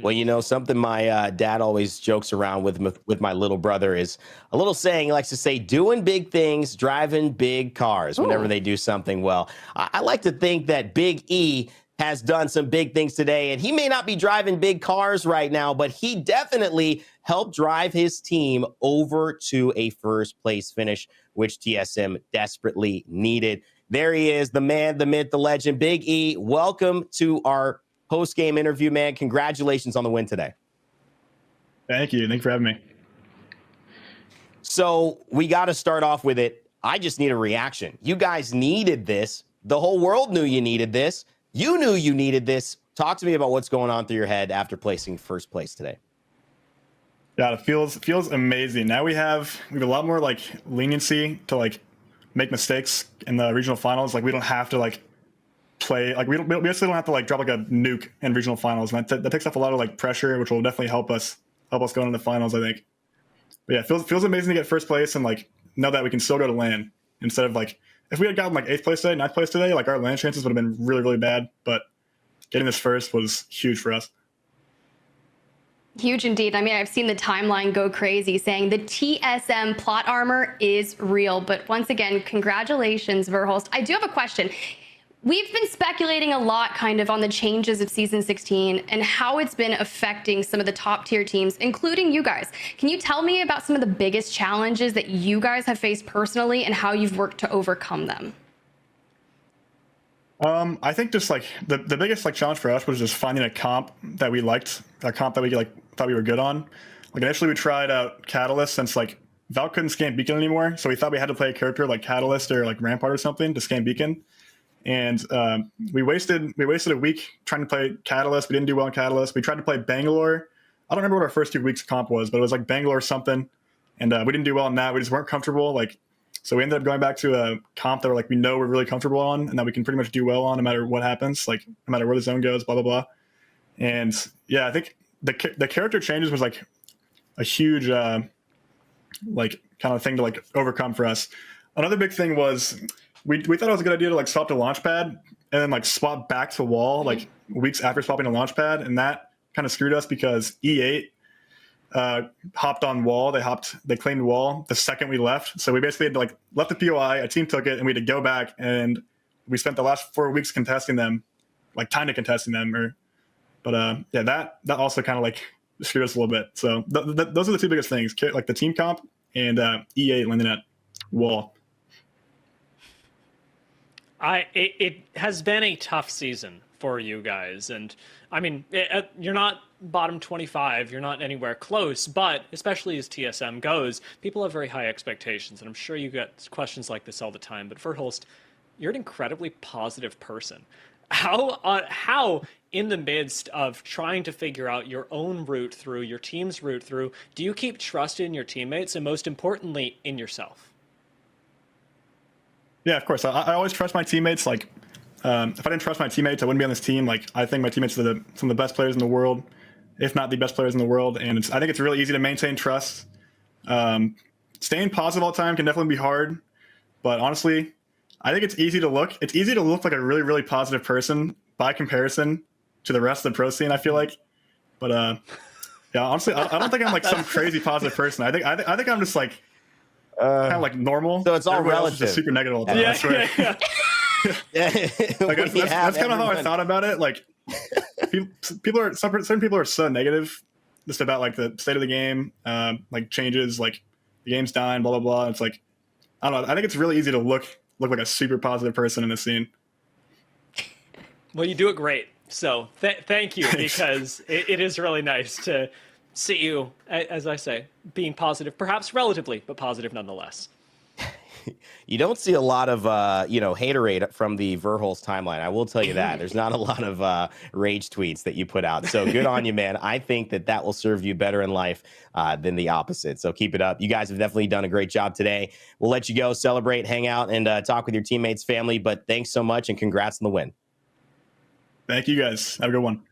Well, you know, something my dad always jokes around with my little brother is a little saying. He likes to say, doing big things, driving big cars whenever they do something well. I like to think that Big E has done some big things today, and he may not be driving big cars right now, but he definitely helped drive his team over to a first place finish, which TSM desperately needed. There he is, the man, the myth, the legend, Big E. Welcome to our post-game interview, man. Congratulations on the win today. Thank you. Thanks for having me. So we got to start off with it. I just need a reaction. You guys needed this. The whole world knew you needed this. You knew you needed this. Talk to me about what's going on through your head after placing first place today. Yeah, it feels amazing. Now we have a lot more like leniency to like make mistakes in the regional finals. Like we don't have to like play, like we basically don't have to like drop like a nuke in regional finals, and that takes off a lot of like pressure, which will definitely help us go into the finals, I think. But yeah, it feels amazing to get first place and like know that we can still go to LAN instead of like, if we had gotten like 8th place today, 9th place today, like our LAN chances would have been really, really bad. But getting this first was huge for us. Huge indeed. I mean, I've seen the timeline go crazy saying the TSM plot armor is real. But once again, congratulations, Verhulst. I do have a question. We've been speculating a lot kind of on the changes of Season 16 and how it's been affecting some of the top tier teams, including you guys. Can you tell me about some of the biggest challenges that you guys have faced personally and how you've worked to overcome them? I think just like the biggest like challenge for us was just finding a comp that we liked, a comp that we like thought we were good on. Like initially we tried out Catalyst since like Val couldn't scan Beacon anymore, so we thought we had to play a character like Catalyst or like Rampart or something to scan Beacon. And we wasted a week trying to play Catalyst. We didn't do well in Catalyst. We tried to play Bangalore. I don't remember what our first 2 weeks comp was, but it was like Bangalore something, and we didn't do well in that. We just weren't comfortable. Like, so we ended up going back to a comp that we know we're really comfortable on, and that we can pretty much do well on no matter what happens, like no matter where the zone goes, blah blah blah. And yeah, I think the character changes was like a huge like kind of thing to like overcome for us. Another big thing was we thought it was a good idea to like swap to Launchpad and then like swap back to Wall like weeks after swapping to Launchpad, and that kind of screwed us because E8 hopped on Wall. They claimed Wall the second we left, so we basically had to like left the POI. A team took it, and we had to go back, and we spent the last 4 weeks contesting them, like kind of contesting them. But yeah, that also kind of like screwed us a little bit. So those are the two biggest things, like the team comp and E8 landing at Wall. It has been a tough season for you guys, and I mean, you're not bottom 25, you're not anywhere close, but especially as TSM goes, people have very high expectations, and I'm sure you get questions like this all the time. But Verhulst, you're an incredibly positive person. How in the midst of trying to figure out your own route through, your team's route through, do you keep trust in your teammates and most importantly in yourself? Yeah, of course. I always trust my teammates. Like, if I didn't trust my teammates, I wouldn't be on this team. Like, I think my teammates are some of the best players in the world, if not the best players in the world. And I think it's really easy to maintain trust. Staying positive all the time can definitely be hard. But honestly, I think it's easy to look like a really, really positive person by comparison to the rest of the pro scene, I feel like. But yeah, honestly, I don't think I'm like some crazy positive person. I think I'm just like kind of like normal. So it's all Everybody relative. Else is just super negative all the time. Yeah, I swear. Like, that's kind of how I thought about it. Like, certain people are so negative just about like the state of the game, like changes, like the game's dying, blah blah blah. It's like I don't know. I think it's really easy to look like a super positive person in the scene. Well, you do it great. So thank you, because it is really nice to see you, as I say, being positive, perhaps relatively, but positive nonetheless. You don't see a lot of, haterade from the Verhulst timeline. I will tell you that. There's not a lot of rage tweets that you put out. So good on you, man. I think that will serve you better in life than the opposite. So keep it up. You guys have definitely done a great job today. We'll let you go, celebrate, hang out, and talk with your teammates, family. But thanks so much, and congrats on the win. Thank you, guys. Have a good one.